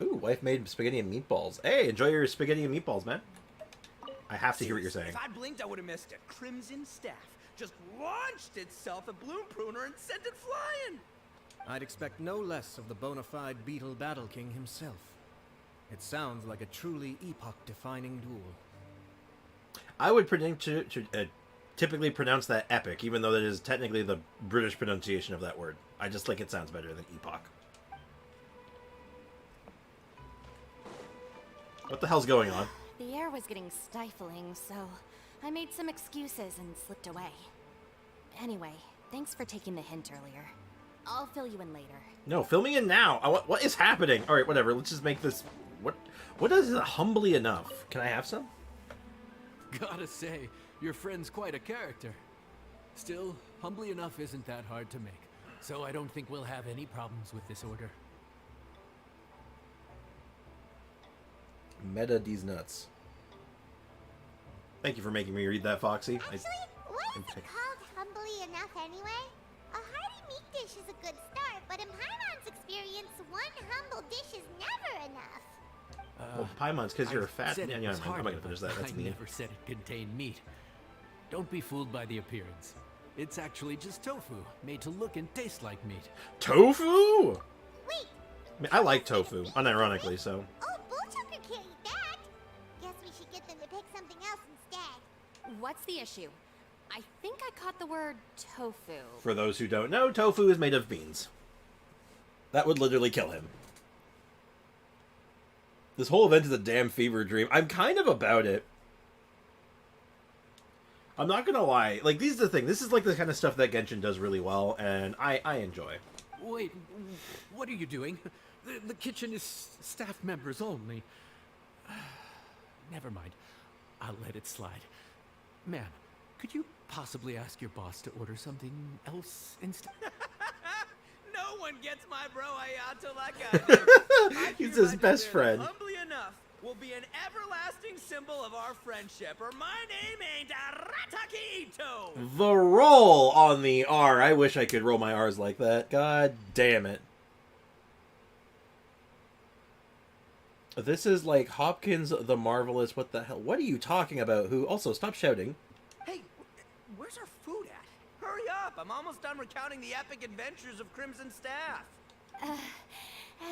Ooh, wife made spaghetti and meatballs. Hey, enjoy your spaghetti and meatballs, man. I have to hear what you're saying. If I blinked, I would have missed it. Crimson Staff just launched itself at Bloom Pruner and sent it flying. I'd expect no less of the bona fide Beetle Battle King himself. It sounds like a truly epoch-defining duel. I would typically pronounce that epic, even though that is technically the British pronunciation of that word. I just think it sounds better than epoch. What the hell's going on? The air was getting stifling, so I made some excuses and slipped away. Anyway, thanks for taking the hint earlier. I'll fill you in later. No, fill me in now. What is happening? All right, whatever. Let's just make this. What is it humbly enough? Can I have some? Gotta say, your friend's quite a character. Still, humbly enough isn't that hard to make, so I don't think we'll have any problems with this order. Meta these nuts. Thank you for making me read that, Foxy. Actually, what is it called humbly enough anyway? A hearty meat dish is a good start, but in Paimon's experience, one humble dish is never enough. Well, Paimon's because you're a fat. Said it was I'm hard, not gonna finish that. but That's I mean. never said it contained meat. Don't be fooled by the appearance. It's actually just tofu, made to look and taste like meat. Tofu? Wait. I like tofu, unironically. So. Oh, Bullchucker can't eat that. Guess we should get them to pick something else instead. What's the issue? I think I caught the word tofu. For those who don't know, tofu is made of beans. That would literally kill him. This whole event is a damn fever dream. I'm kind of about it. I'm not gonna lie. Like, this is the thing. This is like the kind of stuff that Genshin does really well, and I enjoy. Wait, what are you doing? The kitchen is staff members only. Never mind. I'll let it slide. Ma'am, could you possibly ask your boss to order something else instead? No one gets my bro Ayato like I do. He's his best friend. Humbly enough, will be an everlasting symbol of our friendship, or my name ain't Arataki Ito. The roll on the R. I wish I could roll my R's like that. God damn it. This is like Hopkins the Marvelous. What the hell? What are you talking about? Who? Also, stop shouting. Hey, where's our food at? Hurry up! I'm almost done recounting the epic adventures of Crimson Staff.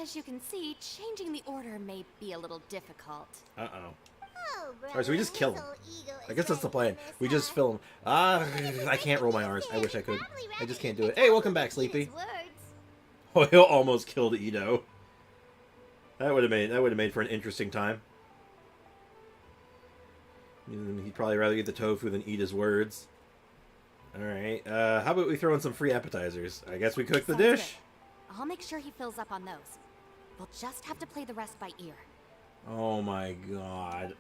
As you can see, changing the order may be a little difficult. Uh-oh. Oh, Alright, so we just kill him. I guess that's the plan. We just film. I can't roll my R's. I wish I could. I just can't do it. Hey, welcome back, Sleepy. Oh, he almost killed Ito. That would have made for an interesting time. He'd probably rather eat the tofu than eat his words. Alright, how about we throw in some free appetizers? I guess we cook the Sounds dish. good. I'll make sure he fills up on those. We'll just have to play the rest by ear. Oh my god.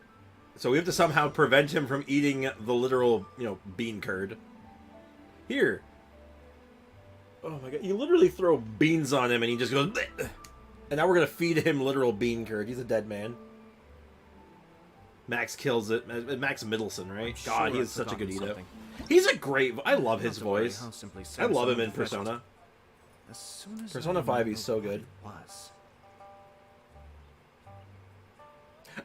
So we have to somehow prevent him from eating the literal, bean curd. Here. Oh my god, you literally throw beans on him and he just goes bleh. And now we're gonna feed him literal bean curd. He's a dead man. Max kills it. Max Middleton, right? God, he is such a good Ito. He's a great... I love his voice. I love him in Persona. Persona 5, he's so good.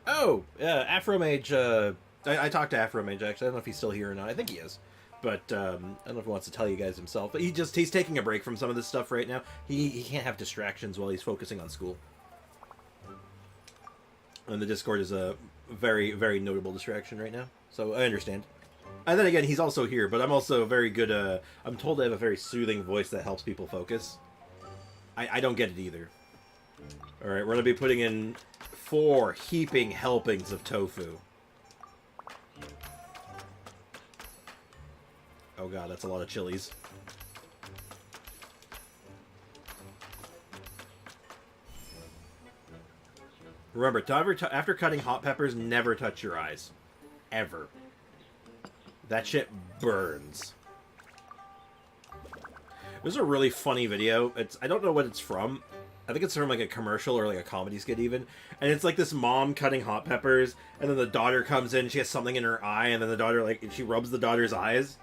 Oh, Afromage, I talked to Afromage, actually. I don't know if he's still here or not. I think he is. But, I don't know if he wants to tell you guys himself. But he's taking a break from some of this stuff right now. He can't have distractions while he's focusing on school. And the Discord is a very, very notable distraction right now. So, I understand. And then again, he's also here, but I'm also very good, I'm told I have a very soothing voice that helps people focus. I don't get it either. Alright, we're gonna be putting in 4 heaping helpings of tofu. Oh god, that's a lot of chilies. Remember, after cutting hot peppers, never touch your eyes. Ever. That shit burns. This is a really funny video. I don't know what it's from. I think it's from like a commercial or like a comedy skit even. And it's like this mom cutting hot peppers, and then the daughter comes in, she has something in her eye, and then the daughter, like, she rubs the daughter's eyes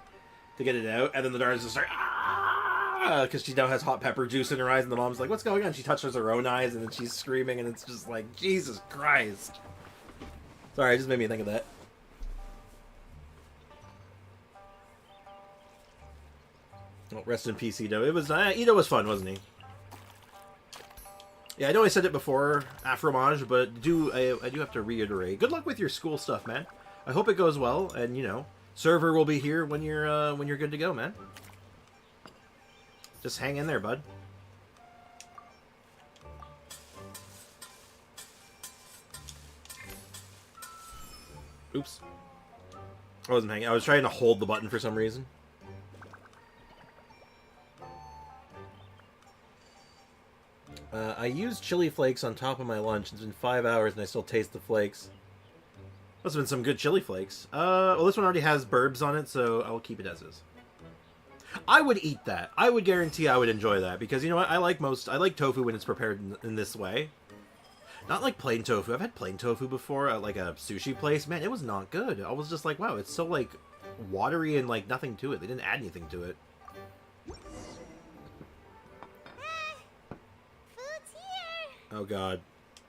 to get it out, and then the daughter's just like, ah, because she now has hot pepper juice in her eyes, and the mom's like, what's going on? She touches her own eyes, and then she's screaming, and it's just like, Jesus Christ. Sorry, it just made me think of that. Oh, rest in peace, Ito. It was Ito was fun, wasn't he? Yeah, I know I said it before, Afromage, but I do have to reiterate. Good luck with your school stuff, man. I hope it goes well, and you know, server will be here when you're good to go, man. Just hang in there, bud. Oops. I wasn't hanging. I was trying to hold the button for some reason. I used chili flakes on top of my lunch. It's been 5 hours and I still taste the flakes. Must have been some good chili flakes. Well, this one already has burbs on it, so I will keep it as is. I would eat that. I would guarantee I would enjoy that because you know what? I like tofu when it's prepared in this way. Not like plain tofu. I've had plain tofu before at like a sushi place. Man, it was not good. I was just like, wow, it's so like watery and like nothing to it. They didn't add anything to it. Oh god.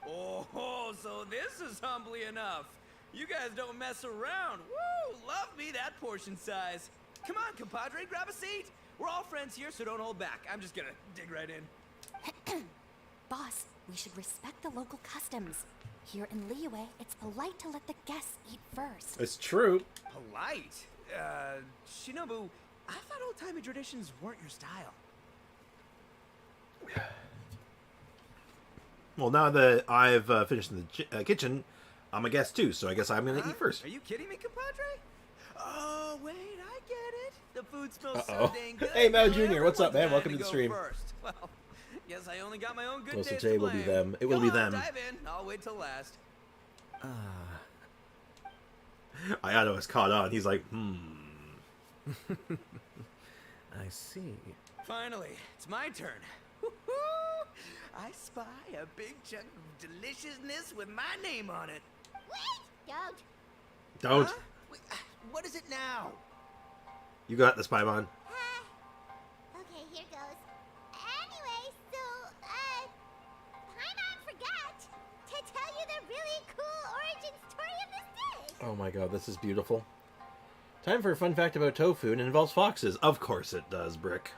Oh, so this is humbly enough. You guys don't mess around. Woo! Love me that portion size. Come on, compadre, grab a seat. We're all friends here, so don't hold back. I'm just gonna dig right in. Boss, we should respect the local customs. Here in Liyue, it's polite to let the guests eat first. It's true. Polite? Shinobu, I thought old-timey traditions weren't your style. Well, now that I've finished in the kitchen, I'm a guest too, so I guess I'm gonna eat first. Are you kidding me, compadre? Oh, wait, I get it. The food smells so dang good. Hey, Mao Jr., what's up, man? Welcome to the stream. First. Well, guess I only got my own good well, so days today to will be blame. them. It will be them. Dive in. I'll wait till last. Ayato has caught on. He's like, I see. Finally, it's my turn. I spy a big chunk of deliciousness with my name on it. Wait! Don't. Huh? Wait, what is it now? You got this, Paimon. Okay, here goes. Anyway, so, Paimon forgot to tell you the really cool origin story of this dish. Oh my god, this is beautiful. Time for a fun fact about tofu, and it involves foxes. Of course it does, Brick.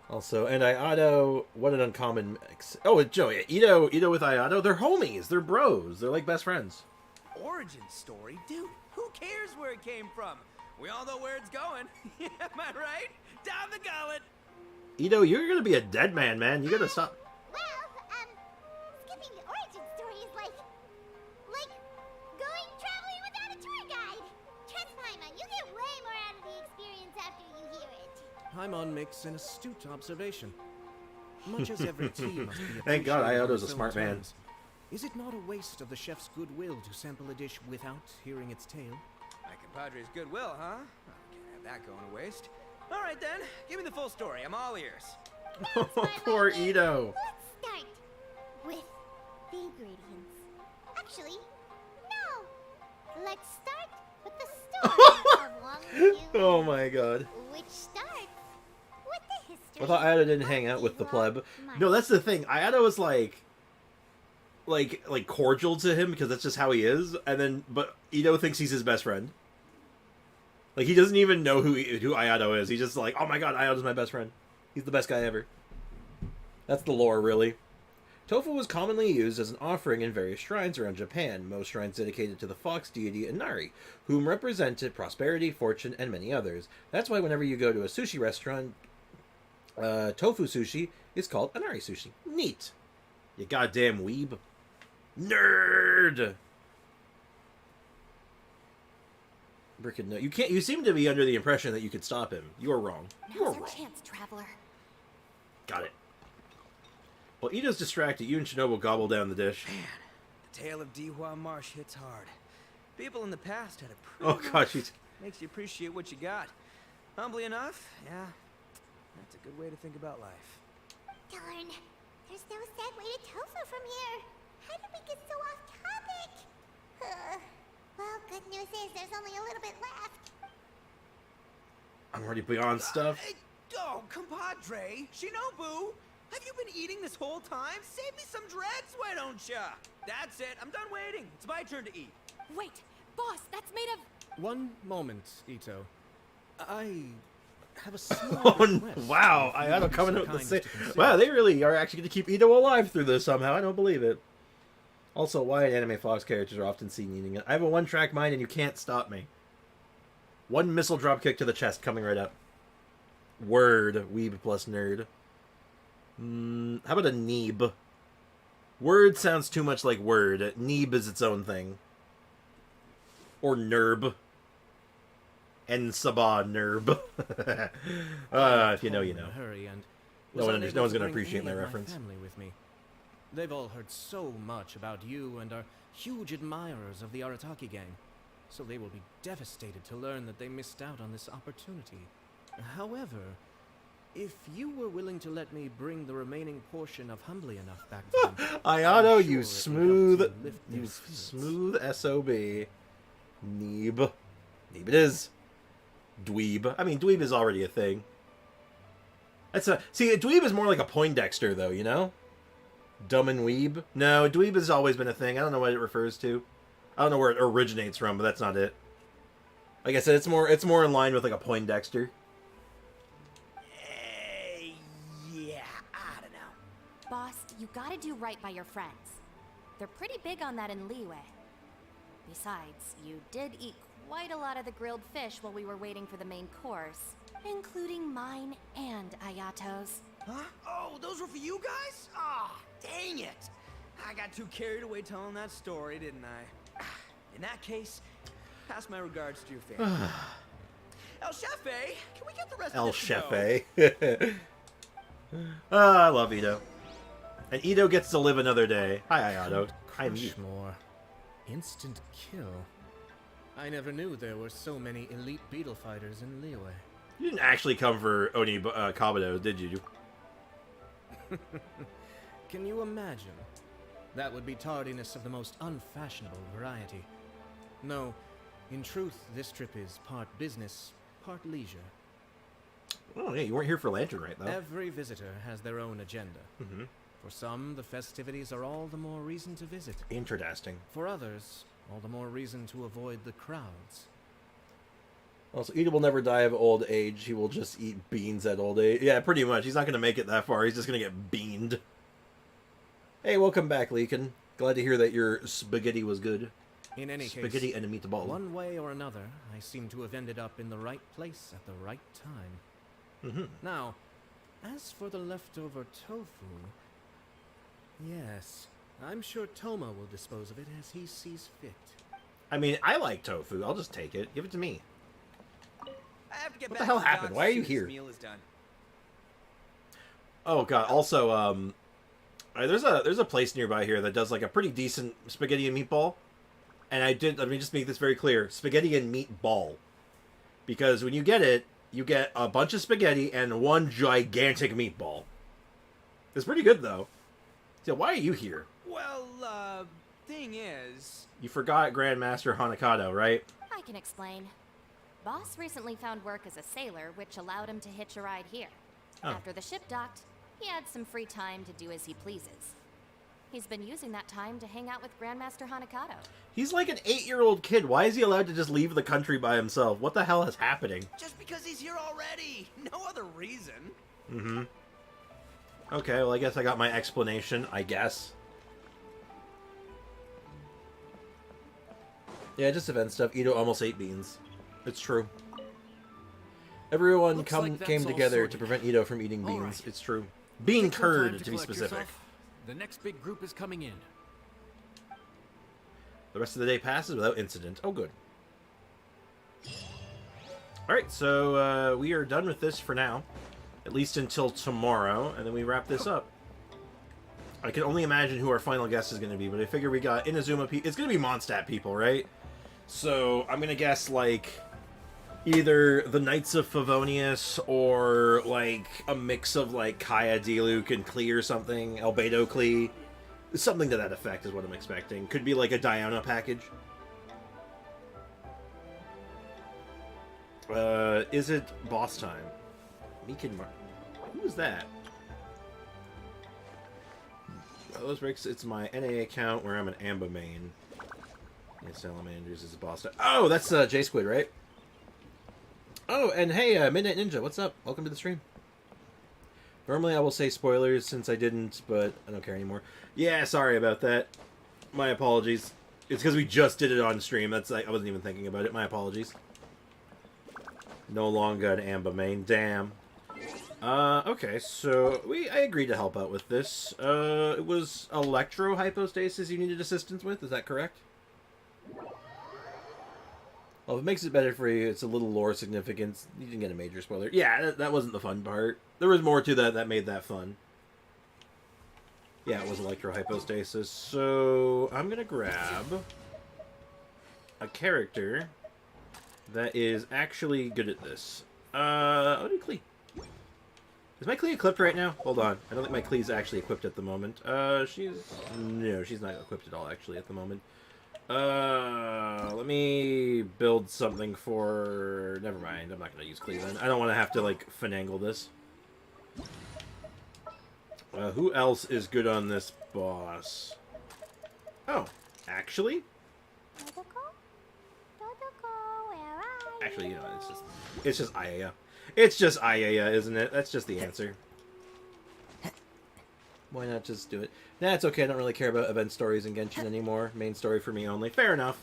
Also, and Ayato, what an uncommon mix. Oh, Joey, Ito with Ayato, they're homies, they're bros, they're like best friends. Origin story? Dude, who cares where it came from? We all know where it's going. Am I right? Down the gullet. Ito, you're gonna be a dead man, man. You gotta stop. Well, skipping the origin story is like going traveling without a tour guide. Trust Paimon, you get way more out of the experience after you hear it. Paimon makes an astute observation. Much as every tea must be Thank God appreciated Ayato's on a its smart own man. terms, is it not a waste of the chef's goodwill to sample a dish without hearing its tale? My compadre's goodwill, huh? Well, can't have that going to waste. All right then, give me the full story. I'm all ears. Poor Ito. Let's start with the ingredients. Actually, no. Let's start with the story of Wong Yu, Oh my god. which starts with the history. I thought Ayato didn't hang out with the pleb. No, that's the thing. Ayato was like cordial to him because that's just how he is. And then, but Ito thinks he's his best friend. Like he doesn't even know who Ayato is. He's just like, oh my god, Ayato's my best friend. He's the best guy ever. That's the lore, really. Tofu was commonly used as an offering in various shrines around Japan, most shrines dedicated to the fox deity Inari, whom represented prosperity, fortune, and many others. That's why whenever you go to a sushi restaurant, tofu sushi is called Inari sushi. Neat. You goddamn weeb. Nerd! Frickin' no. You can't. You seem to be under the impression that you could stop him. You are wrong. You are Now's our wrong. chance, traveler. Got it. While Ito's distracted, you and Shinobu gobble down the dish. Man, the tale of Dihua Marsh hits hard. People in the past had a Oh pretty gosh, rough. Makes you appreciate what you got. Humbly enough, yeah, that's a good way to think about life. Darn. There's no sad way to tofu from here. How did we get so off topic? Well, good news is there's only a little bit left. I'm already beyond stuff. Oh, compadre, Shinobu, have you been eating this whole time? Save me some dregs, why don't ya? That's it, I'm done waiting. It's my turn to eat. Wait, boss, that's made of... One moment, Ito. I have a small Oh, request. wow, if you Ayato would be coming so up with the kind same. as to consider. Wow, they really are actually going to keep Ito alive through this somehow. I don't believe it. Also, why in anime Fox characters are often seen eating it. I have a one-track mind and you can't stop me. One missile drop kick to the chest coming right up. Word, weeb plus nerd. How about a neeb? Word sounds too much like word. Neeb is its own thing. Or nerb. And Sabah nerb. If you know, you know. Hurry and No was one's unable going to bring appreciate any my of reference. Family with me. They've all heard so much about you and are huge admirers of the Arataki gang, so they will be devastated to learn that they missed out on this opportunity. However, if you were willing to let me bring the remaining portion of Humbly Enough back to them, Ayato, I'm sure you it would smooth, help to lift their you spirits. smooth SOB. Neeb. Neeb it is. Dweeb. I mean, dweeb is already a thing. See, a dweeb is more like a Poindexter, though, you know? Dumb and weeb? No, dweeb has always been a thing. I don't know what it refers to. I don't know where it originates from, but that's not it. Like I said, it's more in line with like a Poindexter. Yeah, I don't know. Boss, you gotta do right by your friends. They're pretty big on that in Liyue. Besides, you did eat quite a lot of the grilled fish while we were waiting for the main course, including mine and Ayato's. Huh? Oh, those were for you guys? Ah, dang it. I got too carried away telling that story, didn't I? In that case, pass my regards to your family. El Chefe, can we get the rest El of this to go? Chefe. I love Ito. And Ito gets to live another day. Hi, Ayato. I'm you. Crushmore. Instant kill. I never knew there were so many elite beetle fighters in Liyue. You didn't actually come for Oni Kabuto, did you? Can you imagine? That would be tardiness of the most unfashionable variety. No, in truth, this trip is part business, part leisure. Oh, yeah, you weren't here for Lantern, right, though? Every visitor has their own agenda. Mm-hmm. For some, the festivities are all the more reason to visit. Interesting. For others, all the more reason to avoid the crowds. Also, Ito will never die of old age. He will just eat beans at old age. Yeah, pretty much. He's not going to make it that far. He's just going to get beaned. Hey, welcome back, Leakin. Glad to hear that your spaghetti was good. In any spaghetti case, and a meatball. one way or another, I seem to have ended up in the right place at the right time. Mm-hmm. Now, as for the leftover tofu... Yes, I'm sure Toma will dispose of it as he sees fit. I mean, I like tofu. I'll just take it. Give it to me. I have to get What back the hell to happened? docks Why are as you soon as here? this meal is done. Oh god. Also, there's a place nearby here that does like a pretty decent spaghetti and meatball. And let me just make this very clear: spaghetti and meatball, because when you get it, you get a bunch of spaghetti and one gigantic meatball. It's pretty good, though. So why are you here? Well, thing is... You forgot Grandmaster Hanakado, right? I can explain. Boss recently found work as a sailor, which allowed him to hitch a ride here. Oh. After the ship docked, he had some free time to do as he pleases. He's been using that time to hang out with Grandmaster Hanakado. He's like an 8-year-old kid. Why is he allowed to just leave the country by himself? What the hell is happening? Just because he's here already. No other reason. Mm-hmm. Okay, well, I guess I got my explanation, I guess. Yeah, just event stuff. Ito almost ate beans. It's true. Everyone came together to prevent Ito from eating beans. Right. It's true. Bean Take some time curd, to be collect specific. yourself. The next big group is coming in. The rest of the day passes without incident. Oh, good. Alright, so we are done with this for now. At least until tomorrow, and then we wrap this up. I can only imagine who our final guest is going to be, but I figure we got Inazuma people. It's going to be Mondstadt people, right? So I'm going to guess, like, either the Knights of Favonius or, like, a mix of, like, Kaya, Diluc, and Klee or something. Albedo Klee. Something to that effect is what I'm expecting. Could be, like, a Diana package. Is it boss time? Meekin Mar... Who is that? Those breaks. It's my NA account where I'm an Amba main. Yeah, Salamanders is a boss. Oh, that's J Squid, right? Oh, and hey, Midnight Ninja, what's up? Welcome to the stream. Normally I will say spoilers since I didn't, but I don't care anymore. Yeah, sorry about that. My apologies. It's because we just did it on stream. That's I wasn't even thinking about it. My apologies. No longer an Amba main. Damn. Okay, so I agreed to help out with this. It was electro hypostasis you needed assistance with, is that correct? Well, if it makes it better for you, it's a little lore significance. You didn't get a major spoiler. Yeah, that wasn't the fun part. There was more to that made that fun. Yeah, it was electro hypostasis. So, I'm gonna grab a character that is actually good at this. I'll do Klee. Is my Klee equipped right now? Hold on. I don't think my Klee's actually equipped at the moment. No, she's not equipped at all, actually, at the moment. Let me build something for... Never mind, I'm not going to use Klee then. I don't want to have to, like, finagle this. Who else is good on this boss? Oh, actually? Actually, you know, it's just Ayaya. It's just Ayaya, isn't it? That's just the answer. Why not just do it? Nah, it's okay. I don't really care about event stories in Genshin anymore. Main story for me only. Fair enough.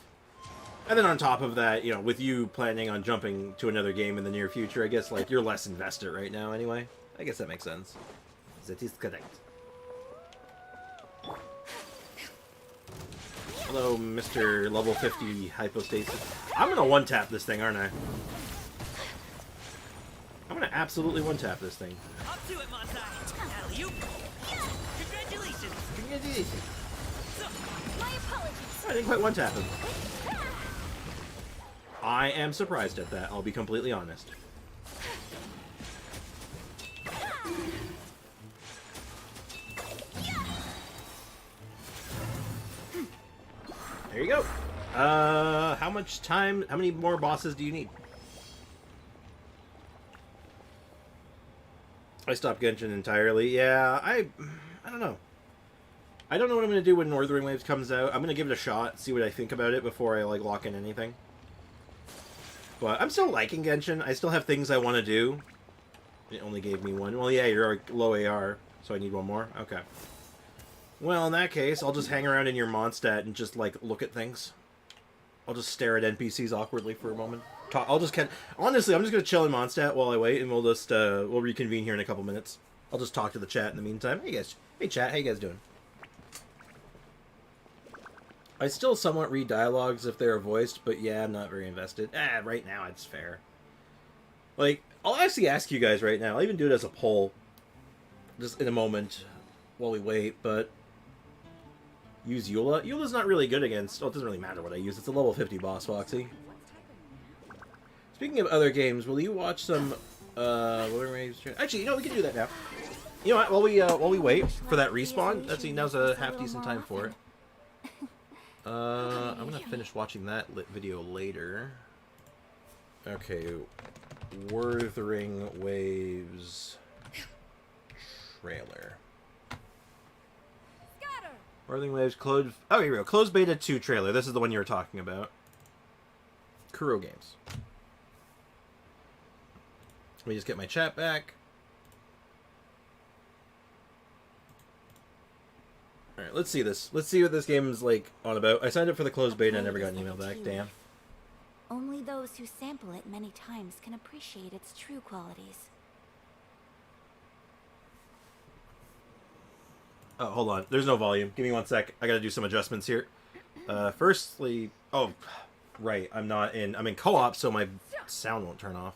And then on top of that, you know, with you planning on jumping to another game in the near future, I guess, like, you're less invested right now anyway. I guess that makes sense. That is correct. Hello, Mr. Level 50 Hypostasis. I'm gonna one-tap this thing, aren't I? I'm gonna absolutely one-tap this thing. Up to it, Montai. Alley-oop. Congratulations. Congratulations. My apologies. I didn't quite one-tap him. I am surprised at that, I'll be completely honest. There you go. How much time, how many more bosses do you need? I stopped Genshin entirely. Yeah, I don't know. I don't know what I'm going to do when Northern Waves comes out. I'm going to give it a shot, see what I think about it before I, like, lock in anything. But I'm still liking Genshin. I still have things I want to do. It only gave me one. Well, yeah, you're low AR, so I need one more? Okay. Well, in that case, I'll just hang around in your Mondstadt and just, like, look at things. I'll just stare at NPCs awkwardly for a moment. Honestly, I'm just going to chill in Mondstadt while I wait, and we'll just, we'll reconvene here in a couple minutes. I'll just talk to the chat in the meantime. Hey, guys. Hey, chat. How you guys doing? I still somewhat read dialogues if they're voiced, but yeah, I'm not very invested. Right now, it's fair. Like, I'll actually ask you guys right now. I'll even do it as a poll. Just in a moment while we wait, but... Use Eula? Eula's not really good against... Well, it doesn't really matter what I use. It's a level 50 boss, Foxy. Speaking of other games, will you watch some? Actually, you know, we can do that now. You know what? While we wait for that respawn, that's now's a half decent time for it. I'm gonna finish watching that video later. Okay, Wuthering Waves trailer. Wuthering Waves closed. Oh, here we go. Closed beta 2 trailer. This is the one you were talking about. Kuro Games. Let me just get my chat back. Alright, let's see this. Let's see what this game is like on about. I signed up for the closed beta and never got an email back. Damn. Only those who sample it many times can appreciate its true qualities. Oh, hold on. There's no volume. Give me 1 sec. I gotta do some adjustments here. Firstly... Oh, right. I'm in co-op, so my sound won't turn off.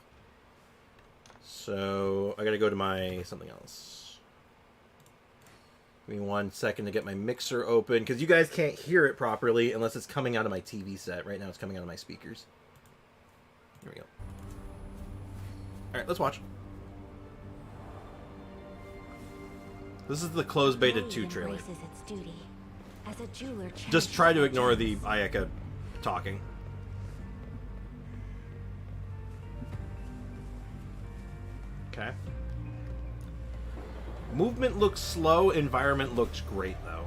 So, I gotta go to my... something else. Give me 1 second to get my mixer open, because you guys can't hear it properly unless it's coming out of my TV set. Right now it's coming out of my speakers. Here we go. Alright, let's watch. This is the closed beta 2 trailer. Its duty as a jeweler. Just try to ignore the Ayaka talking. Okay. Movement looks slow, environment looks great though.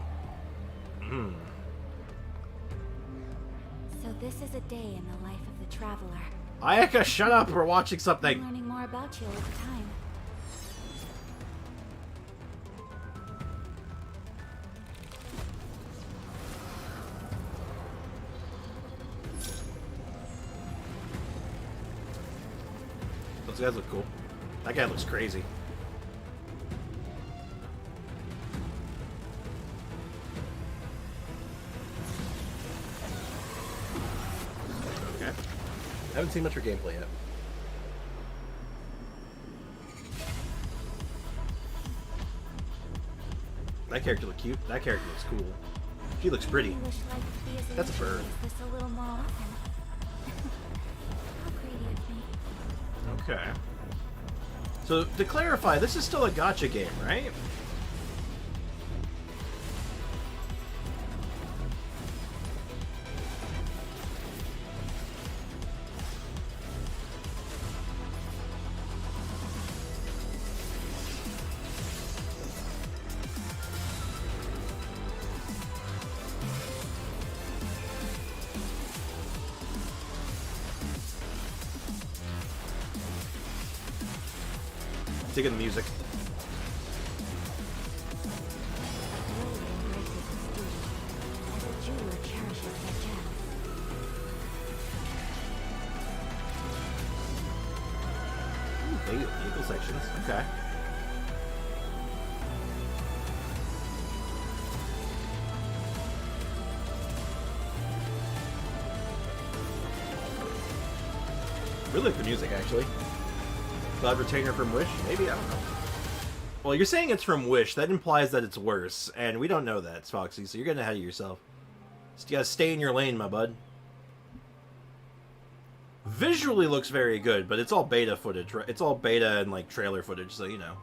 So this is a day in the life of the traveler. Ayaka, shut up! We're watching something! I'm learning more about you all the time. Those guys look cool. That guy looks crazy. Okay. I haven't seen much for gameplay yet. That character looks cute. That character looks cool. She looks pretty. That's a bird. Okay. So, to clarify, this is still a gacha game, right? Digging the music. Vehicle sections. Okay. Really like the music, actually. Cloud Retainer from Wish? Maybe, I don't know. Well, you're saying it's from Wish. That implies that it's worse, and we don't know that, Foxy, so you're getting ahead of yourself. Just gotta stay in your lane, my bud. Visually looks very good, but it's all beta footage, right? It's all beta and, like, trailer footage, so you know.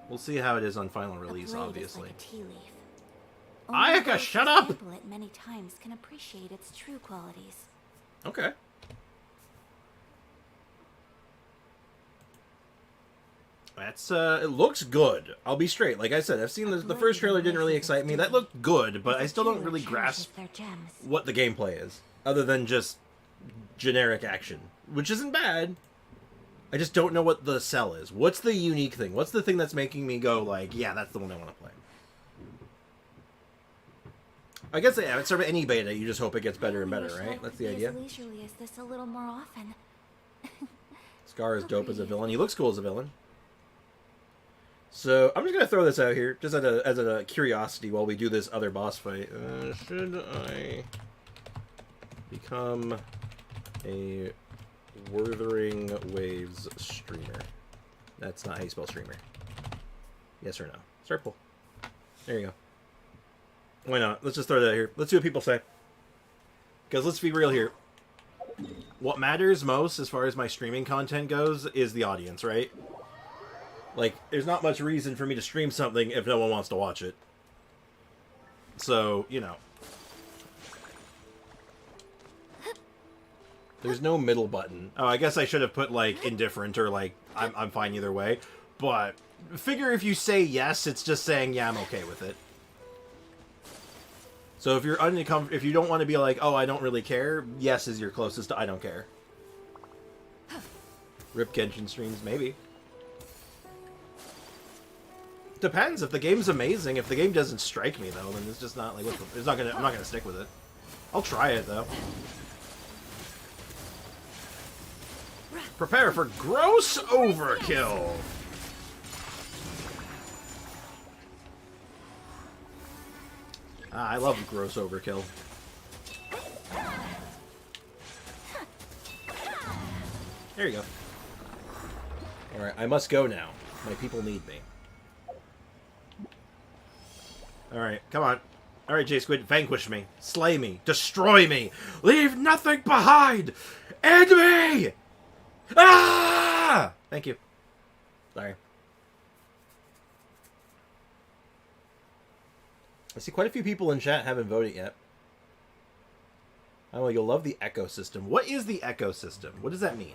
We'll see how it is on final release, obviously. Ayaka, shut up! It many times can appreciate its true qualities. Okay. That's, it looks good. I'll be straight. Like I said, I've seen the first trailer didn't really excite me. That looked good, but I still don't really grasp what the gameplay is. Other than just generic action. Which isn't bad. I just don't know what the sell is. What's the unique thing? What's the thing that's making me go, like, yeah, that's the one I want to play? I guess, yeah, it's sort of any beta. You just hope it gets better and better, right? That's the idea. Is this a little more often? Scar is dope as a villain. He looks cool as a villain. So, I'm just going to throw this out here, just as a curiosity while we do this other boss fight. Should I become a Wuthering Waves streamer? That's not how you spell streamer. Yes or no? Circle. There you go. Why not? Let's just throw that out here. Let's see what people say. Because let's be real here. what matters most as far as my streaming content goes is the audience, right? Like, there's not much reason for me to stream something if no one wants to watch it. So, you know. There's no middle button. Oh, I guess I should have put, like, indifferent or, like, I'm fine either way. But, figure if you say yes, it's just saying, yeah, I'm okay with it. So if you're if you don't want to be like, oh, I don't really care, yes is your closest to I don't care. Rip Genshin streams, maybe. Depends. If the game's amazing, if the game doesn't strike me though, then it's just not like I'm not gonna stick with it. I'll try it though. Prepare for gross overkill. Ah, I love gross overkill. There you go. Alright, I must go now. My people need me. Alright, come on. Alright, J-Squid, vanquish me. Slay me. Destroy me. Leave nothing behind! End me! Ah! Thank you. Sorry. I see quite a few people in chat haven't voted yet. Oh, you'll love the ecosystem. What is the ecosystem? What does that mean?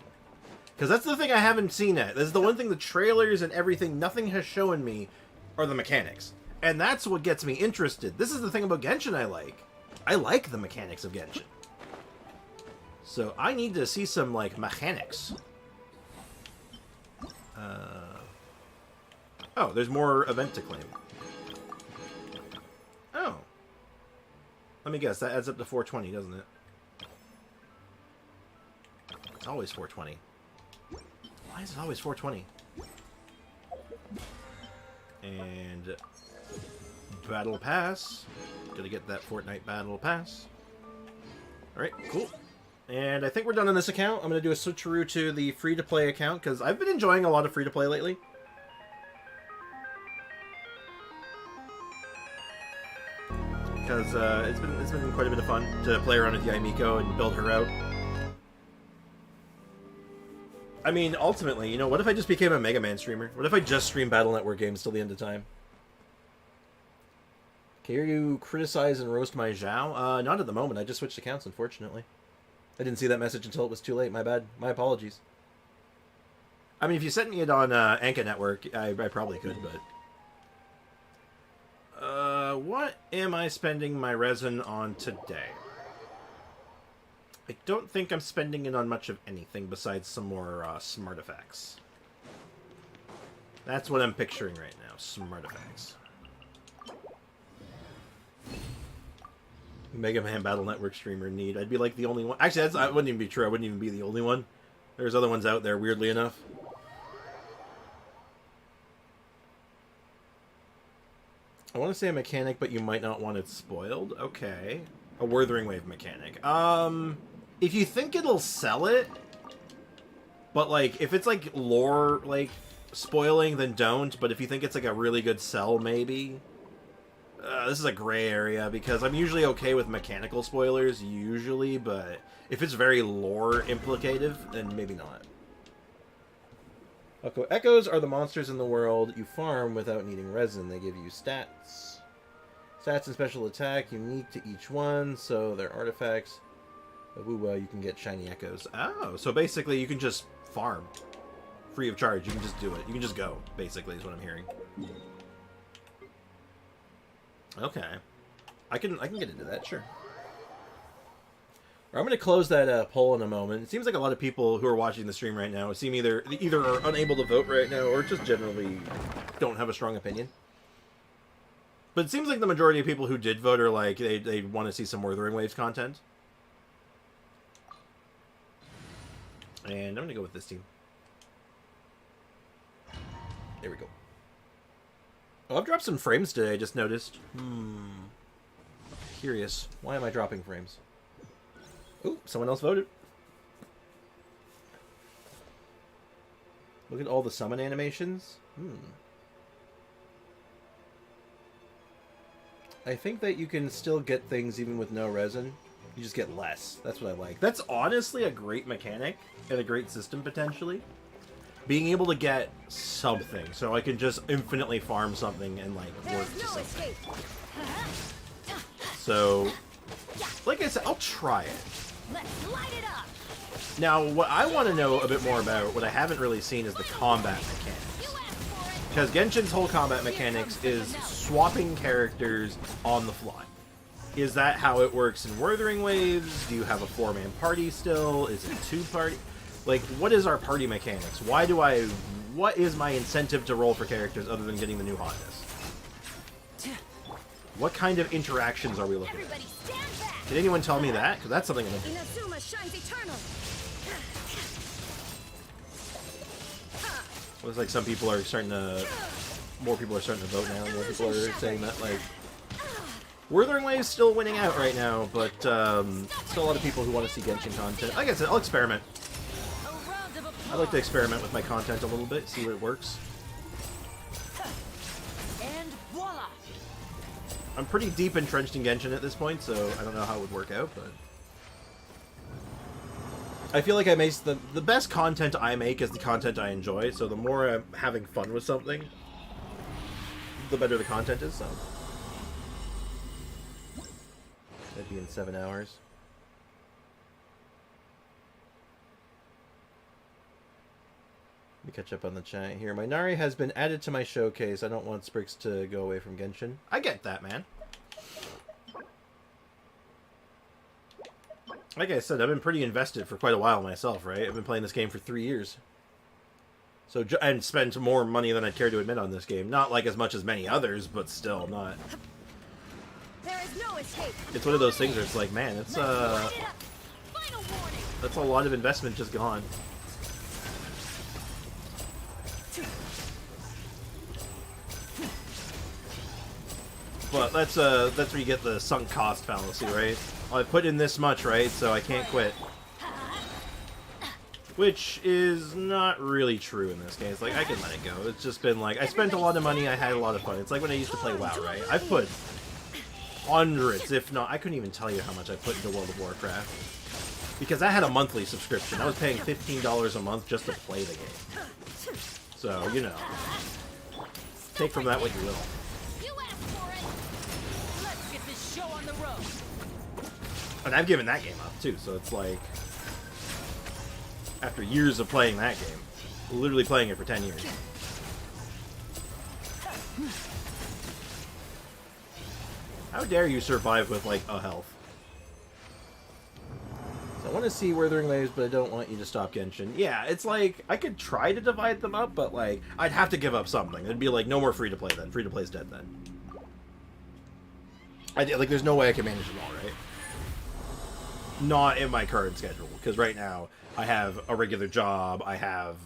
Because that's the thing I haven't seen yet. This is the one thing the trailers and everything, nothing has shown me, are the mechanics. And that's what gets me interested. This is the thing about Genshin I like. I like the mechanics of Genshin. So I need to see some, like, mechanics. Oh, there's more event to claim. Oh. Let me guess, that adds up to 420, doesn't it? It's always 420. Why is it always 420? And... Battle Pass. Gonna get that Fortnite Battle Pass. Alright, cool. And I think we're done on this account. I'm gonna do a switcheroo to the free-to-play account, because I've been enjoying a lot of free-to-play lately. Because it's been quite a bit of fun to play around with Miko and build her out. I mean, ultimately, you know, what if I just became a Mega Man streamer? What if I just stream Battle Network games till the end of time? Care you criticize and roast my Zhao? Not at the moment. I just switched accounts, unfortunately. I didn't see that message until it was too late. My bad. My apologies. I mean, if you sent me it on Anka Network, I probably could, but... what am I spending my resin on today? I don't think I'm spending it on much of anything besides some more smart effects. That's what I'm picturing right now, smart effects. Mega Man Battle Network streamer need. I'd be like the only one. Actually, that wouldn't even be true. I wouldn't even be the only one. There's other ones out there, weirdly enough. I want to say a mechanic, but you might not want it spoiled. Okay. A Wuthering Wave mechanic. If you think it'll sell it, but, like, if it's, like, lore, like, spoiling, then don't. But if you think it's, like, a really good sell, maybe. This is a gray area, because I'm usually okay with mechanical spoilers, usually, but if it's very lore implicative, then maybe not. Echoes are the monsters in the world you farm without needing resin. They give you stats. Stats and special attack, unique to each one, so they're artifacts. Ooh, you can get shiny echoes. Oh, so basically you can just farm. Free of charge, you can just do it. You can just go, basically, is what I'm hearing. Okay. I can get into that, sure. I'm going to close that poll in a moment. It seems like a lot of people who are watching the stream right now seem either are unable to vote right now or just generally don't have a strong opinion. But it seems like the majority of people who did vote are like, they want to see some Wuthering Waves content. And I'm going to go with this team. There we go. Oh, I've dropped some frames today, I just noticed. Curious. Why am I dropping frames? Ooh, someone else voted. Look at all the summon animations. I think that you can still get things even with no resin. You just get less. That's what I like. That's honestly a great mechanic and a great system, potentially. Being able to get something, so I can just infinitely farm something and, like, work to something. So, like I said, I'll try it. Let's light it up. Now, what I want to know a bit more about, what I haven't really seen, is the combat mechanics. Because Genshin's whole combat mechanics is swapping characters on the fly. Is that how it works in Wuthering Waves? Do you have a 4-man party still? Is it 2-party? Like, what is our party mechanics? What is my incentive to roll for characters other than getting the new hotness? What kind of interactions are we looking at? Can anyone tell me that? Because that's something I'm interested in. Inazuma shines eternal. Looks like some people are starting to... More people are starting to vote now. More people are saying that, like... Wuthering Waves still winning out right now, but still a lot of people who want to see Genshin content. Like I said, I'll experiment. I like to experiment with my content a little bit, see what works. And voila! I'm pretty deep entrenched in Genshin at this point, so I don't know how it would work out, but... I feel like I make the best content I make is the content I enjoy, so the more I'm having fun with something, the better the content is, so... That'd be in 7 hours. Let me catch up on the chat here. Minari has been added to my showcase. I don't want Sprix to go away from Genshin. I get that, man. Like I said, I've been pretty invested for quite a while myself, right? I've been playing this game for 3 years. So, and spent more money than I'd care to admit on this game. Not like as much as many others, but still not. There is no escape. It's one of those things where it's like, man, it's that's a lot of investment just gone. But that's where you get the sunk cost fallacy, right? Well, I put in this much, right? So I can't quit. Which is not really true in this case. Like, I can let it go. It's just been like, I spent a lot of money, I had a lot of fun. It's like when I used to play WoW, right? I've put hundreds, if not, I couldn't even tell you how much I put into World of Warcraft. Because I had a monthly subscription. I was paying $15 a month just to play the game. So, you know. Take from that what you will. Let's get this show on the road. And I've given that game up, too, so it's like... After years of playing that game. Literally playing it for 10 years. How dare you survive with, like, a health? So I want to see Wuthering Waves, but I don't want you to stop Genshin. Yeah, it's like, I could try to divide them up, but, like, I'd have to give up something. It'd be like, no more free-to-play then. Free-to-play is dead then. Like, there's no way I can manage them all, right? Not in my current schedule, because right now, I have a regular job, I have,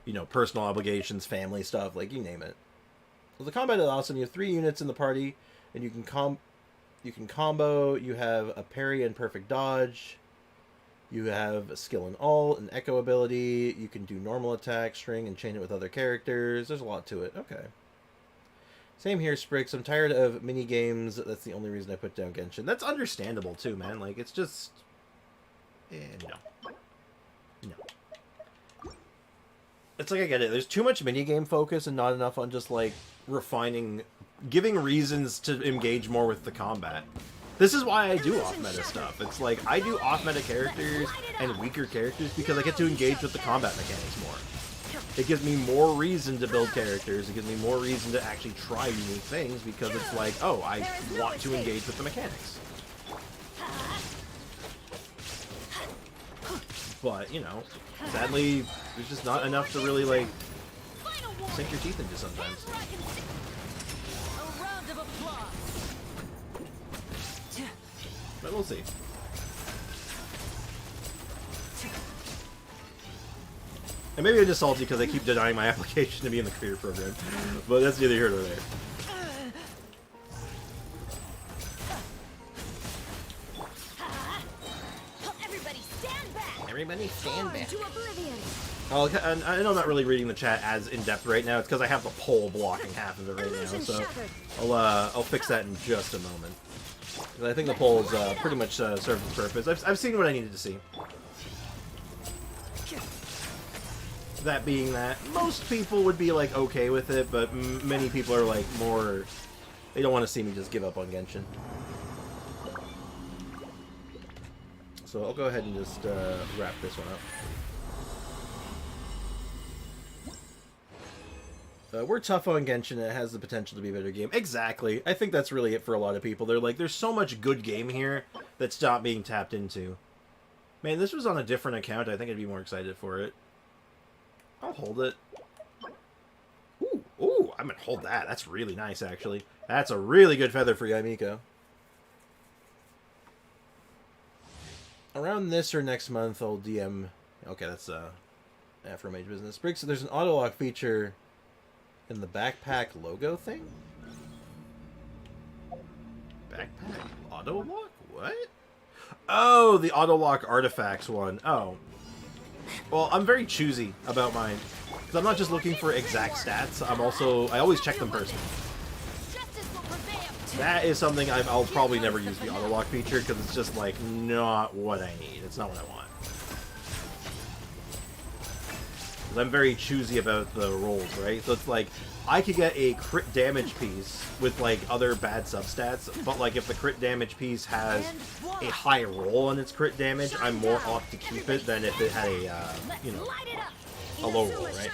you know, personal obligations, family stuff, like, you name it. So the combat is awesome. You have 3 units in the party, and you can combo, you have a parry and perfect dodge, you have a skill and ult, an echo ability, you can do normal attack, string, and chain it with other characters. There's a lot to it. Okay. Same here, Sprix. I'm tired of mini games. That's the only reason I put down Genshin. That's understandable, too, man. Like, it's just... no. No. It's like, I get it. There's too much minigame focus and not enough on just, like, refining... Giving reasons to engage more with the combat. This is why I do off-meta stuff. It's like, I do off-meta characters and weaker characters because I get to engage with the combat mechanics more. It gives me more reason to build characters. It gives me more reason to actually try unique things because it's like, oh, I want to engage with the mechanics. But, you know, sadly, there's just not enough to really, like, sink your teeth into sometimes. But we'll see. And maybe I'm just salty because I keep denying my application to be in the career program. But that's neither here nor there. Everybody stand back. Everybody stand back. To oblivion. And I know I'm not really reading the chat as in-depth right now. It's because I have the poll blocking half of it right now. So I'll fix that in just a moment. I think the polls pretty much served its purpose. I've seen what I needed to see. That being that, most people would be like okay with it, but many people are like more... They don't want to see me just give up on Genshin. So I'll go ahead and just wrap this one up. We're tough on Genshin. It has the potential to be a better game. Exactly. I think that's really it for a lot of people. They're like, there's so much good game here that's not being tapped into. Man, this was on a different account. I think I'd be more excited for it. I'll hold it. Ooh, ooh, I'm gonna hold that. That's really nice, actually. That's a really good feather for Miko. Around this or next month, I'll DM... Okay, that's Afro Mage business. Briggs, there's an auto-lock feature in the backpack logo thing? Backpack auto-lock? What? Oh, the auto-lock artifacts one. Oh. Well, I'm very choosy about mine. Because I'm not just looking for exact stats, I always check them personally. That is something I'll probably never use the auto-lock feature, because it's just, like, not what I need. It's not what I want. 'Cause I'm very choosy about the rolls, right? So it's like, I could get a crit damage piece with, like, other bad substats, but, like, if the crit damage piece has a high roll on its crit damage, I'm more apt to keep it than if it had a, you know, a low roll, right?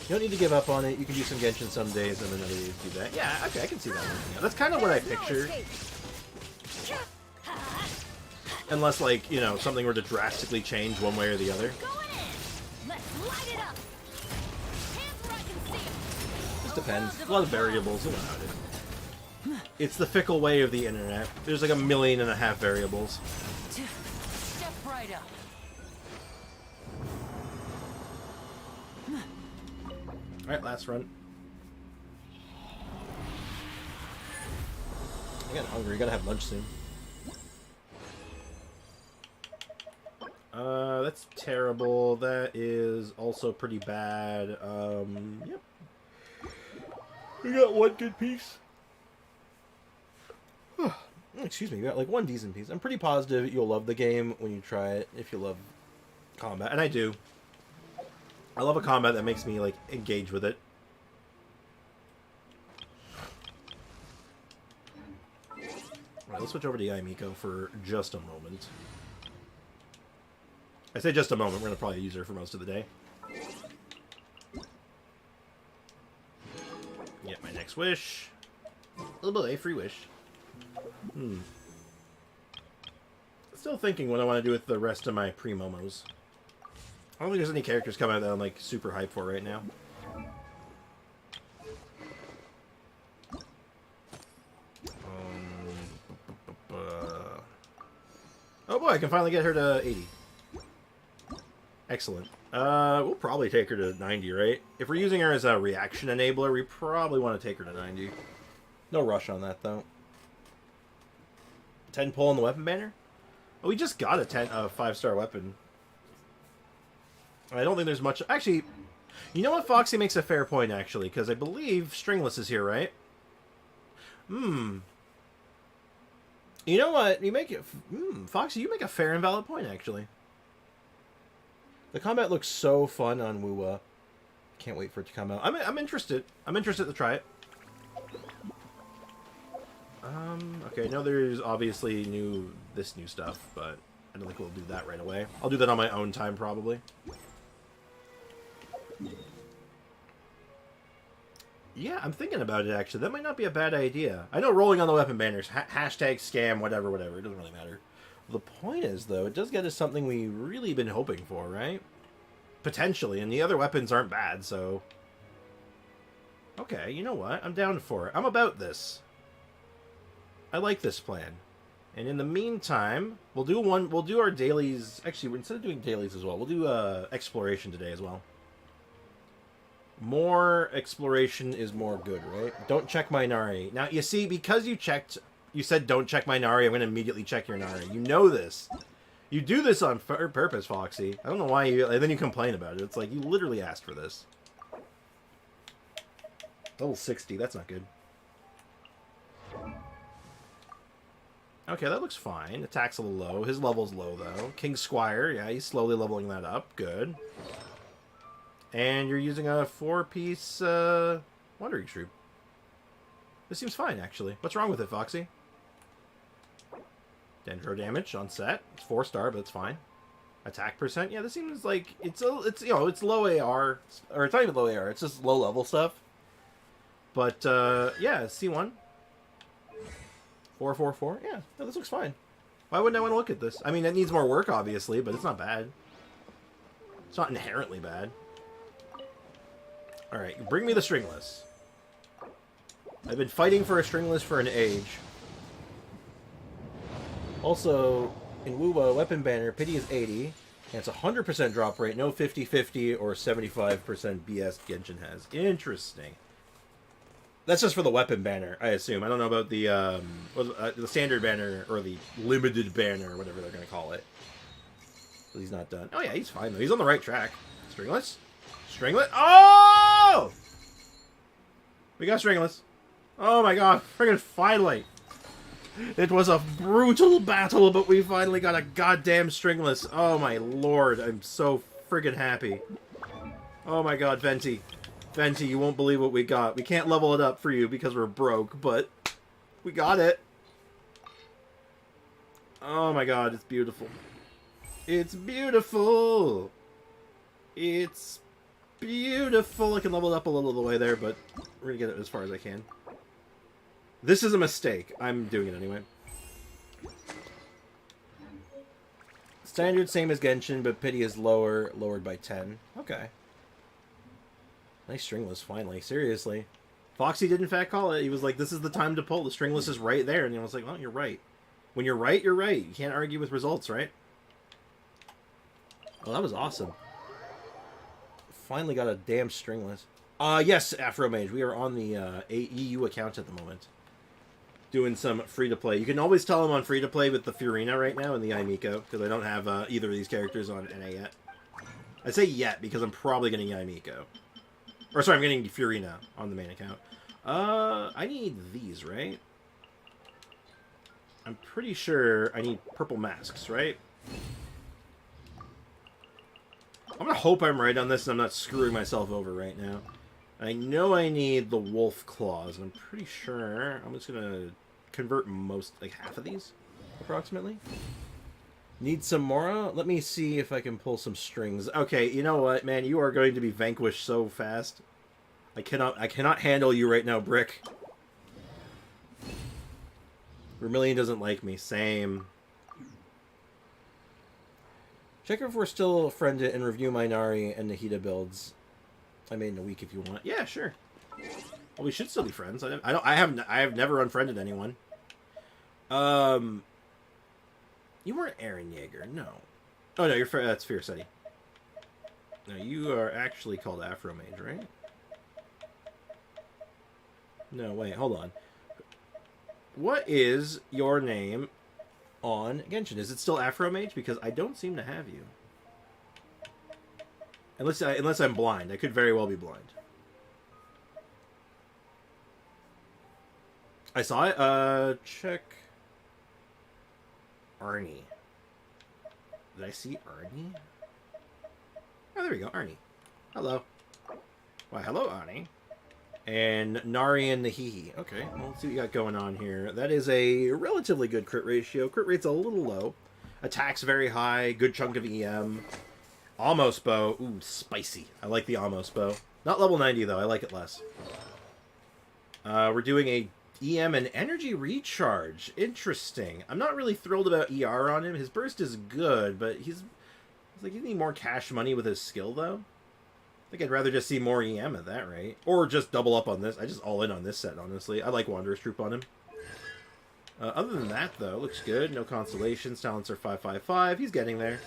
You don't need to give up on it. You can do some Genshin some days and then other days do that. Yeah, okay, I can see that working out. That's kind of what I picture. Unless, like, you know, something were to drastically change one way or the other. Just depends. A lot of variables. You know how it is. It's the fickle way of the internet. There's like 1.5 million variables. Step right up. Alright, last run. I got hungry. Gotta have lunch soon. That's terrible. That is also pretty bad. Yep. We got one good piece. Excuse me, we got like one decent piece. I'm pretty positive you'll love the game when you try it, if you love combat. And I do. I love a combat that makes me, like, engage with it. Alright, let's switch over to Miko for just a moment. I say just a moment, we're going to probably use her for most of the day. Get my next wish. A little bit of a free wish. Still thinking what I want to do with the rest of my pre-momos. I don't think there's any characters coming out that I'm, like, super hyped for right now. Oh boy, I can finally get her to 80. Excellent. We'll probably take her to 90, right? If we're using her as a reaction enabler, we probably want to take her to 90. No rush on that, though. 10 pull on the weapon banner? Oh, we just got a 5-star weapon. I don't think there's much... Actually, you know what? Foxy makes a fair point, actually, because I believe Stringless is here, right? You know what? You make it... Foxy, you make a fair and valid point, actually. The combat looks so fun on Wuwa. Can't wait for it to come out. I'm interested. I'm interested to try it. Okay, I know there's obviously this new stuff, but I don't think we'll do that right away. I'll do that on my own time, probably. Yeah, I'm thinking about it, actually. That might not be a bad idea. I know rolling on the weapon banners, hashtag scam, whatever, whatever. It doesn't really matter. The point is, though, it does get us something we've really been hoping for, right? Potentially, and the other weapons aren't bad, so... Okay, you know what? I'm down for it. I'm about this. I like this plan. And in the meantime, we'll do our dailies... Actually, instead of doing dailies as well, we'll do exploration today as well. More exploration is more good, right? Don't check my Nari. Now, you see, because you said don't check my Nari, I'm going to immediately check your Nari. You know this. You do this on purpose, Foxy. I don't know why you... And then you complain about it. It's like, you literally asked for this. Level 60, that's not good. Okay, that looks fine. Attack's a little low. His level's low, though. King Squire, yeah, he's slowly leveling that up. Good. And you're using a 4-piece Wandering Troop. This seems fine, actually. What's wrong with it, Foxy? Dendro damage on set. It's 4-star, but it's fine. Attack percent. Yeah, this seems like it's low AR, or it's not even low AR. It's just low level stuff. But yeah, C1. 444. Yeah, no, this looks fine. Why wouldn't I want to look at this? I mean, it needs more work, obviously, but it's not bad. It's not inherently bad. All right, bring me the stringless. I've been fighting for a stringless for an age. Also, in Wuba, weapon banner, pity is 80, and it's 100% drop rate, no 50-50 or 75% BS Genshin has. Interesting. That's just for the weapon banner, I assume. I don't know about the standard banner or the limited banner, or whatever they're going to call it. But he's not done. Oh yeah, he's fine though. He's on the right track. Stringless? Stringlet? Oh! We got Stringless. Oh my god, friggin' finally! It was a brutal battle, but we finally got a goddamn Stringless. Oh my lord, I'm so friggin' happy. Oh my god, Venti. Venti, you won't believe what we got. We can't level it up for you because we're broke, but we got it. Oh my god, it's beautiful. It's beautiful! It's beautiful. I can level it up a little of the way there, but we're gonna get it as far as I can. This is a mistake. I'm doing it anyway. Standard, same as Genshin, but pity is lowered by 10. Okay. Nice stringless, finally. Seriously. Foxy did in fact call it. He was like, this is the time to pull. The stringless is right there. And I was like, well, you're right. When you're right, you're right. You can't argue with results, right? Oh, that was awesome. Finally got a damn stringless. Yes, Afro Mage. We are on the EU account at the moment. Doing some free-to-play. You can always tell I'm on free-to-play with the Furina right now and the Miko, because I don't have either of these characters on NA yet. I say yet, because I'm probably getting Miko. Or sorry, I'm getting Furina on the main account. I need these, right? I'm pretty sure I need purple masks, right? I'm gonna hope I'm right on this and I'm not screwing myself over right now. I know I need the wolf claws, and I'm pretty sure I'm just gonna convert like half of these, approximately. Need some Mora? Let me see if I can pull some strings. Okay, you know what, man? You are going to be vanquished so fast. I cannot handle you right now, Brick. Vermilion doesn't like me. Same. Check if we're still friended and review my Nari and Nahida builds. I made in a week if you want. Yeah, sure. Well, we should still be friends. I have never unfriended anyone. You weren't Aaron Yeager, no. Oh no, that's Fierce Eddie. No, you are actually called Afro Mage, right? No, wait, hold on. What is your name on Genshin? Is it still Afro Mage? Because I don't seem to have you. Unless I'm blind. I could very well be blind. I saw it. Check. Arnie. Did I see Arnie? Oh, there we go. Arnie. Hello. Why, hello, Arnie. And Nari and Nahihi. Okay, well, let's see what you got going on here. That is a relatively good crit ratio. Crit rate's a little low. Attack's very high. Good chunk of EM. Amos bow. Ooh, spicy. I like the Amos bow. Not level 90, though. I like it less. We're doing a EM and energy recharge. Interesting. I'm not really thrilled about ER on him. His burst is good, but he's like, he needs more cash money with his skill, though. I think I'd rather just see more EM at that rate. Or just double up on this. I just all in on this set, honestly. I like Wanderer's Troop on him. Other than that, though, looks good. No constellations. Talents are 555. He's getting there.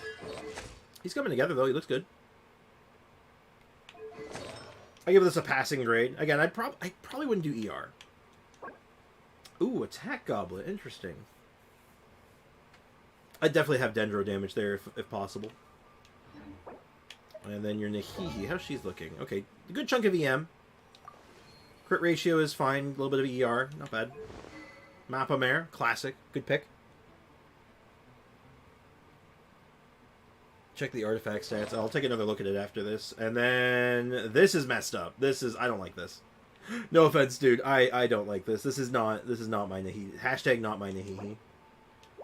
He's coming together, though. He looks good. I give this a passing grade. Again, I probably wouldn't do ER. Ooh, Attack Goblet. Interesting. I'd definitely have Dendro damage there if possible. And then your Nahihi. How's she's looking? Okay, a good chunk of EM. Crit ratio is fine. A little bit of ER. Not bad. Mappa Mare. Classic. Good pick. Check the artifact stats. I'll take another look at it after this. And then this is messed up. I don't like this. No offense, dude. I don't like this. This is not my Nahi. Hashtag not my Nahihi.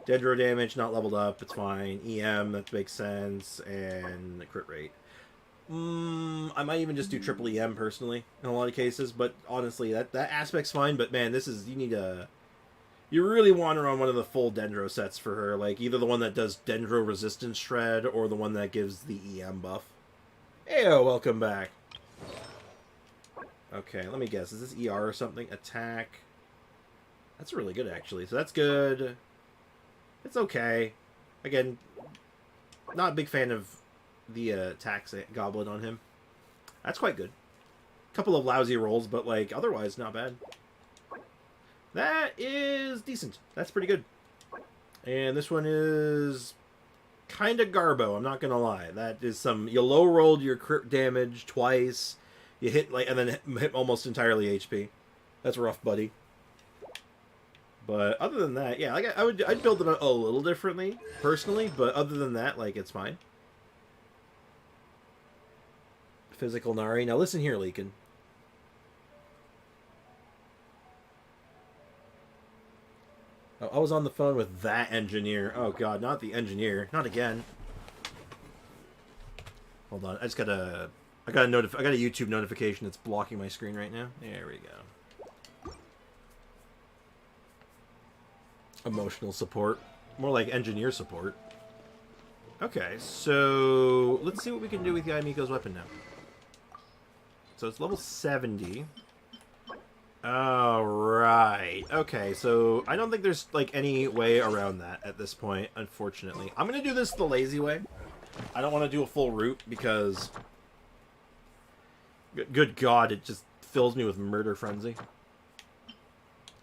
Dendro damage, not leveled up. It's fine. EM, that makes sense. And the crit rate. I might even just do triple EM personally in a lot of cases. But honestly, that aspect's fine. But man, you really want her on one of the full Dendro sets for her. Like, either the one that does Dendro Resistance Shred, or the one that gives the EM buff. Heyo, welcome back. Okay, let me guess. Is this ER or something? Attack. That's really good, actually. So that's good. It's okay. Again, not a big fan of the attack goblet on him. That's quite good. Couple of lousy rolls, but, like, otherwise not bad. That is decent. That's pretty good. And this one is kind of garbo, I'm not going to lie. That is some... You low-rolled your crit damage twice. You hit, like, and then hit almost entirely HP. That's rough, buddy. But other than that, yeah, like, I'd build it a little differently, personally. But other than that, like, it's fine. Physical Nari. Now listen here, Leakin. I was on the phone with that engineer. Oh god, not the engineer. Not again. Hold on, I got a YouTube notification that's blocking my screen right now. There we go. Emotional support. More like engineer support. Okay, so let's see what we can do with Yae Miko's weapon now. So it's level 70. Alright. Okay, so I don't think there's, like, any way around that at this point, unfortunately. I'm gonna do this the lazy way. I don't want to do a full route because... Good God, it just fills me with murder frenzy.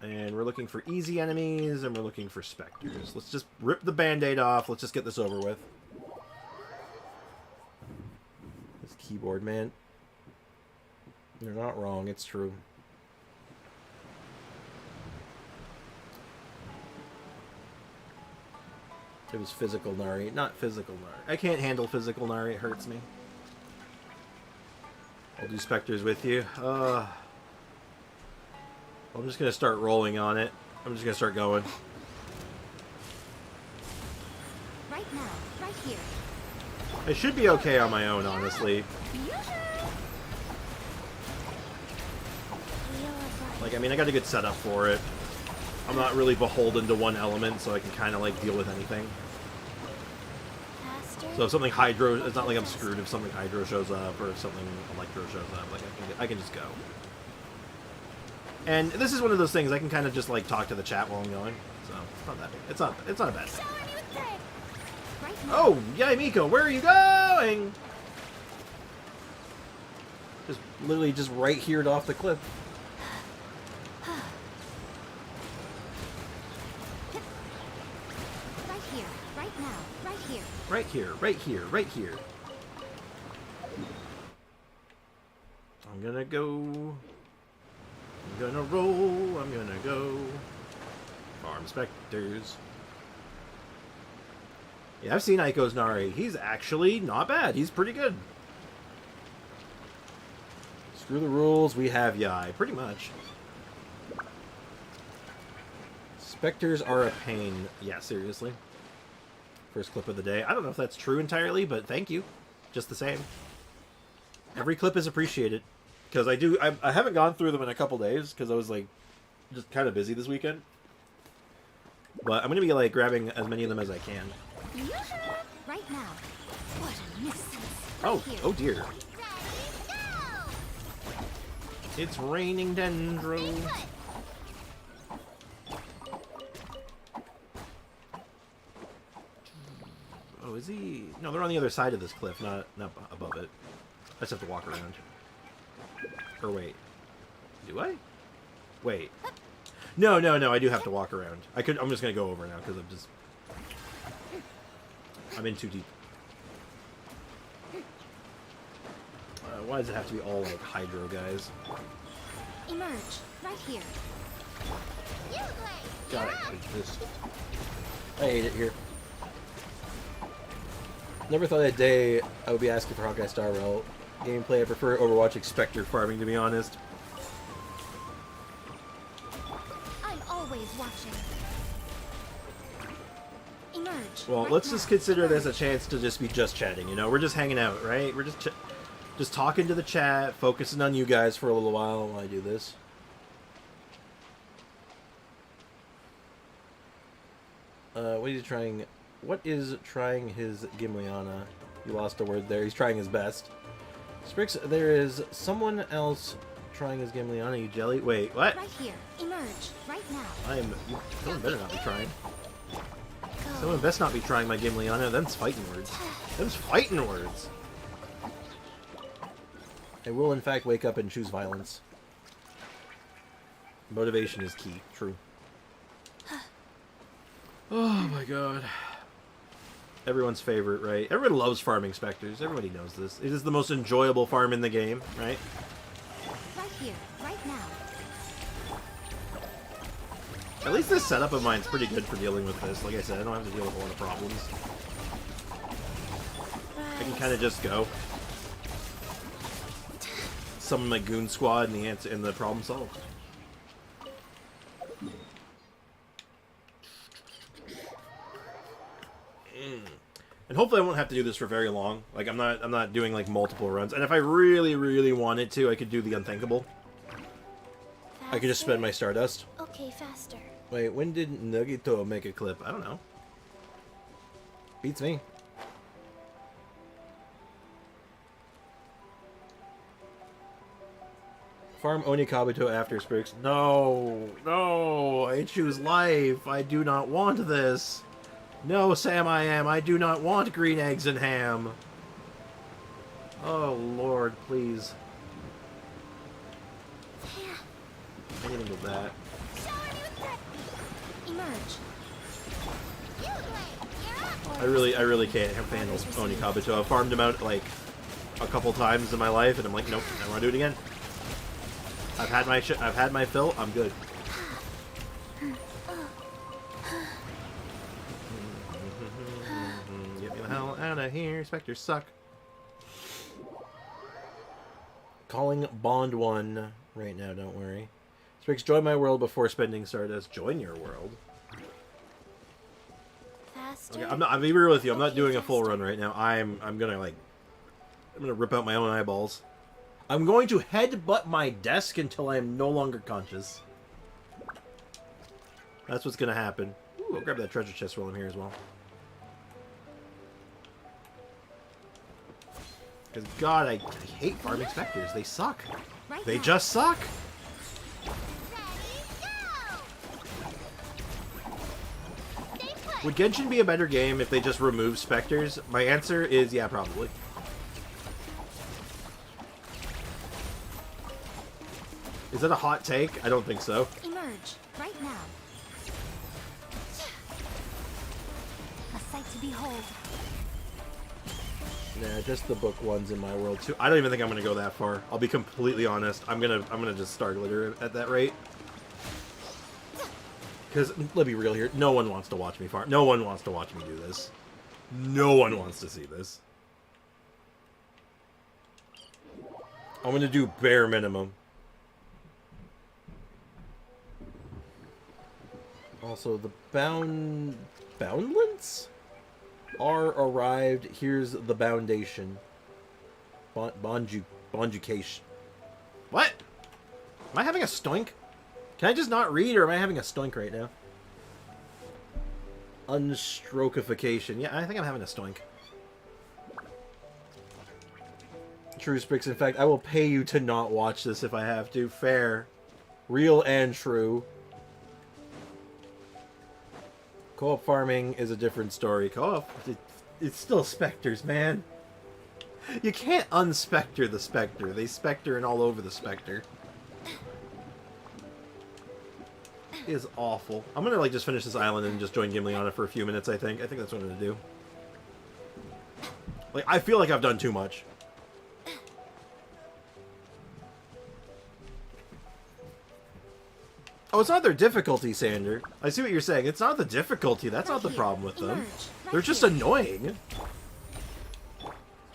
And we're looking for easy enemies, and we're looking for specters. Let's just rip the band-aid off. Let's just get this over with. This keyboard, man. You're not wrong, it's true. It was physical Nari, not physical Nari. I can't handle physical Nari, it hurts me. I'll do specters with you. I'm just gonna start rolling on it. I'm just gonna start going. Right now, right here. I should be okay on my own, honestly. Like, I mean, I got a good setup for it. I'm not really beholden to one element, so I can kind of, like, deal with anything. So if something Hydro... It's not like I'm screwed if something Hydro shows up, or if something Electro shows up. Like, I can just go. And this is one of those things I can kind of just, like, talk to the chat while I'm going. So, it's not that big. It's not a bad thing. Oh, Yae Miko, where are you going? Just literally just right here off the cliff. Right here, right here, right here. I'm gonna go. I'm gonna roll. I'm gonna go. Farm specters. Yeah, I've seen Aiko's Nari. He's actually not bad. He's pretty good. Screw the rules. We have Yae. Pretty much. Specters are a pain. Yeah, seriously. First clip of the day. I don't know if that's true entirely, but thank you. Just the same. Every clip is appreciated. Because I haven't gone through them in a couple days, because I was, like, just kind of busy this weekend. But I'm going to be, like, grabbing as many of them as I can. Right now. What a nuisance. Oh dear. It's raining Dendro. Oh, is he? No, they're on the other side of this cliff, not above it. I just have to walk around. Or wait. Do I? Wait. No, I do have to walk around. I'm just gonna go over now, because I'm in too deep. Why does it have to be all, like, Hydro guys? Emerge. Right here. God, I hate this. I hate it here. Never thought a day I would be asking for Hawkeye Star Rail gameplay. I prefer Overwatch Spectre farming, to be honest. I'm always watching. Emerge. Well, right let's just now. consider this a chance to just be chatting, you know? We're just hanging out, right? We're just talking to the chat, focusing on you guys for a little while I do this. What is he trying? What is trying his Gimliana? You lost a word there. He's trying his best. Sprix, there is someone else trying his Gimliana, you jelly. Wait, what? Right here. Emerge. Right now. Someone better not be trying. Someone best not be trying my Gimliana. Them's fighting words. Them's fighting words. I will, in fact, wake up and choose violence. Motivation is key. True. Oh my god. Everyone's favorite, right? Everyone loves farming specters. Everybody knows this. It is the most enjoyable farm in the game, right? Right here. Right now. At least this setup of mine's pretty good for dealing with this. Like I said, I don't have to deal with a lot of problems. I can kind of just go. Summon my goon squad and the answer and the problem solved. And hopefully I won't have to do this for very long. Like I'm not doing like multiple runs. And if I really, really wanted to, I could do the unthinkable. I could just spend my Stardust. Okay, faster. Wait, when did Nugito make a clip? I don't know. Beats me. Farm Onikabuto after Sprix. No, no, I choose life. I do not want this. No, Sam, I do not want green eggs and ham. Oh, Lord, please. Anything with that. Emerge. I really can't handle Onikabuto. I've farmed him out like a couple times in my life, and I'm like, nope, I don't want to do it again. I've had my fill. I'm good. Get me the hell out of here. Spectres suck. Calling Bond 1 right now, don't worry. Sprix, join my world before spending Stardust. Join your world. Faster. Okay, I'll be real with you. I'm not doing a full run right now. I'm gonna rip out my own eyeballs. I'm going to headbutt my desk until I am no longer conscious. That's what's gonna happen. Ooh, I'll grab that treasure chest while I'm here as well. Because God, I hate farming specters. They suck. They just suck. Would Genshin be a better game if they just removed specters? My answer is yeah, probably. Is that a hot take? I don't think so. Emerge right now. A sight to behold. Nah, just the book ones in my world too. I don't even think I'm gonna go that far. I'll be completely honest. I'm gonna just start glitter at that rate. Because let's be real here, no one wants to watch me farm. No one wants to watch me do this. No one wants to see this. I'm gonna do bare minimum. Also, the Boundlets are arrived. Here's the Boundation. Bonducation. What? Am I having a stoink? Can I just not read, or am I having a stoink right now? Unstrokification. Yeah, I think I'm having a stoink. True, Sprix. In fact, I will pay you to not watch this if I have to. Fair. Real and true. Co-op farming is a different story. Co-op, it's still specters, man. You can't unspecter the specter. They specter and all over the specter. It is awful. I'm gonna just finish this island and just join Gimliana for a few minutes. I think that's what I'm gonna do. Like, I feel like I've done too much. Oh, it's not their difficulty, Sander. I see what you're saying. It's not the difficulty. That's not the problem with them. They're just annoying.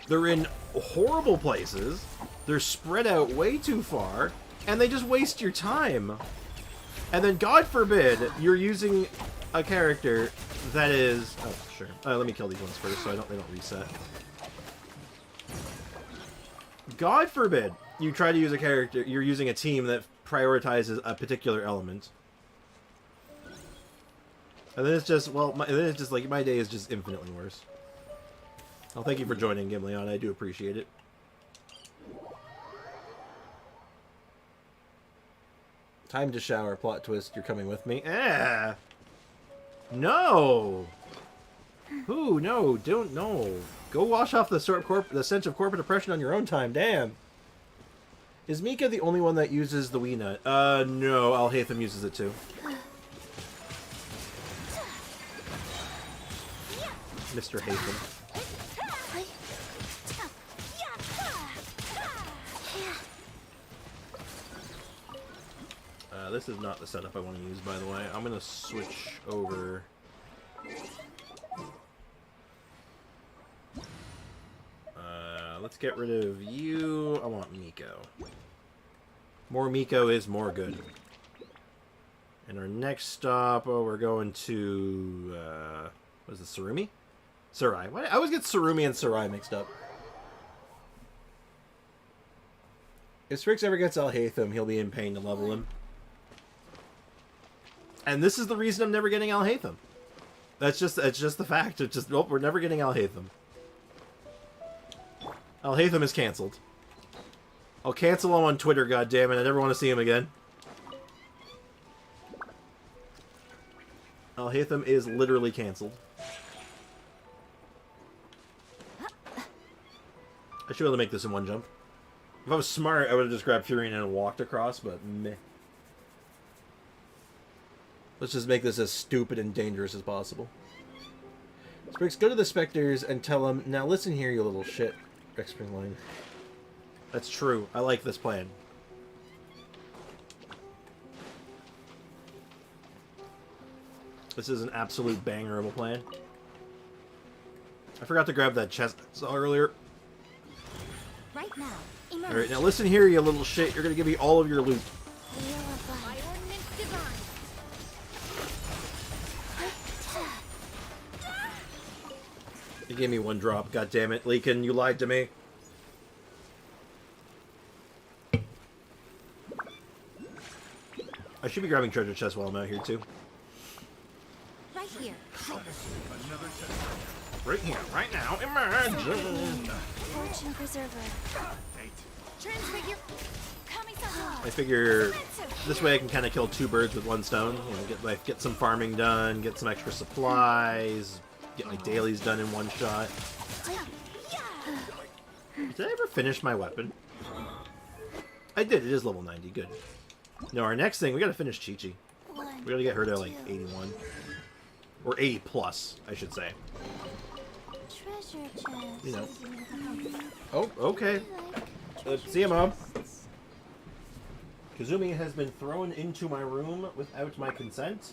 They're in horrible places. They're spread out way too far, and they just waste your time. And then, God forbid, you're using a character that is... Oh, sure. Let me kill these ones first so they don't reset. God forbid you try to use a character... You're using a team that prioritizes a particular element. And then it's just... Well, then it's just like, my day is just infinitely worse. Well, thank you for joining, Gimleon. I do appreciate it. Time to shower. Plot twist. You're coming with me. No! Ooh, no. Don't. No. Go wash off the stench of corporate oppression on your own time. Damn. Is Mika the only one that uses the Wii Nut? No. Alhaitham uses it too. Mr. Haitham. This is not the setup I want to use, by the way. I'm going to switch over. Let's get rid of you. I want Miko. More Miko is more good. And our next stop, we're going to... what is it, Surumi? Sarai. I always get Surumi and Sarai mixed up. If Strix ever gets Alhaitham, he'll be in pain to level him. And this is the reason I'm never getting Alhaitham. That's just the fact. It's just, nope, we're never getting Alhaitham. Alhaitham is cancelled. I'll cancel him on Twitter, goddammit. I never want to see him again. Alhaitham is literally cancelled. I should be able to make this in one jump. If I was smart, I would have just grabbed Furion and walked across, but meh. Let's just make this as stupid and dangerous as possible. Spriggs, go to the Spectres and tell them, now listen here, you little shit. X-Spring line. That's true. I like this plan. This is an absolute banger of a plan. I forgot to grab that chest I saw earlier. Right now. Alright, now listen here, you little shit. You're gonna give me all of your loot. You gave me one drop, god damn it. Leakin, you lied to me. I should be grabbing treasure chests while I'm out here too. Right here. Right here, right now. Imagine. Fortune preserver. Transfigure. I figure this way I can kind of kill two birds with one stone. You know, get some farming done, get some extra supplies, get my dailies done in one shot. Did I ever finish my weapon? I did. It is level 90. Good. No, our next thing, we gotta finish Chi-Chi. We gotta get her to like 81. Or 80 plus, I should say. Treasure chest. You know. Oh, okay. See ya, Mom. Kazumi has been thrown into my room without my consent.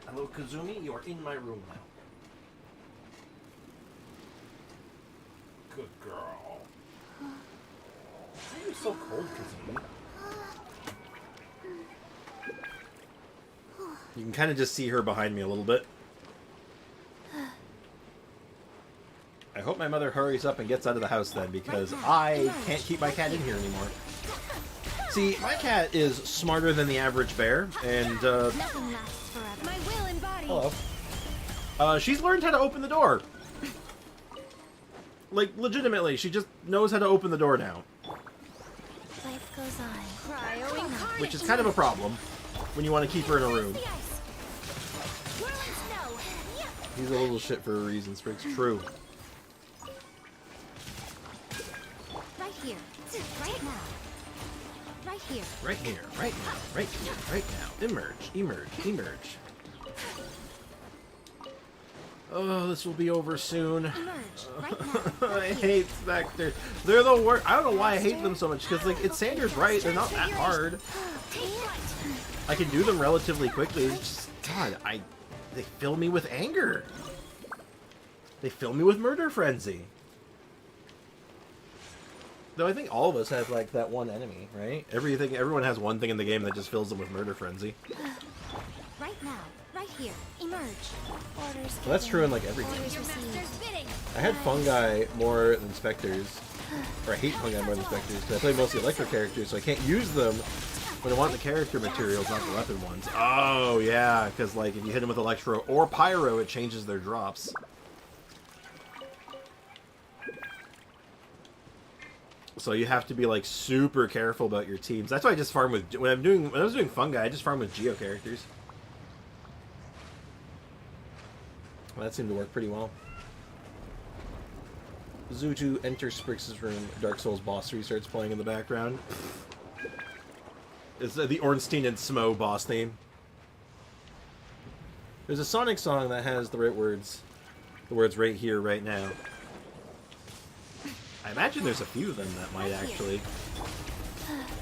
Hello, Kazumi. You are in my room now. Good girl. Why are you so cold, Kazumi? You can kind of just see her behind me a little bit. I hope my mother hurries up and gets out of the house then, because I can't keep my cat in here anymore. See, my cat is smarter than the average bear, and, hello. She's learned how to open the door. Like, legitimately, she just knows how to open the door now. Life goes on. Which is kind of a problem when you want to keep her in a room. He's a little shit for a reason, Spriggs. True. Right here. Right now. Right here. Right here. Right now. Right here. Right now. Emerge. Emerge. Emerge. Oh, this will be over soon. I hate Spectre. They're the worst. I don't know why I hate them so much, because like it's Sanders right. They're not that hard. I can do them relatively quickly. It's just, God, they fill me with anger. They fill me with murder frenzy. Though I think all of us have like that one enemy, right? Everyone has one thing in the game that just fills them with murder frenzy. Right now, right here, emerge. Orders Well, that's true in like given. every game. Orders received. I had fungi more than specters, or I hate fungi more than specters because I play mostly electric characters, so I can't use them. But I want the character materials, not the weapon ones. Oh yeah, because like if you hit them with electro or pyro, it changes their drops. So you have to be like super careful about your teams. That's why I just farm with when I was doing fungi, I just farm with geo characters. Well, that seemed to work pretty well. Zutu enters Sprix's room. Dark Souls boss restarts playing in the background. It's the Ornstein and Smo boss theme. There's a Sonic song that has the right words. The words right here, right now. I imagine there's a few of them that might actually.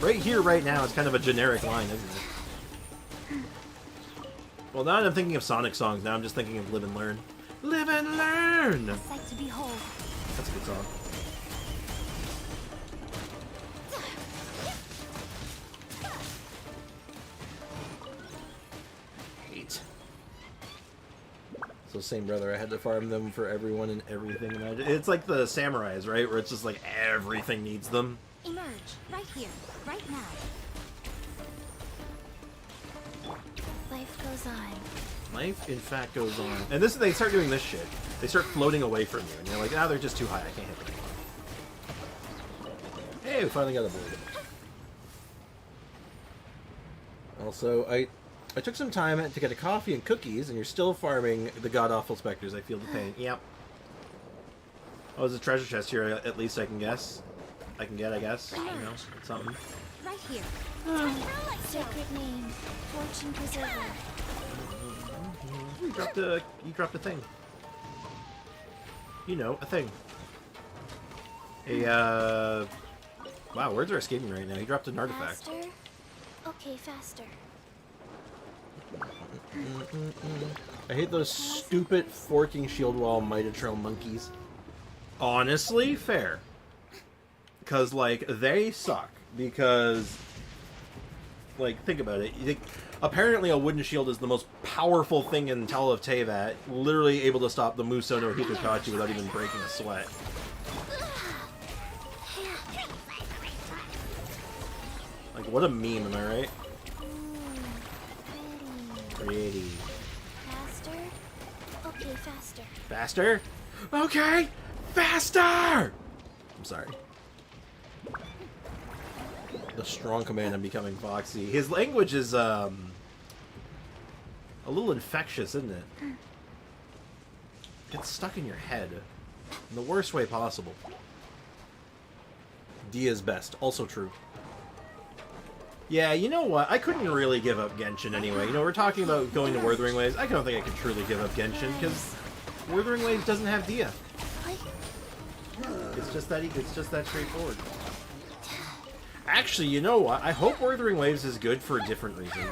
Right here, right now is kind of a generic line, isn't it? Well, now that I'm thinking of Sonic songs, now I'm just thinking of Live and Learn. Live and Learn! A sight to behold. That's a good song. Hate. So same brother, I had to farm them for everyone and everything. It's like the samurais, right? Where it's just like everything needs them. Emerge, right here, right now. Life goes on. Life, in fact, goes on. And this, they start doing this shit. They start floating away from you, and you're like, ah, they're just too high. I can't hit them. Hey, we finally got a board. Also, I took some time to get a coffee and cookies, and you're still farming the god-awful specters. I feel the pain. Yep. Oh, there's a treasure chest here, at least I can guess. I guess. You know, something. Right here. Sacred name. Fortune preserver. You dropped a thing. You know, a thing. Wow, words are escaping right now. He dropped an artifact. Faster? Okay, faster. I hate those stupid forking shield wall Mitatron monkeys. Honestly, fair. Because, like, they suck. Because, like, think about it. Apparently a wooden shield is the most powerful thing in Tal of Teyvat, literally able to stop the Musou no Hikokachi without even breaking a sweat. Like, what a meme, am I right? Pretty. Faster? Okay, faster. Faster? Okay! Faster! I'm sorry. The strong command I'm becoming Foxy. His language is, a little infectious, isn't it? Gets stuck in your head. In the worst way possible. Dia's best. Also true. Yeah, you know what? I couldn't really give up Genshin anyway. You know, we're talking about going to Wuthering Waves. I don't think I could truly give up Genshin, because Wuthering Waves doesn't have Dia. It's just that straightforward. Actually, you know what? I hope Wuthering Waves is good for a different reason.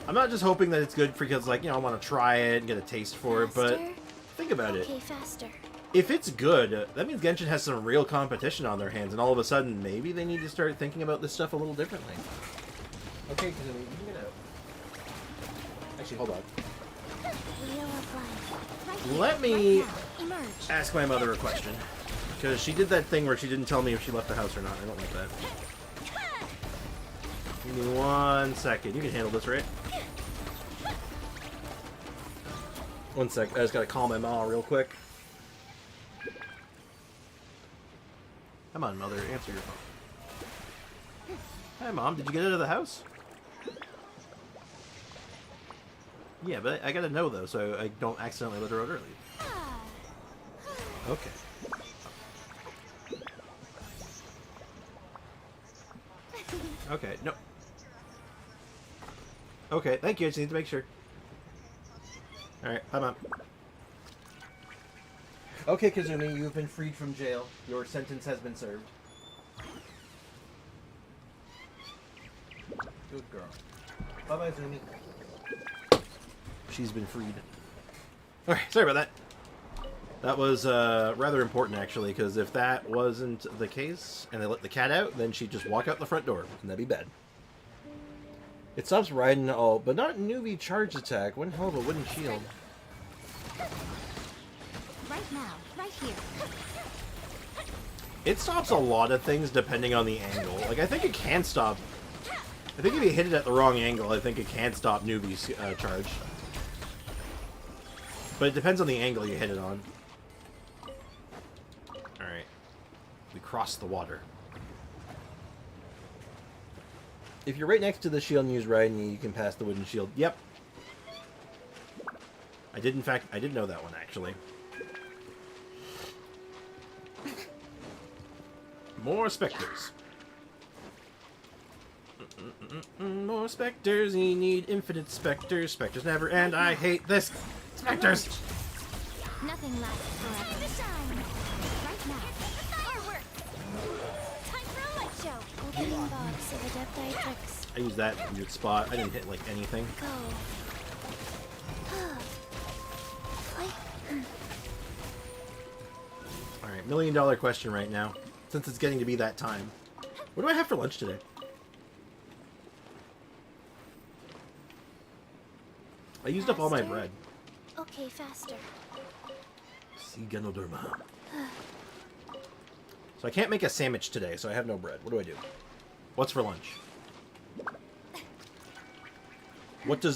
I'm not just hoping that it's good because, like, you know, I want to try it and get a taste for it, but think about it. Okay, faster. If it's good, that means Genshin has some real competition on their hands, and all of a sudden, maybe they need to start thinking about this stuff a little differently. Okay, because you can get out. Actually, hold on. Let me ask my mother a question. Because she did that thing where she didn't tell me if she left the house or not. I don't like that. Give me 1 second. You can handle this, right? 1 sec. I just gotta call my mom real quick. Come on, Mother. Answer your phone. Hi, Mom. Did you get out of the house? Yeah, but I gotta know, though, so I don't accidentally let her out early. Okay. Okay, no. Okay, thank you. I just need to make sure. Alright, bye, Mom. Okay, Kazumi, you have been freed from jail. Your sentence has been served. Good girl. Bye-bye, Zumi. She's been freed. Alright, sorry about that. That was rather important, actually, because if that wasn't the case, and they let the cat out, then she'd just walk out the front door, and that'd be bad. It stops riding all, but not newbie charge attack. One hell of a wooden shield. Right now, right here. It stops a lot of things depending on the angle. Like, I think it can stop... I think if you hit it at the wrong angle, I think it can stop newbie's charge. But it depends on the angle you hit it on. Alright. We cross the water. If you're right next to the shield and use riding, you can pass the wooden shield. Yep. I did know that one, actually. More specters. More specters. You need infinite specters. Specters never end. I hate this. Specters. Nothing lasts forever. Time to shine. Right now. Fireworks. Time for a light show. Opening box of Adepti. I used that weird spot. I didn't hit like anything. Go. Alright, $1 million question right now. Since it's getting to be that time. What do I have for lunch today? I used up all my bread. Okay, faster. Siganoderma. So I can't make a sandwich today, so I have no bread. What do I do? What's for lunch?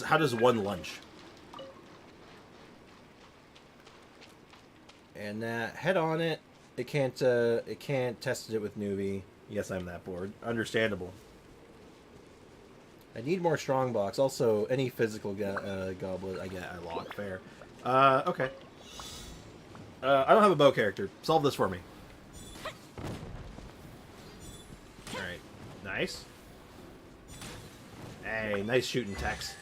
How does one lunch? And head on it. It can't test it with newbie. Yes, I'm that bored. Understandable. I need more strongbox. Also, any physical goblet I lock. Fair. Okay. I don't have a bow character. Solve this for me. Alright. Nice. Hey, nice shooting, Tex.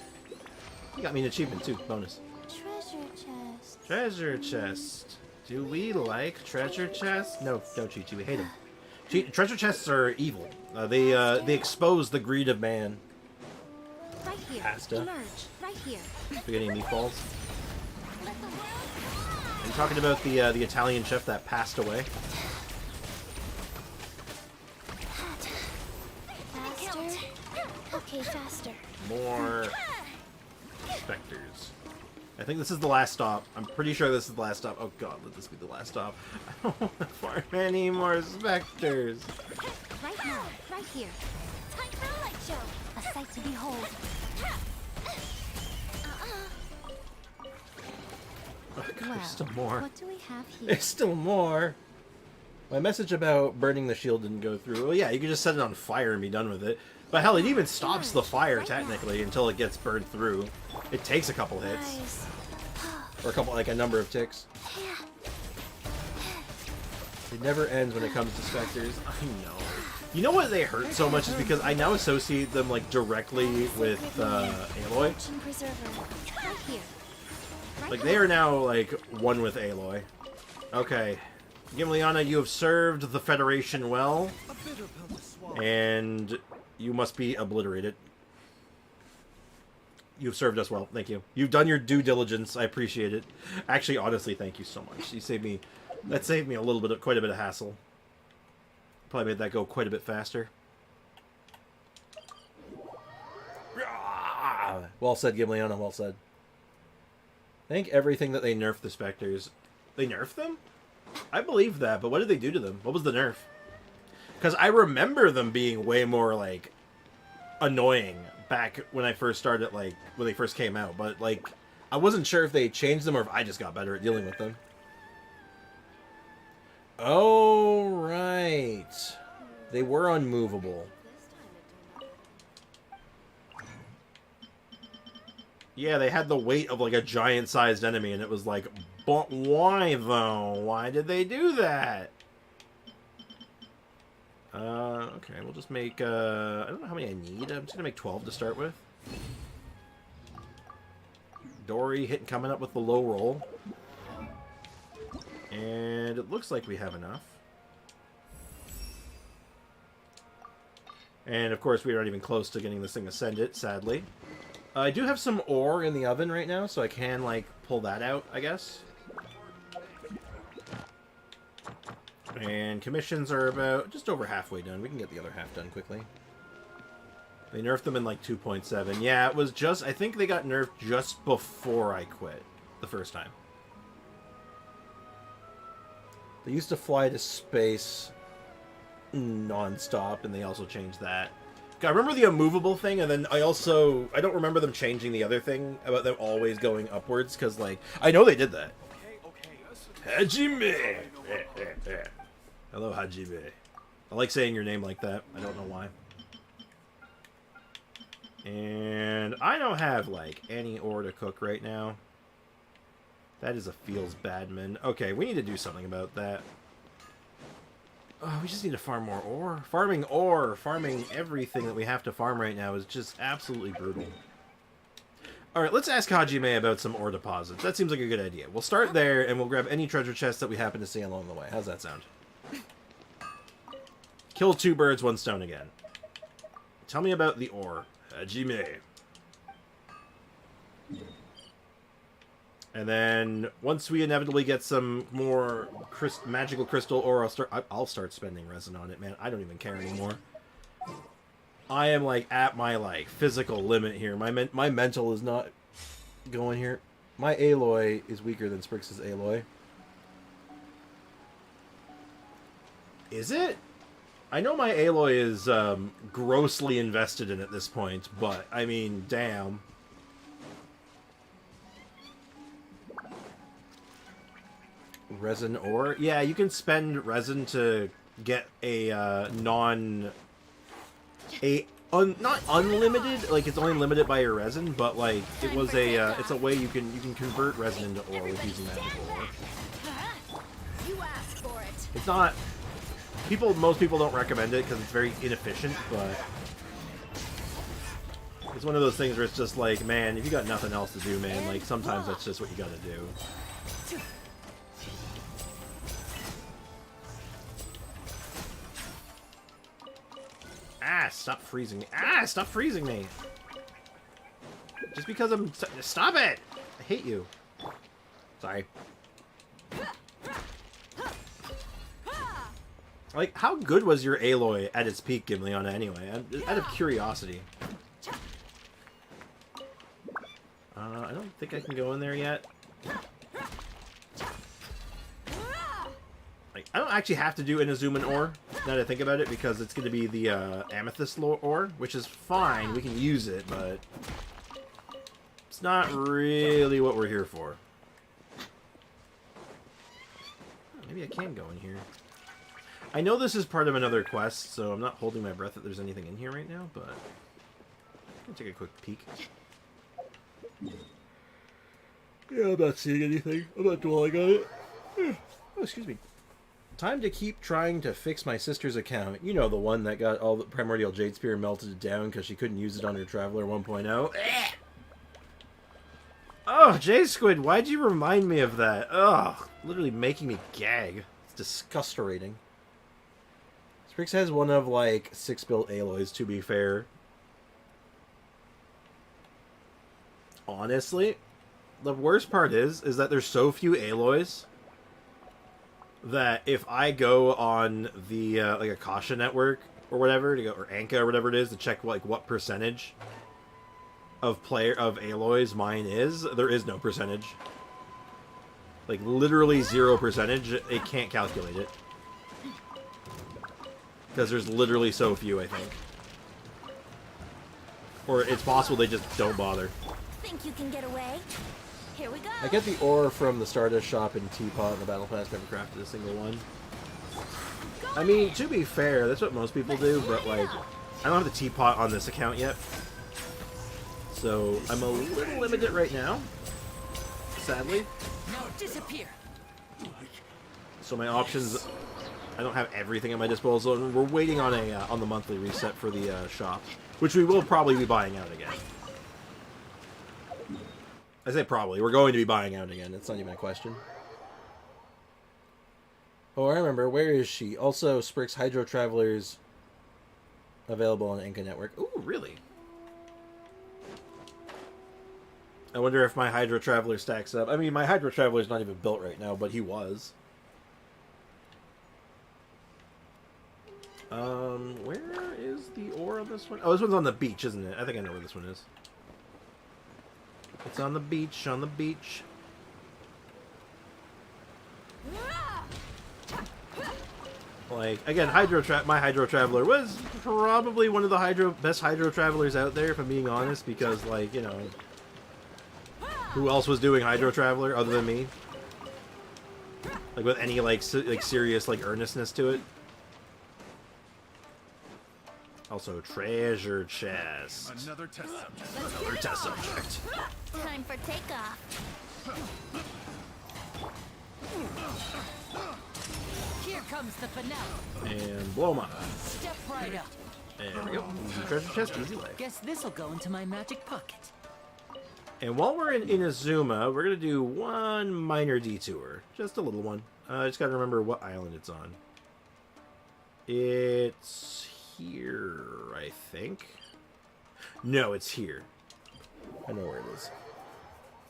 You got me an achievement, too. Bonus. Treasure chest. Treasure chest. Do we like treasure chests? No, don't cheat. We hate them. Treasure chests are evil. They expose the greed of man. Right here. Pasta. Emerge. Right here. Spaghetti and meatballs. Are you talking about the Italian chef that passed away? Faster. Okay, faster. More specters. I think this is the last stop. I'm pretty sure this is the last stop. Oh god, let this be the last stop. I don't want to farm any more specters. Right now. Right here. Time for a light show. A sight to behold. Oh, god, Well, there's still more. what do we have here? There's still more. My message about burning the shield didn't go through. Well, yeah, you could just set it on fire and be done with it. But hell, it even stops the fire, technically, until it gets burned through. It takes a couple hits. Nice. Or a number of ticks. It never ends when it comes to specters. I know. You know what they hurt so much is because I now associate them, like, directly with, Aloy. Right here. Like, they are now, like, one with Aloy. Okay. Gimliana, you have served the Federation well. And you must be obliterated. You've served us well. Thank you. You've done your due diligence. I appreciate it. Actually, honestly, thank you so much. You saved me... That saved me quite a bit of hassle. Probably made that go quite a bit faster. Well said, Gimliana. Well said. I think everything that they nerfed the Spectres... They nerfed them? I believe that, but what did they do to them? What was the nerf? Because I remember them being way more, like, annoying back when I first started, like, when they first came out. But, like, I wasn't sure if they changed them or if I just got better at dealing with them. Oh, right. They were unmovable. Yeah, they had the weight of, like, a giant-sized enemy, and it was like, but why, though? Why did they do that? Okay, we'll just make, I don't know how many I need. I'm just gonna make 12 to start with. Dory coming up with the low roll. And it looks like we have enough. And, of course, we aren't even close to getting this thing ascended, sadly. I do have some ore in the oven right now, so I can, like, pull that out, I guess. And commissions are about just over halfway done. We can get the other half done quickly. They nerfed them in like 2.7. Yeah, it was just... I think they got nerfed just before I quit the first time. They used to fly to space non-stop, and they also changed that. I remember the immovable thing, and then I don't remember them changing the other thing about them always going upwards, because, like, I know they did that. Hajime! Hello, Hajime. I like saying your name like that. I don't know why. And I don't have, like, any ore to cook right now. That is a feels badman. Okay, we need to do something about that. Oh, we just need to farm more ore. Farming everything that we have to farm right now is just absolutely brutal. Alright, let's ask Hajime about some ore deposits. That seems like a good idea. We'll start there, and we'll grab any treasure chests that we happen to see along the way. How's that sound? Kill 2 birds, 1 stone again. Tell me about the ore. Hajime. And then, once we inevitably get some more magical crystal ore, I'll start spending resin on it, man. I don't even care anymore. I am, like, at my, like, physical limit here. My mental is not going here. My Aloy is weaker than Sprix's Aloy. Is it? I know my Aloy is grossly invested in at this point, but, I mean, damn. Resin ore? Yeah, you can spend resin to get a not unlimited, like it's only limited by your resin, but like it was it's a way you can convert resin into ore with using magical ore. It's not most people don't recommend it because it's very inefficient, but it's one of those things where it's just like, man, if you got nothing else to do, man, like sometimes that's just what you gotta do. Ah, stop freezing me. Ah, stop freezing me. Just because I'm... Stop it! I hate you. Sorry. Like, how good was your Aloy at its peak, Gimleona, anyway? Out of curiosity. I don't think I can go in there yet. Like, I don't actually have to do Inazuman ore, now that I think about it, because it's going to be the amethyst ore, which is fine. We can use it, but it's not really what we're here for. Maybe I can go in here. I know this is part of another quest, so I'm not holding my breath that there's anything in here right now, but I'm going to take a quick peek. Yeah, I'm not seeing anything. I'm not dwelling on it. Oh, excuse me. Time to keep trying to fix my sister's account. You know, the one that got all the Primordial Jade Spear melted down because she couldn't use it on her Traveler 1.0. Oh, J-Squid, why'd you remind me of that? Ugh, literally making me gag. It's disgusting. Sprix has one of, like, 6 built Aloys, to be fair. Honestly, the worst part is that there's so few Aloys that if I go on the like Akasha network or whatever to go, or Anka or whatever it is, to check like what percentage of Aloys mine is, there is no percentage. Like literally 0%. It can't calculate it because there's literally so few, I think. Or it's possible they just don't bother. Think you can get away? Here we go. I get the ore from the Stardust shop in Teapot in the Battle Pass. Never crafted a single one. I mean, to be fair, that's what most people do, but like, I don't have the Teapot on this account yet. So I'm a little limited right now, sadly. Now disappear. So my options, I don't have everything at my disposal, and we're waiting on the monthly reset for the shop, which we will probably be buying out again. I say probably. We're going to be buying out again. It's not even a question. Oh, I remember. Where is she? Also, Sprix Hydro Travelers available on Anka Network. Ooh, really? I wonder if my Hydro Traveler stacks up. I mean, my Hydro Traveler's not even built right now, but he was. Where is the ore on this one? Oh, this one's on the beach, isn't it? I think I know where this one is. It's on the beach, on the beach. Like, again, my Hydro Traveler was probably one of the best Hydro Travelers out there, if I'm being honest, because, like, you know, who else was doing Hydro Traveler other than me? Like, with any, like serious, like, earnestness to it. Also, treasure chest. Another test subject. Another test subject. Time for takeoff. Here comes the finale. And blow 'em up. Step right up. There we go. Easy treasure chest, easy life. Guess this'll go into my magic pocket. And while we're in Inazuma, we're gonna do one minor detour. Just a little one. I just gotta remember what island it's on. It's here, I think. No, it's here. I know where it is.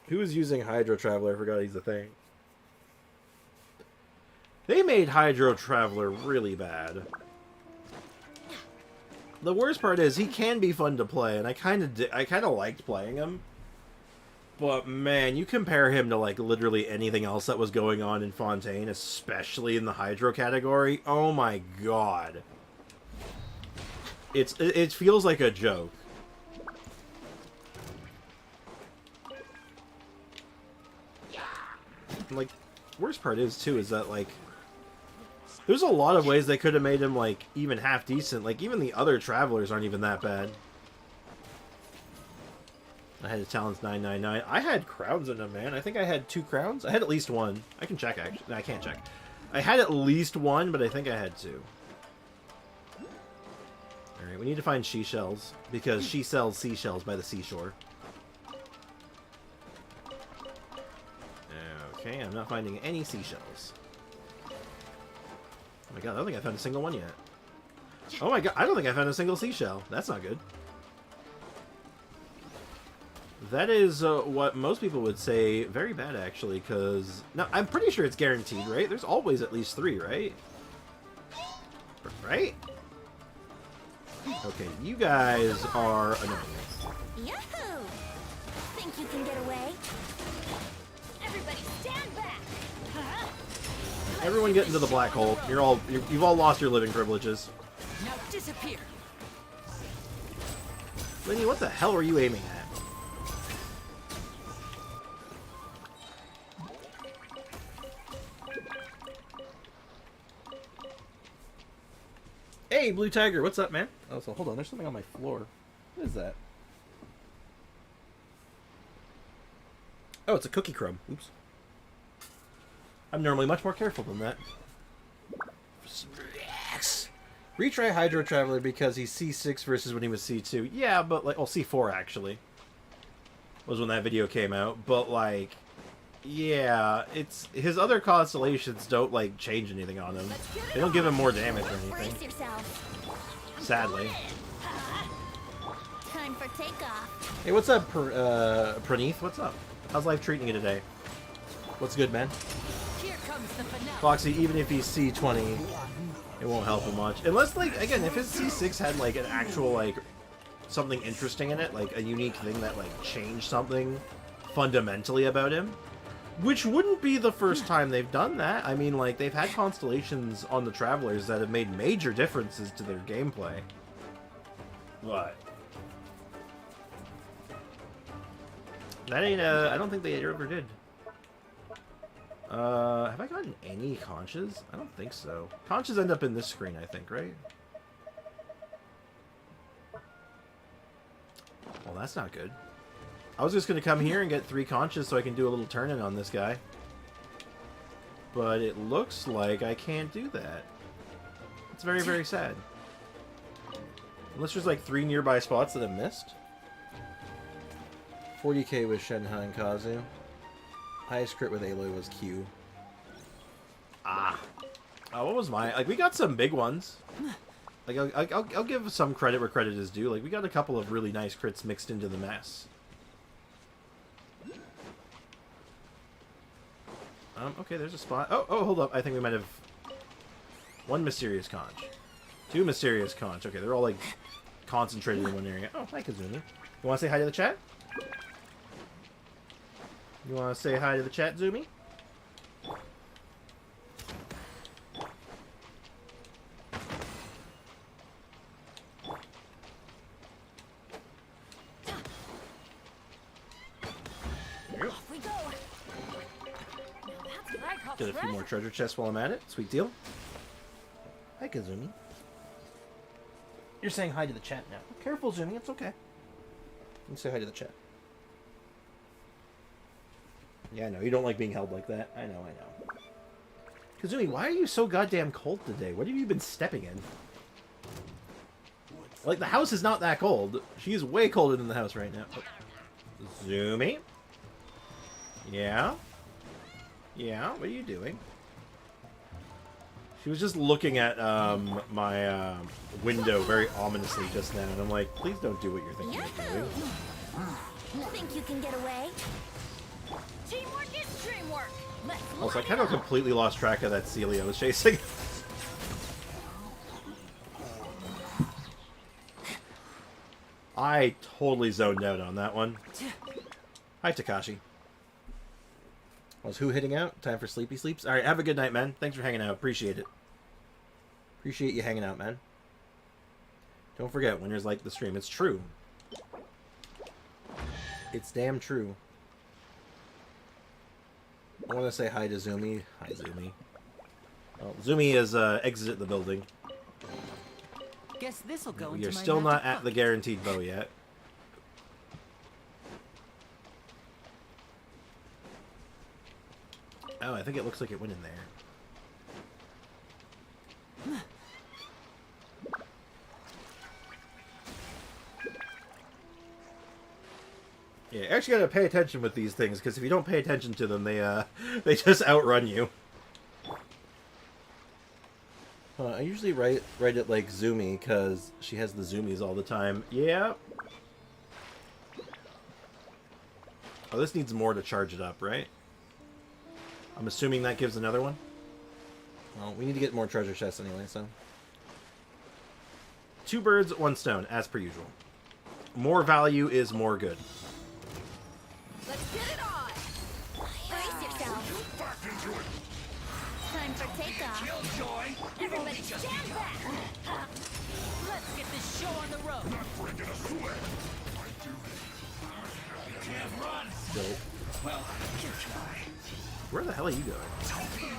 Who is using Hydro Traveler? I forgot he's a thing. They made Hydro Traveler really bad. The worst part is he can be fun to play, and I kind of liked playing him. But man, you compare him to like literally anything else that was going on in Fontaine, especially in the Hydro category. Oh my god. It feels like a joke. And, like, worst part is too is that like there's a lot of ways they could have made him like even half decent. Like even the other travelers aren't even that bad. I had a talents 999. I had crowns in them, man. I think I had 2 crowns. I had at least 1. I can check actually. No, I can't check. I had at least 1, but I think I had 2. Alright, we need to find seashells, because she sells seashells by the seashore. Okay, I'm not finding any seashells. Oh my god, I don't think I found a single one yet. Oh my god, I don't think I found a single seashell. That's not good. That is what most people would say very bad, actually, because... No, I'm pretty sure it's guaranteed, right? There's always at least 3, right? Right? Okay, you guys are annoying. Yahoo! Think you can get away? Everybody stand back! Huh? Everyone get into the black hole. You've all lost your living privileges. Now disappear. Linny, what the hell are you aiming at? Hey, Blue Tiger, what's up, man? Oh, so hold on, there's something on my floor. What is that? Oh, it's a cookie crumb. Oops. I'm normally much more careful than that. Yes. Retry Hydro Traveler because he's C6 versus when he was C2. Yeah, but like, well, C4 actually was when that video came out. But like, yeah, it's his other constellations don't like change anything on him. They don't give him more damage or anything. Brace yourself. Sadly. Time for takeoff. Hey, what's up, Praneeth? What's up? How's life treating you today? What's good, man? Here comes the finale. Foxy, even if he's C20, it won't help him much. Unless, like, again, if his C6 had, like, an actual, like, something interesting in it, like a unique thing that, like, changed something fundamentally about him, which wouldn't be the first time they've done that. I mean, like, they've had constellations on the Travelers that have made major differences to their gameplay. What? That ain't, I don't think they ever did. Have I gotten any conches? I don't think so. Conches end up in this screen, I think, right? Well, that's not good. I was just gonna come here and get 3 conches so I can do a little turn-in on this guy. But it looks like I can't do that. It's very, very sad. Unless there's like 3 nearby spots that I've missed. 40k with Shenhai and Kazu. Highest crit with Aloy was Q. Ah. What was my... Like, we got some big ones. Like, I'll give some credit where credit is due. Like, we got a couple of really nice crits mixed into the mess. Okay, there's a spot. Oh, hold up. I think we might have... 1 mysterious conch. Two mysterious conch. Okay, they're all like concentrated in one area. Oh, hi Kazumi. You want to say hi to the chat? You want to say hi to the chat, Zumi? Off we go. Now that's what I call Get a few more treasure chests while I'm at it. Sweet deal. Hi, Kazumi. You're saying hi to the chat now. Careful, Zumi. It's okay. You can say hi to the chat. Yeah, I know. You don't like being held like that. I know, I know. Kazumi, why are you so goddamn cold today? What have you been stepping in? Like, the house is not that cold. She's way colder than the house right now. Oh. Zumi? Yeah? Yeah? What are you doing? She was just looking at my window very ominously just now, and I'm like, please don't do what you're thinking of doing. You think you can get away? Teamwork is dreamwork. Let's Also, I kind of completely lost track of that Celia I was chasing. I totally zoned out on that one. Hi, Takashi. Was who hitting out? Time for sleepy sleeps? Alright, have a good night, man. Thanks for hanging out. Appreciate it. Appreciate you hanging out, man. Don't forget, winners like the stream. It's true. It's damn true. I want to say hi to Zumi. Hi, Zumi. Well, Zumi has exited the building. Guess this'll go We into are my still not magic at the book. guaranteed bow yet. Oh, I think it looks like it went in there. Yeah, you actually gotta pay attention with these things, because if you don't pay attention to them, they just outrun you. I usually write it like Zumi, because she has the zoomies all the time. Yeah. Oh, this needs more to charge it up, right? I'm assuming that gives another one? Well, we need to get more treasure chests anyway, so... 2 birds, 1 stone, as per usual. More value is more good. Let's get it on! Brace yourself! Back into it. Time for takeoff! Killjoy! Everybody stand back! Let's get this show on the road. Not breaking a sweat. I do. You can't run. Dope. Well, I can try. Where the hell are you going? Don't be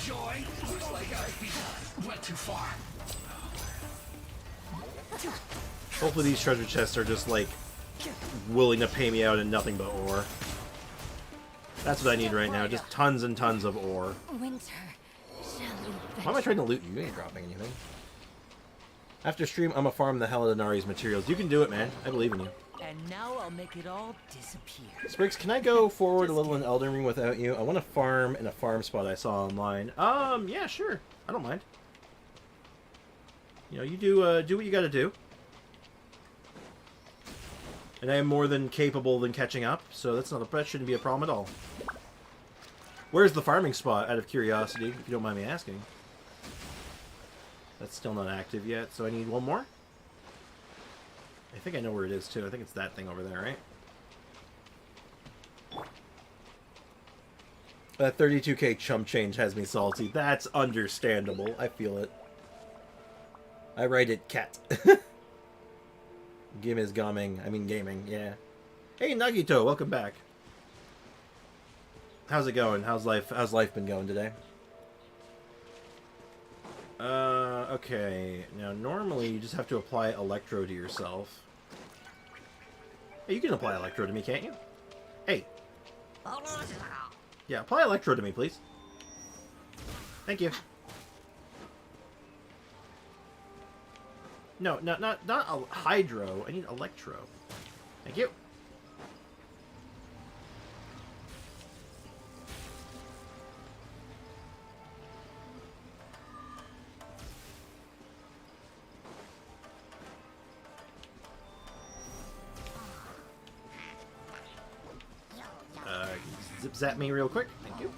Killjoy. Looks like I went too far. Hopefully these treasure chests are just, like, willing to pay me out in nothing but ore. That's what I need right now, just tons and tons of ore. Winter, shall you Why am I trying to loot you? You ain't dropping anything. After stream, I'm a farm the hell out of Nari's materials. You can do it, man. I believe in you. And now I'll make it all disappear. Spriggs, can I go forward a little in Elden Ring without you? I want to farm in a farm spot I saw online. Yeah, sure. I don't mind. You know, you do what you gotta do. And I am more than capable than catching up, so that shouldn't be a problem at all. Where's the farming spot, out of curiosity, if you don't mind me asking? That's still not active yet, so I need one more? I think I know where it is, too. I think it's that thing over there, right? That 32k chump change has me salty. That's understandable. I feel it. I write it cat. Game is gaming. I mean gaming, yeah. Hey, Nagito, welcome back. How's it going? How's life been going today? Okay. Now, normally you just have to apply Electro to yourself. Hey, you can apply Electro to me, can't you? Hey. Yeah, apply Electro to me, please. Thank you. No, not a Hydro. I need Electro. Thank you. Zip zap me real quick. Thank you.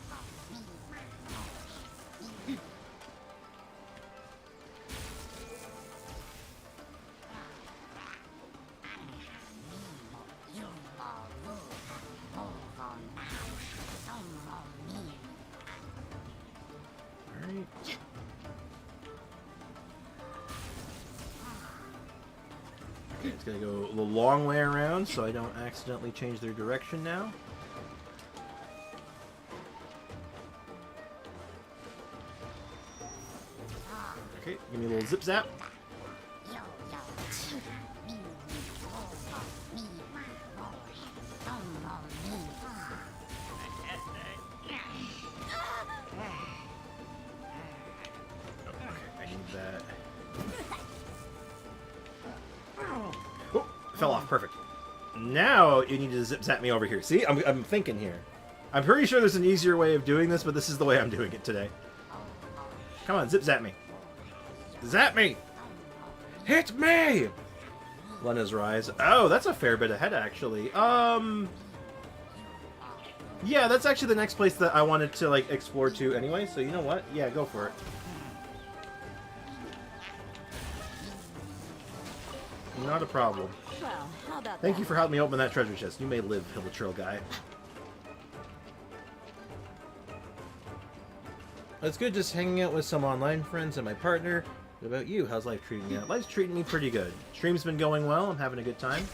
Okay, it's gonna go the long way around so I don't accidentally change their direction now. Okay, give me a little zip zap. Fell off, perfect. Now you need to zip zap me over here. See, I'm thinking here. I'm pretty sure there's an easier way of doing this, but this is the way I'm doing it today. Come on, zip zap me. Zap me! Hit me! Lena's Rise. Oh, that's a fair bit ahead, actually. Yeah, that's actually the next place that I wanted to, like, explore to anyway, so you know what? Yeah, go for it. Not a problem. Well, how about Thank you for helping me open that treasure chest. You may live, Hill guy. It's good just hanging out with some online friends and my partner. What about you? How's life treating you? Life's treating me pretty good. Stream's been going well. I'm having a good time.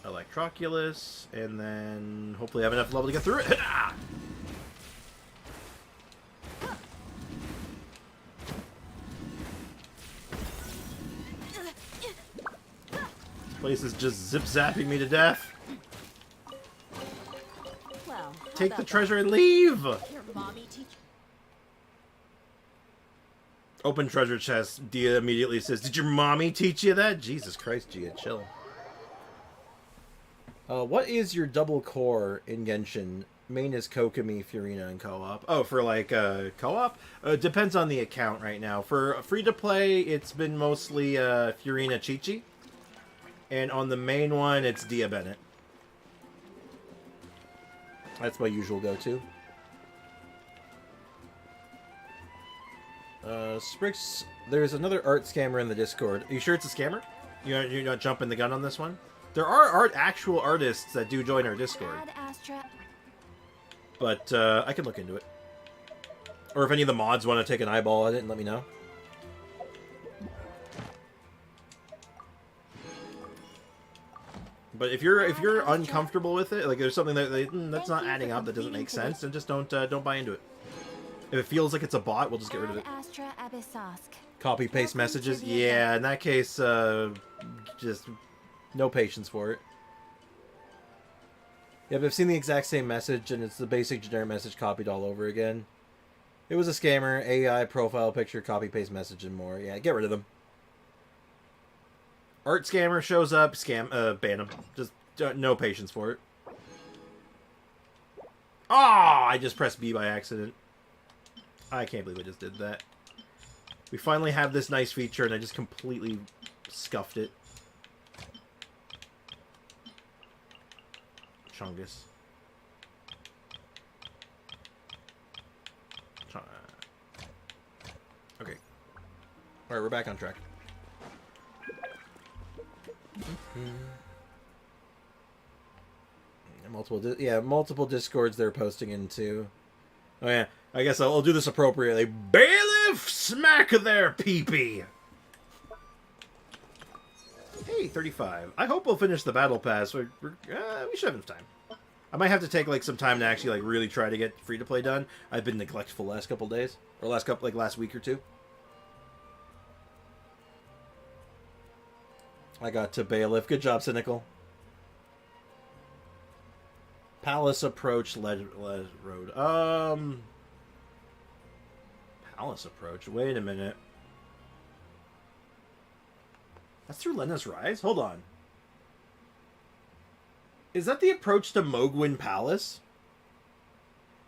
Electroculus, and then hopefully I have enough level to get through it. This place is just zip-zapping me to death. Well, take the treasure and leave! Your mommy teach. Open treasure chest. Dia immediately says, "Did your mommy teach you that?" Jesus Christ, Gia, chill. What is your double core in Genshin? Main is Kokomi, Furina, and co-op. Oh, for like co-op? Depends on the account right now. For free-to-play, it's been mostly Furina Chi-Chi. And on the main one, it's Dia Bennett. That's my usual go-to. Sprix, there's another art scammer in the Discord. Are you sure it's a scammer? You're not jumping the gun on this one? There are actual artists that do join our Discord. But I can look into it. Or if any of the mods want to take an eyeball at it and let me know. But if you're uncomfortable with it, like there's something that's not adding up, that doesn't make sense, then just don't buy into it. If it feels like it's a bot, we'll just get rid of it. Copy paste messages, yeah. In that case, just no patience for it. Yeah, but I've seen the exact same message, and it's the basic generic message copied all over again. It was a scammer, AI, profile picture, copy paste message, and more. Yeah, get rid of them. Art scammer shows up, ban him. Just no patience for it. Ah! I just pressed B by accident. I can't believe I just did that. We finally have this nice feature, and I just completely scuffed it. Chungus. Okay. Alright, we're back on track. Multiple discords they're posting into. Oh yeah, I guess I'll do this appropriately. Bailiff, smack their pee-pee! Hey, 35. I hope we'll finish the battle pass. We should have enough time. I might have to take like some time to actually like really try to get free to play done. I've been neglectful the last couple days, or last week or two. I got to Bailiff. Good job, Cynical. Palace Approach, Road. Palace Approach? Wait a minute. That's through Lena's Rise? Hold on. Is that the approach to Mogwin Palace?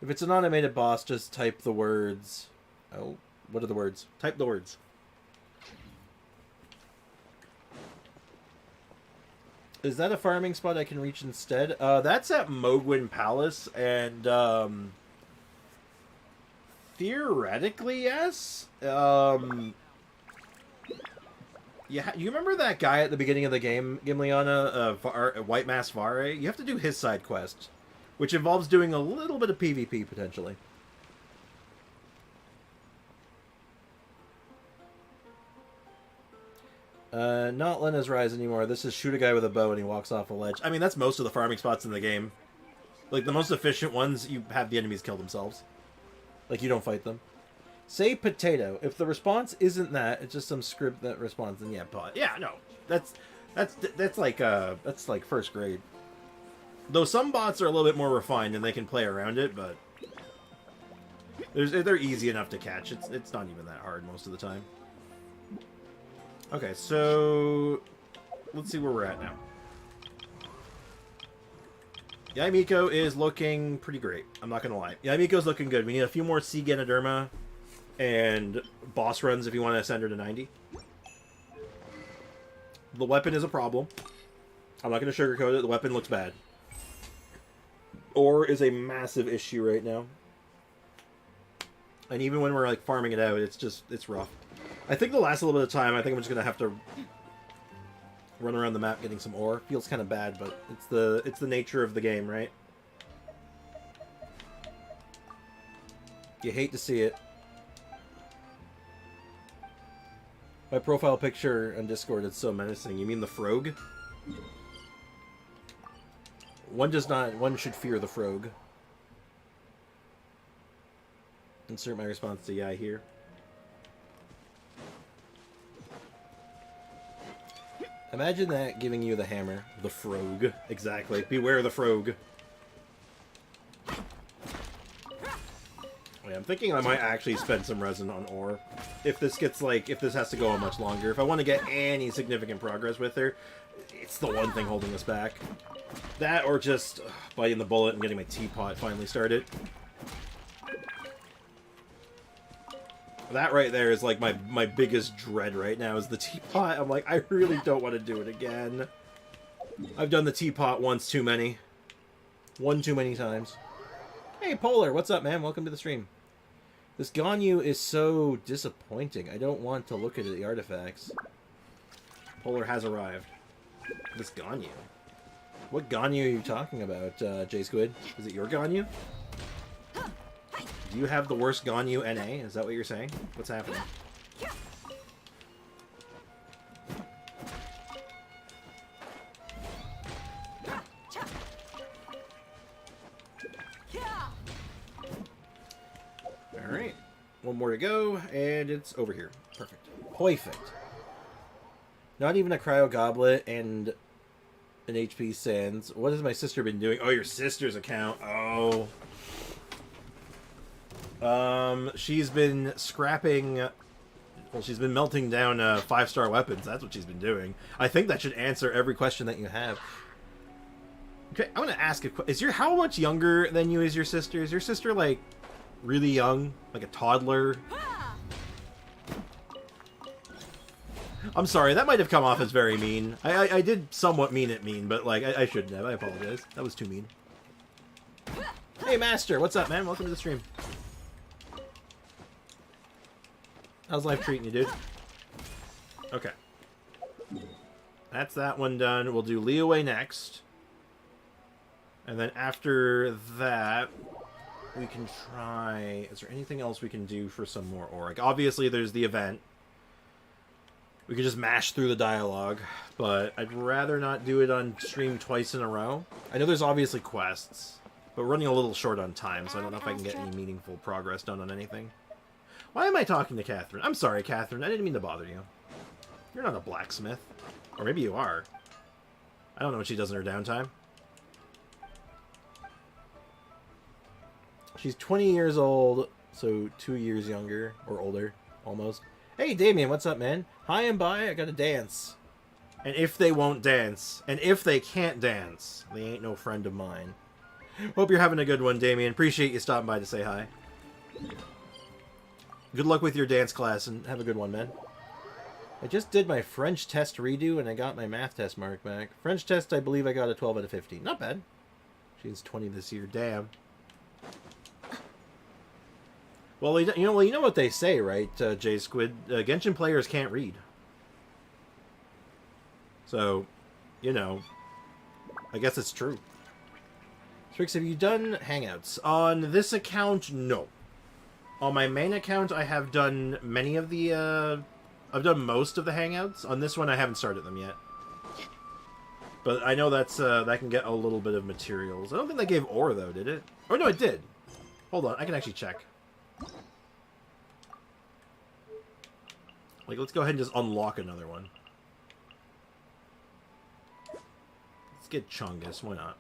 If it's an automated boss, just type the words. Oh, what are the words? Type the words. Is that a farming spot I can reach instead? That's at Mogwin Palace, and theoretically, yes. Yeah, you remember that guy at the beginning of the game, Gimliana, White Mask Vare? You have to do his side quest, which involves doing a little bit of PvP, potentially. Not Lena's Rise anymore. This is shoot a guy with a bow and he walks off a ledge. I mean, that's most of the farming spots in the game. Like, the most efficient ones, you have the enemies kill themselves. Like, you don't fight them. Say potato. If the response isn't that, it's just some script that responds, then yeah, pot. Yeah, no. That's like first grade. Though some bots are a little bit more refined and they can play around it, but they're easy enough to catch. It's not even that hard most of the time. Okay, so let's see where we're at now. Yeah, Miko is looking pretty great. I'm not gonna lie. Yeah, Miko's looking good. We need a few more C Ganoderma and boss runs if you want to send her to 90. The weapon is a problem. I'm not gonna sugarcoat it. The weapon looks bad. Ore is a massive issue right now. And even when we're like farming it out, it's rough. I think the last little bit of time, I think I'm just gonna have to run around the map getting some ore. Feels kind of bad, but it's the nature of the game, right? You hate to see it. My profile picture on Discord is so menacing. You mean the frog? One should fear the frog. Insert my response to yeah here. Imagine that giving you the hammer. The frog. Exactly. Beware the frog. Yeah, I'm thinking I might actually spend some resin on ore. If this has to go on much longer. If I want to get any significant progress with her, it's the one thing holding us back. That or just biting the bullet and getting my teapot finally started. That right there is like my biggest dread right now is the teapot. I'm like, I really don't want to do it again. I've done the teapot once too many. One too many times. Hey, Polar, what's up, man? Welcome to the stream. This Ganyu is so disappointing. I don't want to look at the artifacts. Polar has arrived. This Ganyu. What Ganyu are you talking about, J-Squid? Is it your Ganyu? Do you have the worst Ganyu NA? Is that what you're saying? What's happening? Alright. One more to go, and it's over here. Perfect. Perfect. Not even a cryo goblet and an HP sands. What has my sister been doing? Oh, your sister's account. Oh. She's been scrapping... Well, she's been melting down 5-star weapons. That's what she's been doing. I think that should answer every question that you have. Okay, I want to ask a question. How much younger than you is your sister? Is your sister, like, really young? Like a toddler? I'm sorry, that might have come off as very mean. I did somewhat mean it mean, but, like, I shouldn't have. I apologize. That was too mean. Hey, Master! What's up, man? Welcome to the stream. How's life treating you, dude? Okay. That's that one done. We'll do Liyue next. And then after that, we can try... Is there anything else we can do for some more ore? Like, obviously, there's the event. We could just mash through the dialogue, but I'd rather not do it on stream twice in a row. I know there's obviously quests, but we're running a little short on time, so I don't know if I can get any meaningful progress done on anything. Why am I talking to Catherine? I'm sorry, Catherine. I didn't mean to bother you. You're not a blacksmith. Or maybe you are. I don't know what she does in her downtime. She's 20 years old, so 2 years younger, or older, almost. Hey, Damien, what's up, man? Hi and bye, I gotta dance. And if they won't dance, and if they can't dance, they ain't no friend of mine. Hope you're having a good one, Damien. Appreciate you stopping by to say hi. Good luck with your dance class, and have a good one, man. I just did my French test redo, and I got my math test mark back. French test, I believe I got a 12 out of 15. Not bad. She's 20 this year. Damn. Well, you know what they say, right, J-Squid? Genshin players can't read. So, you know, I guess it's true. Strix, have you done Hangouts? On this account, no. On my main account, I have done many of the I've done most of the hangouts. On this one, I haven't started them yet. But I know that's that can get a little bit of materials. I don't think they gave ore, though, did it? Oh, no, it did. Hold on, I can actually check. Like, let's go ahead and just unlock another one. Let's get Chungus, why not?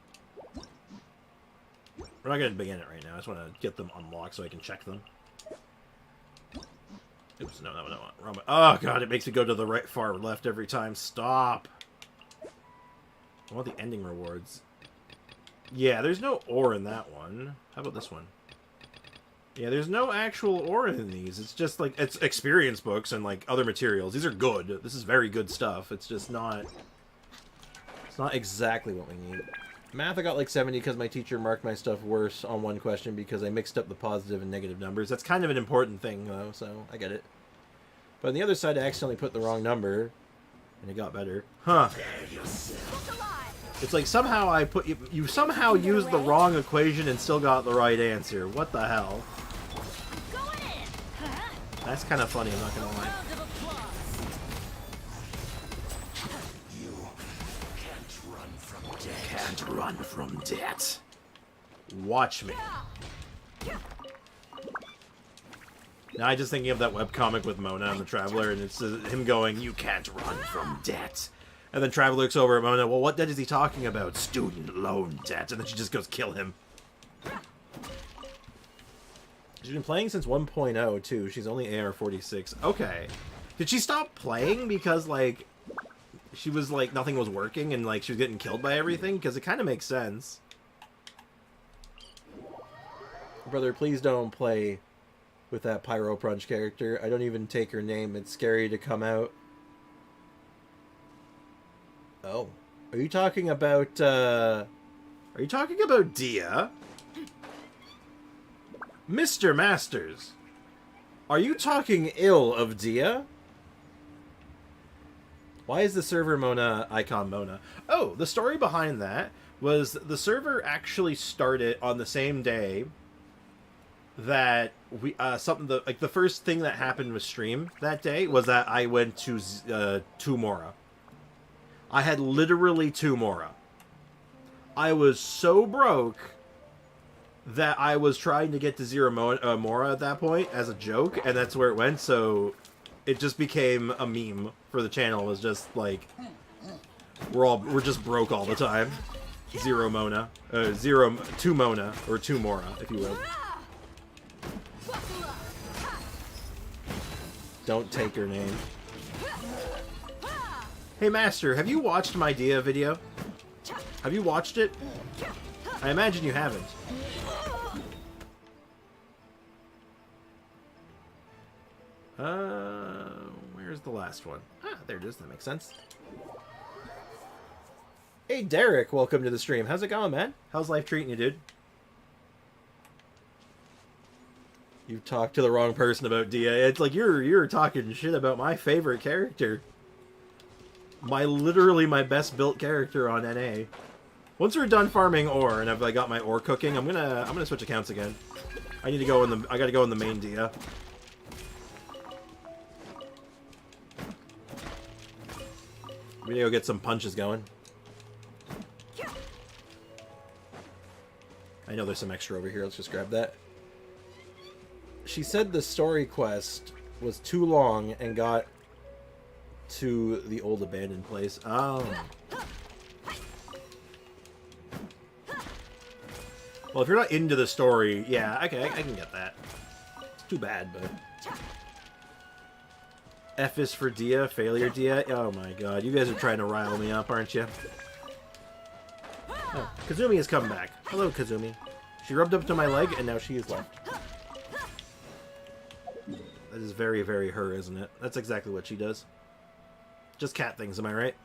We're not going to begin it right now. I just want to get them unlocked so I can check them. Oops, no, wrong way. Oh, God, it makes me go to the right, far left every time. Stop. I want the ending rewards. Yeah, there's no ore in that one. How about this one? Yeah, there's no actual ore in these. It's just, like, it's experience books and, like, other materials. These are good. This is very good stuff. It's just not... It's not exactly what we need. Math, I got, like, 70 because my teacher marked my stuff worse on one question because I mixed up the positive and negative numbers. That's kind of an important thing, though, so I get it. But on the other side, I accidentally put the wrong number, and it got better. Huh. It's like somehow I put... You somehow used the wrong equation and still got the right answer. What the hell? That's kind of funny, I'm not gonna lie. Can't run from debt. Watch me. Now I'm just thinking of that webcomic with Mona and the Traveler, and it's him going, "You can't run from debt." And then Traveler looks over at Mona, "Well, what debt is he talking about?" "Student loan debt." And then she just goes, "Kill him." She's been playing since 1.0, too. She's only AR-46. Okay. Did she stop playing because, like, she was, like, nothing was working and, like, she was getting killed by everything? Because it kind of makes sense. Brother, please don't play with that Pyro Punch character. I don't even take her name. It's scary to come out. Oh. Are you talking about, Are you talking about Dia? Mr. Masters, are you talking ill of Dia? Why is the server Mona icon Mona? Oh, the story behind that was the server actually started on the same day that we like the first thing that happened with stream that day was that I went to Mora. I had literally 2 Mora. I was so broke that I was trying to get to 0 Mora at that point as a joke, and that's where it went, so it just became a meme for the channel. It was just like, we're just broke all the time. 0 Mona. 2 Mona, or 2 Mora, if you will. Don't take her name. Hey Master, have you watched my Dia video? Have you watched it? I imagine you haven't. Where's the last one? Ah, there it is. That makes sense. Hey, Derek. Welcome to the stream. How's it going, man? How's life treating you, dude? You talked to the wrong person about Dia. It's like you're talking shit about my favorite character. Literally my best built character on NA. Once we're done farming ore and I got my ore cooking, I'm gonna switch accounts again. I gotta go in the main Dia. We need to go get some punches going. I know there's some extra over here. Let's just grab that. She said the story quest was too long and got to the old abandoned place. Oh. Well, if you're not into the story, yeah, okay, I can get that. It's too bad, but... F is for Dia, failure Dia. Oh my god, you guys are trying to rile me up, aren't you? Oh, Kazumi has come back. Hello, Kazumi. She rubbed up to my leg, and now she is left. That is very, very her, isn't it? That's exactly what she does. Just cat things, am I right?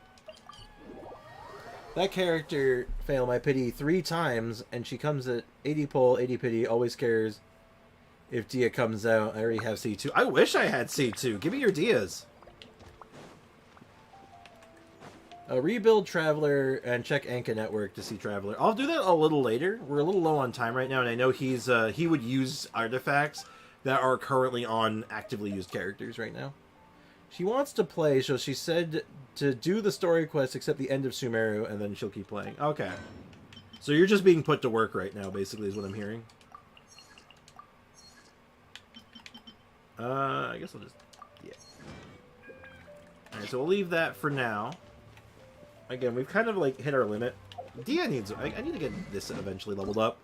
That character failed my pity 3 times, and she comes at 80 pull, 80 pity, always cares. If Dia comes out, I already have C2. I wish I had C2. Give me your Dias. Rebuild Traveler and check Anka Network to see Traveler. I'll do that a little later. We're a little low on time right now, and I know he would use artifacts that are currently on actively used characters right now. She wants to play, so she said to do the story quest except the end of Sumeru, and then she'll keep playing. Okay. So you're just being put to work right now, basically, is what I'm hearing. I guess I'll just... Yeah. Alright, so we'll leave that for now. Again, we've kind of, like, hit our limit. Dia needs... I need to get this eventually leveled up.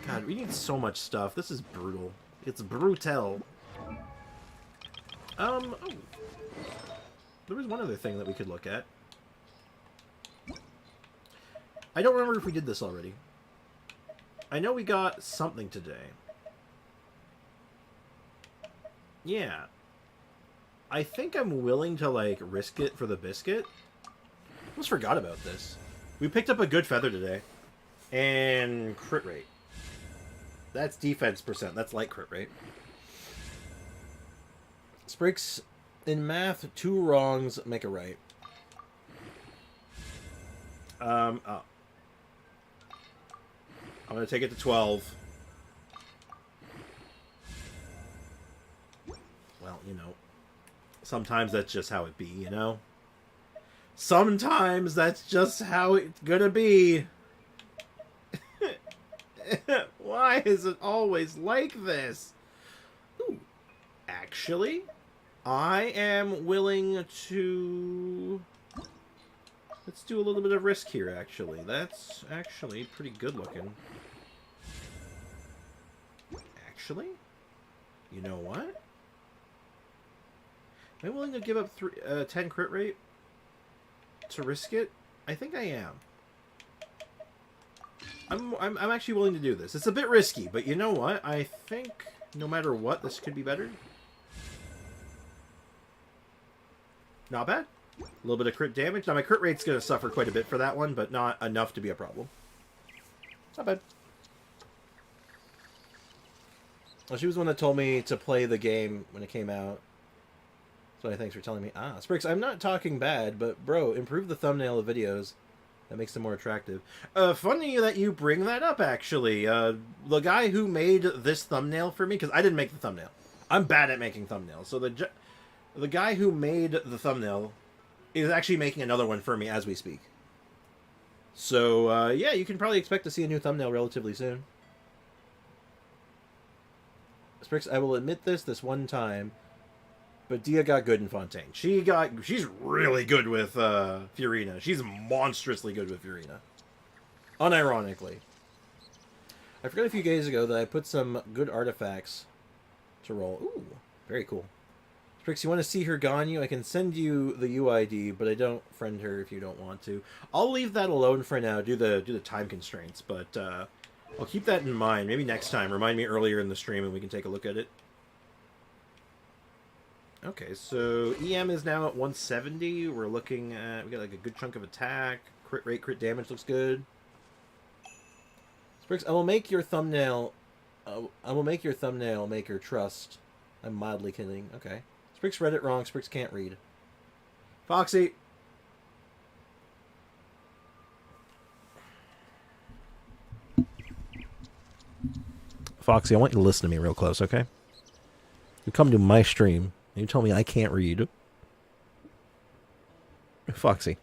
God, we need so much stuff. This is brutal. It's brutal. Oh. There was one other thing that we could look at. I don't remember if we did this already. I know we got something today. Yeah. I think I'm willing to, like, risk it for the biscuit. Almost forgot about this. We picked up a good feather today. And crit rate. That's defense percent. That's light crit rate. Spriggs, in math, 2 wrongs make a right. Oh. I'm going to take it to 12. Well, you know. Sometimes that's just how it be, you know? Sometimes that's just how it's gonna be. Why is it always like this? Ooh. Actually, I am willing to... Let's do a little bit of risk here, actually. That's actually pretty good looking. Actually? You know what? Am I willing to give up 10 crit rate to risk it? I think I am. I'm actually willing to do this. It's a bit risky, but you know what? I think no matter what, this could be better. Not bad. A little bit of crit damage. Now my crit rate's going to suffer quite a bit for that one, but not enough to be a problem. Not bad. Well, she was the one that told me to play the game when it came out. So thanks for telling me. Ah, Spriggs, I'm not talking bad, but bro, improve the thumbnail of videos. That makes them more attractive. Funny that you bring that up, actually. The guy who made this thumbnail for me, because I didn't make the thumbnail. I'm bad at making thumbnails. So the guy who made the thumbnail is actually making another one for me as we speak. So, yeah, you can probably expect to see a new thumbnail relatively soon. Spriggs, I will admit this one time. But Dia got good in Fontaine. She's really good with Fiorina. She's monstrously good with Fiorina. Unironically. I forgot a few days ago that I put some good artifacts to roll. Ooh, very cool. Sprix, you want to see her Ganyu? I can send you the UID, but I don't friend her if you don't want to. I'll leave that alone for now, do the time constraints, but I'll keep that in mind. Maybe next time. Remind me earlier in the stream and we can take a look at it. Okay, so EM is now at 170. We're looking at... We got like a good chunk of attack. Crit rate, crit damage looks good. Spriggs, I will make your thumbnail... I will make your thumbnail maker trust. I'm mildly kidding. Okay. Spriggs read it wrong. Spriggs can't read. Foxy! Foxy, I want you to listen to me real close, okay? You come to my stream... You tell me I can't read. Foxy.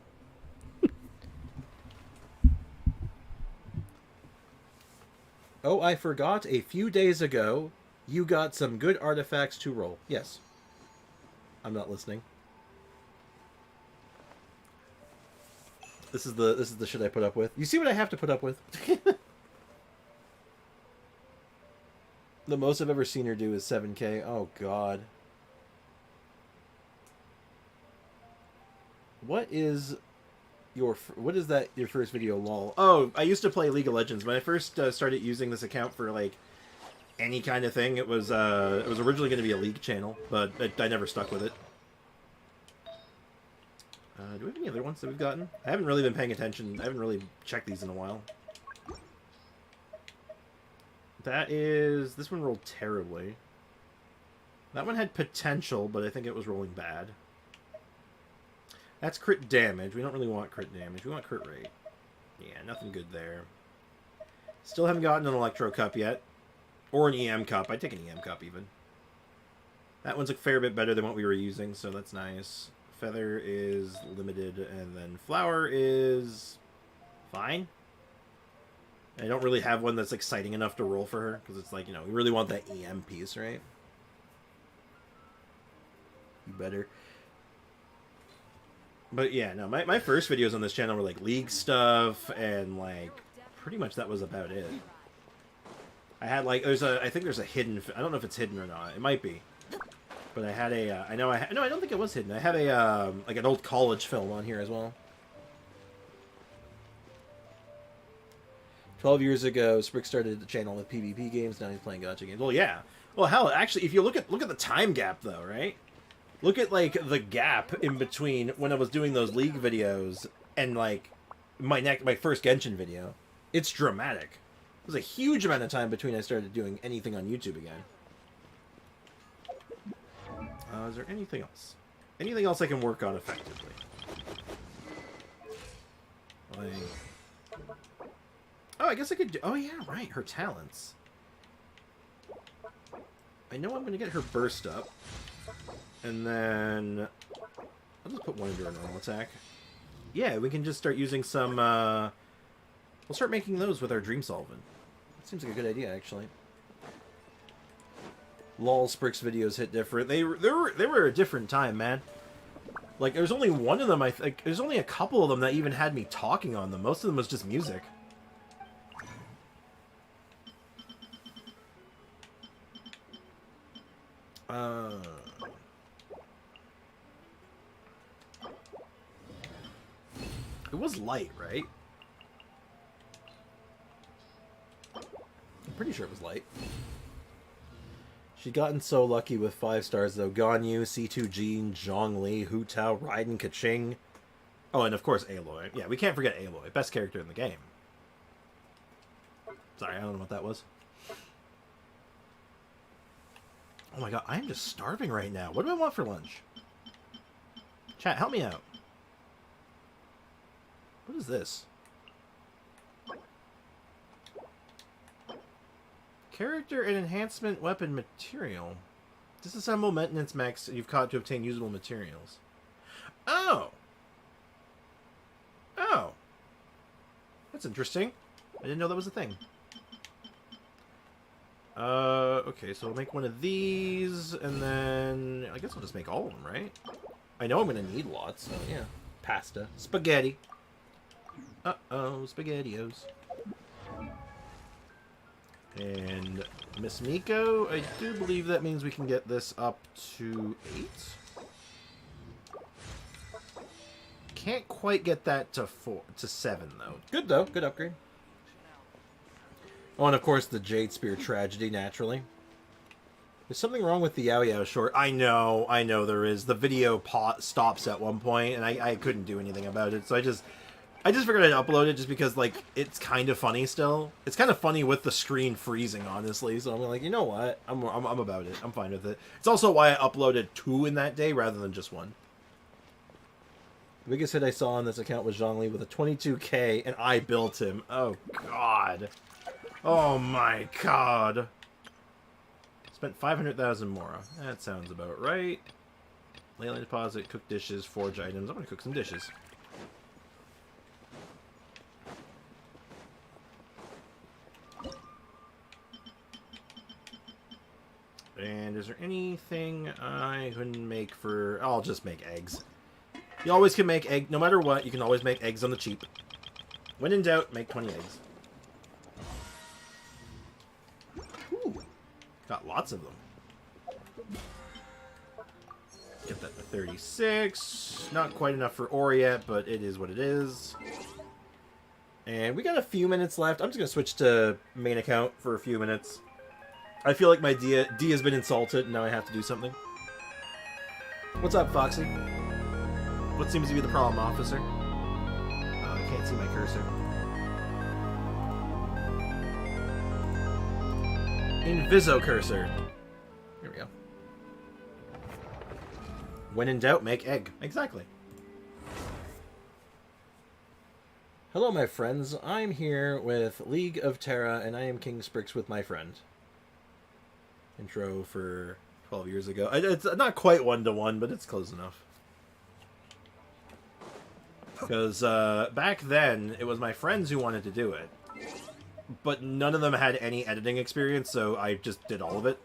Oh, I forgot. A few days ago, you got some good artifacts to roll. Yes. I'm not listening. This is the shit I put up with. You see what I have to put up with? The most I've ever seen her do is 7K. Oh, God. What is your first video, lol? Oh, I used to play League of Legends. When I first started using this account for like any kind of thing, it was originally going to be a League channel, but I never stuck with it. Do we have any other ones that we've gotten? I haven't really been paying attention. I haven't really checked these in a while. This one rolled terribly. That one had potential, but I think it was rolling bad. That's crit damage. We don't really want crit damage. We want crit rate. Yeah, nothing good there. Still haven't gotten an Electro Cup yet. Or an EM Cup. I'd take an EM Cup, even. That one's a fair bit better than what we were using, so that's nice. Feather is limited, and then Flower is fine. I don't really have one that's exciting enough to roll for her, because it's like, you know, we really want that EM piece, right? You better. But yeah, no, my first videos on this channel were like League stuff, and like, pretty much that was about it. I had like, I think there's a hidden, I don't know if it's hidden or not, it might be. But I had a, no, I don't think it was hidden. I had a, like an old college film on here as well. 12 years ago, Sprick started the channel with PvP games, now he's playing gacha games. Well, yeah. Well, hell, actually, if you look at the time gap, though, right? Look at, like, the gap in between when I was doing those League videos and, like, my first Genshin video. It's dramatic. There's a huge amount of time between I started doing anything on YouTube again. Is there anything else? Anything else I can work on effectively? Like... Oh, I guess I could do... Oh, yeah, right. Her talents. I know I'm going to get her burst up. And then... I'll just put one into her normal attack. Yeah, we can just start using some... We'll start making those with our Dream Solvent. That seems like a good idea, actually. Lol, Sprick's videos hit different. They were a different time, man. Like, there's only one of them, I think... There's only a couple of them that even had me talking on them. Most of them was just music. It was light, right? I'm pretty sure it was light. She'd gotten so lucky with 5 stars, though. Ganyu, C2 Jean, Zhongli, Hu Tao, Raiden, Kaching. Oh, and of course, Aloy. Yeah, we can't forget Aloy. Best character in the game. Sorry, I don't know what that was. Oh my god, I am just starving right now. What do I want for lunch? Chat, help me out. What is this? Character and enhancement weapon material. Disassemble maintenance mechs you've caught to obtain usable materials. Oh! Oh! That's interesting. I didn't know that was a thing. Okay, so I'll make one of these, and then I guess I'll just make all of them, right? I know I'm gonna need lots, so yeah. Pasta. Spaghetti. Uh-oh, SpaghettiOs. And Miss Miko, I do believe that means we can get this up to 8. Can't quite get that to 7 though. Good though, good upgrade. Oh, and of course the Jade Spear tragedy, naturally. There's something wrong with the Yao Yao short. I know there is. The video stops at one point, and I couldn't do anything about it, so I just figured I'd upload it just because, like, it's kind of funny still. It's kind of funny with the screen freezing, honestly, so I'm like, you know what? I'm about it. I'm fine with it. It's also why I uploaded 2 in that day rather than just 1. The biggest hit I saw on this account was Zhongli with a 22k, and I built him. Oh, God. Oh, my God. Spent 500,000 Mora. That sounds about right. Leyline deposit, cook dishes, forge items. I'm going to cook some dishes. And is there anything I couldn't make for... I'll just make eggs. You always can make egg... No matter what, you can always make eggs on the cheap. When in doubt, make 20 eggs. Ooh. Got lots of them. Get that to 36. Not quite enough for ore yet, but it is what it is. And we got a few minutes left. I'm just going to switch to main account for a few minutes. I feel like my D has been insulted, and now I have to do something. What's up, Foxy? What seems to be the problem, officer? Oh, I can't see my cursor. Inviso cursor. Here we go. When in doubt, make egg. Exactly. Hello, my friends. I'm here with League of Terra, and I am King Sprix with my friend. Intro for 12 years ago. It's not quite 1-to-1, but it's close enough. Because back then, it was my friends who wanted to do it. But none of them had any editing experience, so I just did all of it.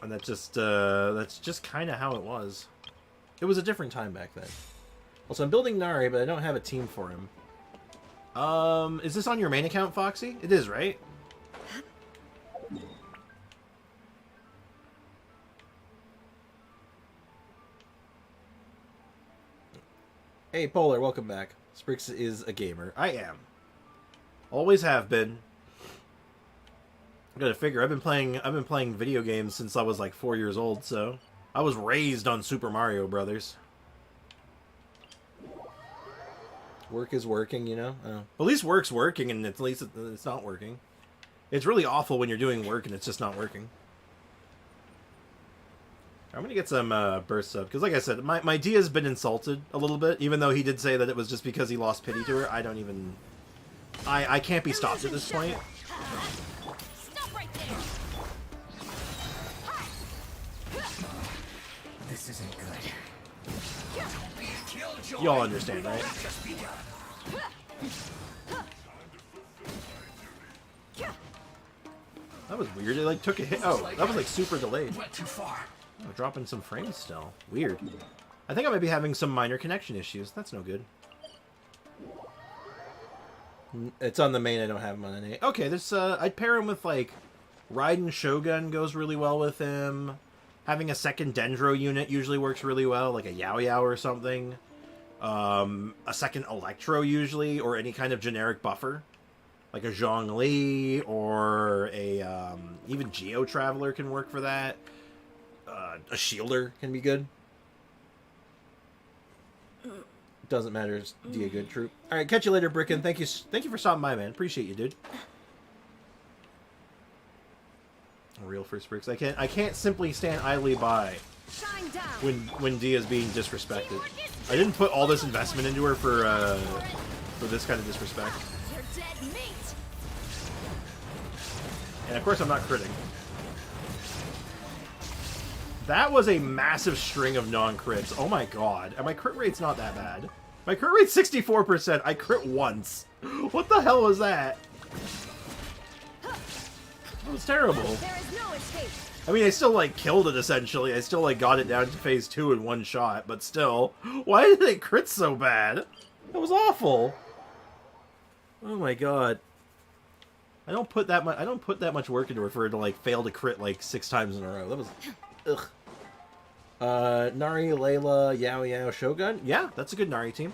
And that's just kind of how it was. It was a different time back then. Also, I'm building Nari, but I don't have a team for him. Is this on your main account, Foxy? It is, right? Hey, Polar, welcome back. Sprix is a gamer. I am. Always have been. I gotta figure, I've been playing video games since I was like 4 years old, so I was raised on Super Mario Brothers. Work is working, you know? At least work's working, and at least it's not working. It's really awful when you're doing work and it's just not working. I'm gonna get some bursts up, because like I said, my Dia's been insulted a little bit, even though he did say that it was just because he lost pity to her. I don't even... I can't be stopped at this point. Stop right there. This isn't good. Y'all understand, right? That was weird. It like took a hit. Oh, that was like super delayed. Went too far. Oh, dropping some frames still. Weird. I think I might be having some minor connection issues. That's no good. It's on the main. I don't have him on an 8. Okay, this I'd pair him with like Raiden Shogun goes really well with him. Having a second Dendro unit usually works really well, like a Yao Yao or something. A second Electro usually, or any kind of generic buffer. Like a Zhongli, or a, even Geo Traveler can work for that. A Shielder can be good. Doesn't matter, is D a good troop. Alright, catch you later, Bricken. Thank you for stopping by, man. Appreciate you, dude. A real first bricks. I can't simply stand idly by when D is being disrespected. I didn't put all this investment into her for this kind of disrespect. And of course I'm not critting. That was a massive string of non-crits. Oh my god. And my crit rate's not that bad. My crit rate's 64%. I crit once. What the hell was that? That was terrible. I mean, I still, like, killed it, essentially. I still, like, got it down to phase 2 in one shot. But still. Why did it crit so bad? That was awful. Oh my god. I don't put that much work into her for her to, like, fail to crit, like, 6 times in a row. That was... Ugh. Nari, Layla, Yao Yao, Shogun. Yeah, that's a good Nari team.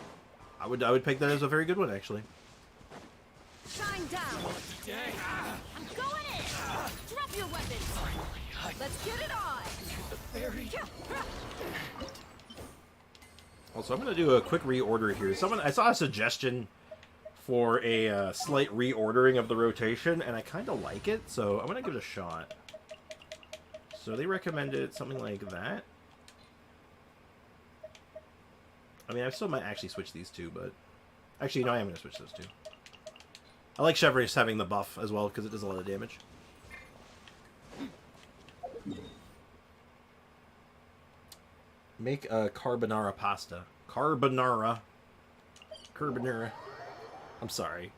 I would pick that as a very good one, actually. Shine down. I'm going in. Drop your weapons. Let's get it on. Also, I'm gonna do a quick reorder here. I saw a suggestion for a slight reordering of the rotation, and I kind of like it, so I'm gonna give it a shot. So they recommended something like that. I mean, I still might actually switch these two, but... Actually, no, I am going to switch those two. I like Chevrolet's having the buff as well, because it does a lot of damage. Make a carbonara pasta. Carbonara. Carbonara. I'm sorry.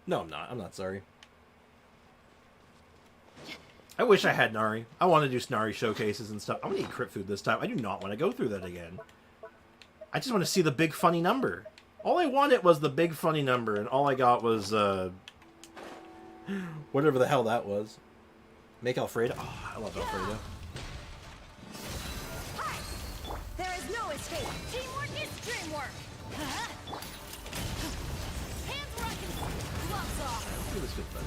No, I'm not. I'm not sorry. I wish I had Nari. I want to do Nari showcases and stuff. I'm going to eat crit food this time. I do not want to go through that again. I just want to see the big funny number. All I wanted was the big funny number, and all I got was, whatever the hell that was. Make Alfredo. Oh, I love Alfredo. There is no escape. Teamwork is dreamwork. Hands where I can see. Gloves off. Do this bit better.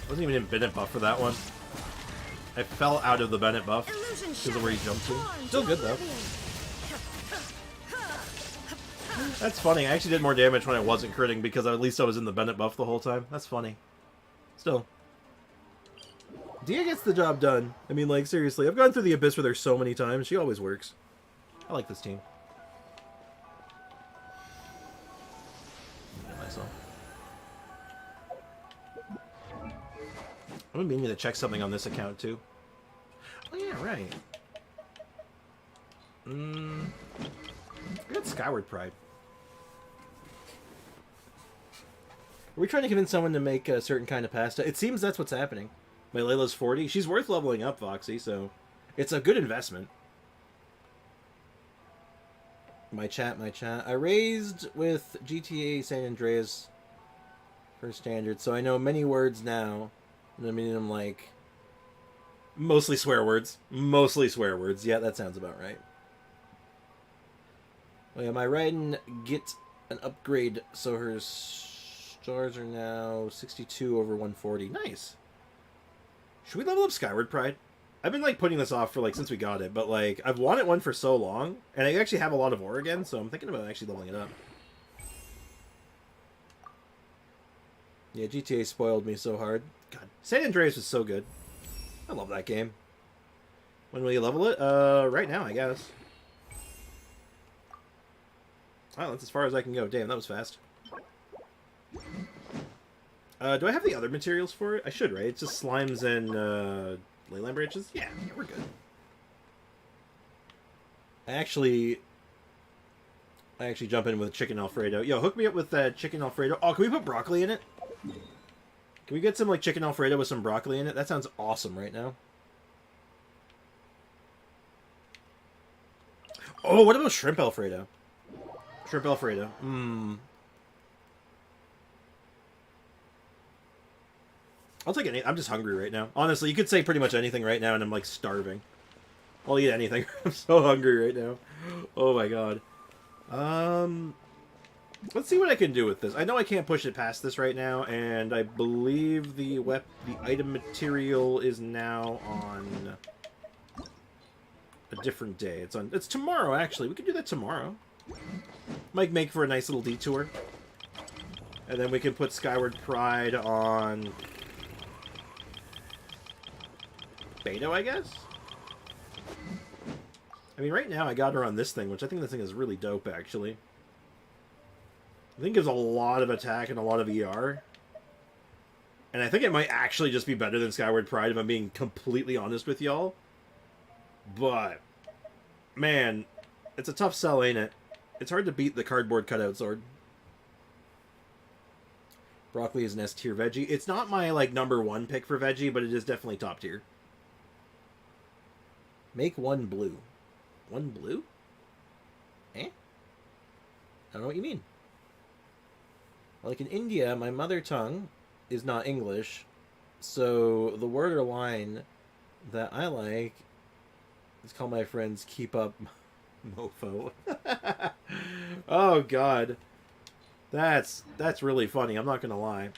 Wasn't even in Bennett buff for that one. I fell out of the Bennett buff because of where he jumped to. Still good though. That's funny. I actually did more damage when I wasn't critting because at least I was in the Bennett buff the whole time. That's funny. Still. Dia gets the job done. I mean, like, seriously. I've gone through the Abyss with her so many times. She always works. I like this team. I'm meaning to check something on this account too. Oh yeah, right. We got Skyward Pride. Are we trying to convince someone to make a certain kind of pasta? It seems that's what's happening. My Layla's 40. She's worth leveling up, Foxy, so it's a good investment. My chat. I raised with GTA San Andreas for standard, so I know many words now. And I mean them like mostly swear words. Mostly swear words. Yeah, that sounds about right. Oh yeah, my Raiden get an upgrade, so her stars are now 62 over 140. Nice. Should we level up Skyward Pride? I've been like putting this off for like since we got it, but like I've wanted one for so long, and I actually have a lot of ore again, so I'm thinking about actually leveling it up. Yeah, GTA spoiled me so hard. God, San Andreas was so good. I love that game. When will you level it? Right now, I guess. Oh, that's as far as I can go. Damn, that was fast. Do I have the other materials for it? I should, right? It's just slimes and leyline branches? Yeah, we're good. I actually jump in with chicken Alfredo. Yo, hook me up with that chicken Alfredo. Oh, can we put broccoli in it? Can we get some like chicken Alfredo with some broccoli in it? That sounds awesome right now. Oh, what about shrimp Alfredo? Shrimp Alfredo. I'll take any. I'm just hungry right now. Honestly, you could say pretty much anything right now, and I'm like starving. I'll eat anything. I'm so hungry right now. Oh my god. Let's see what I can do with this. I know I can't push it past this right now, and I believe the item material is now on a different day. It's tomorrow actually. We could do that tomorrow. Might make for a nice little detour. And then we can put Skyward Pride on Beto, I guess? I mean, right now I got her on this thing, which I think this thing is really dope, actually. I think it gives a lot of attack and a lot of ER. And I think it might actually just be better than Skyward Pride, if I'm being completely honest with y'all. But, man, it's a tough sell, ain't it? It's hard to beat the cardboard cutout sword. Broccoli is an S-tier veggie. It's not my, like, #1 pick for veggie, but it is definitely top tier. Make one blue. One blue? Eh? I don't know what you mean. Like in India, my mother tongue is not English, so the word or line that I like is call my friends keep up mofo. Oh god. That's really funny, I'm not gonna lie.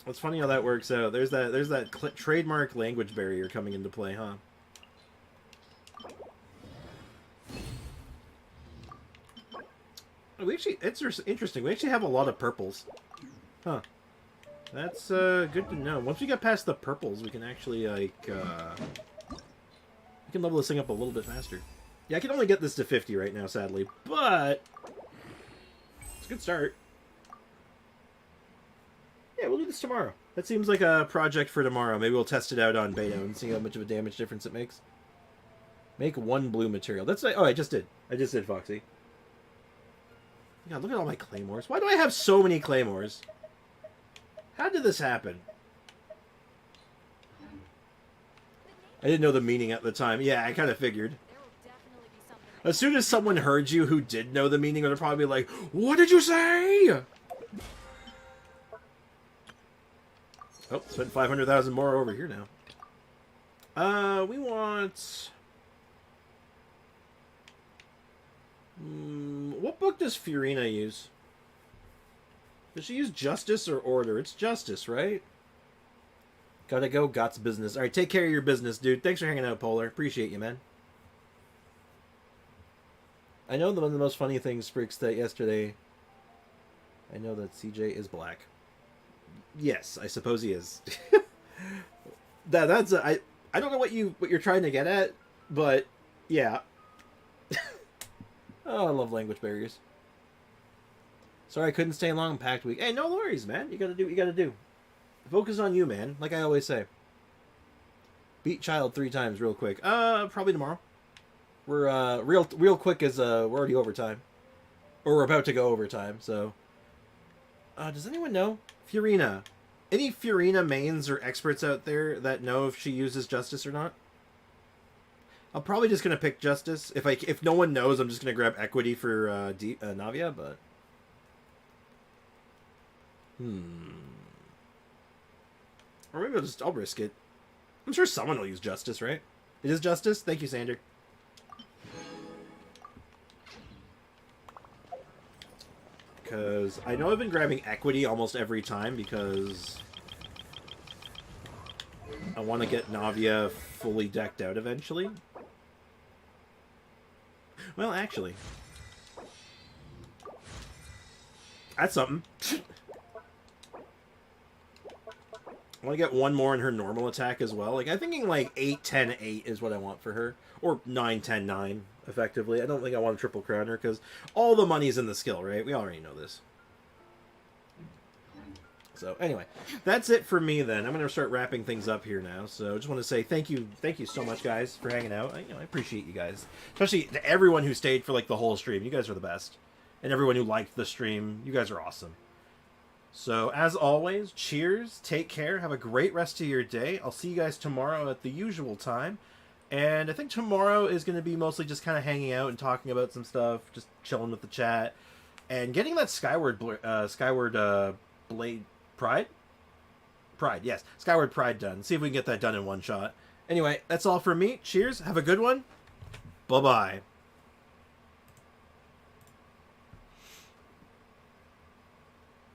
It's funny how that works out. There's that trademark language barrier coming into play, huh? We actually, it's interesting. We actually have a lot of purples. Huh. That's good to know. Once we get past the purples, we can actually, like, we can level this thing up a little bit faster. Yeah, I can only get this to 50 right now, sadly, but it's a good start. Yeah, we'll do this tomorrow. That seems like a project for tomorrow. Maybe we'll test it out on Beto and see how much of a damage difference it makes. Make one blue material. That's like, oh, I just did, Foxy. God, look at all my claymores. Why do I have so many claymores? How did this happen? I didn't know the meaning at the time. Yeah, I kind of figured. As soon as someone heard you who did know the meaning, they're probably like, what did you say? Oh, spent 500,000 more over here now. We want... what book does Fiorina use? Does she use Justice or Order? It's Justice, right? Gotta go, Got's business. Alright, take care of your business, dude. Thanks for hanging out, Polar. Appreciate you, man. I know one of the most funny things Sprix that yesterday... I know that CJ is black. Yes, I suppose he is. That's I don't know what you're trying to get at, but yeah. Oh, I love language barriers. Sorry I couldn't stay long, packed week. Hey, no worries, man. You gotta do what you gotta do. Focus on you, man. Like I always say. Beat child 3 times real quick. Probably tomorrow. We're real quick as we're already overtime. Or we're about to go overtime, so does anyone know? Furina. Any Furina mains or experts out there that know if she uses Justice or not? I'm probably just gonna pick Justice. If no one knows, I'm just gonna grab Equity for Navia, but or maybe I'll risk it. I'm sure someone will use Justice, right? It is Justice? Thank you, Sander. Because I know I've been grabbing Equity almost every time because I want to get Navia fully decked out eventually. Well, actually, that's something. I want to get one more in her normal attack as well. Like, I'm thinking like 8, 10, 8 is what I want for her. Or 9, 10, 9, effectively. I don't think I want to triple crown her, because all the money's in the skill, right? We already know this. So, anyway, that's it for me then. I'm going to start wrapping things up here now. So, I just want to say thank you so much, guys, for hanging out. I appreciate you guys. Especially to everyone who stayed for, like, the whole stream. You guys are the best. And everyone who liked the stream, you guys are awesome. So, as always, cheers, take care, have a great rest of your day. I'll see you guys tomorrow at the usual time. And I think tomorrow is going to be mostly just kind of hanging out and talking about some stuff, just chilling with the chat, and getting that Skyward Blade Pride? Pride, yes. Skyward Pride done. See if we can get that done in one shot. Anyway, that's all for me. Cheers, have a good one. Bye-bye.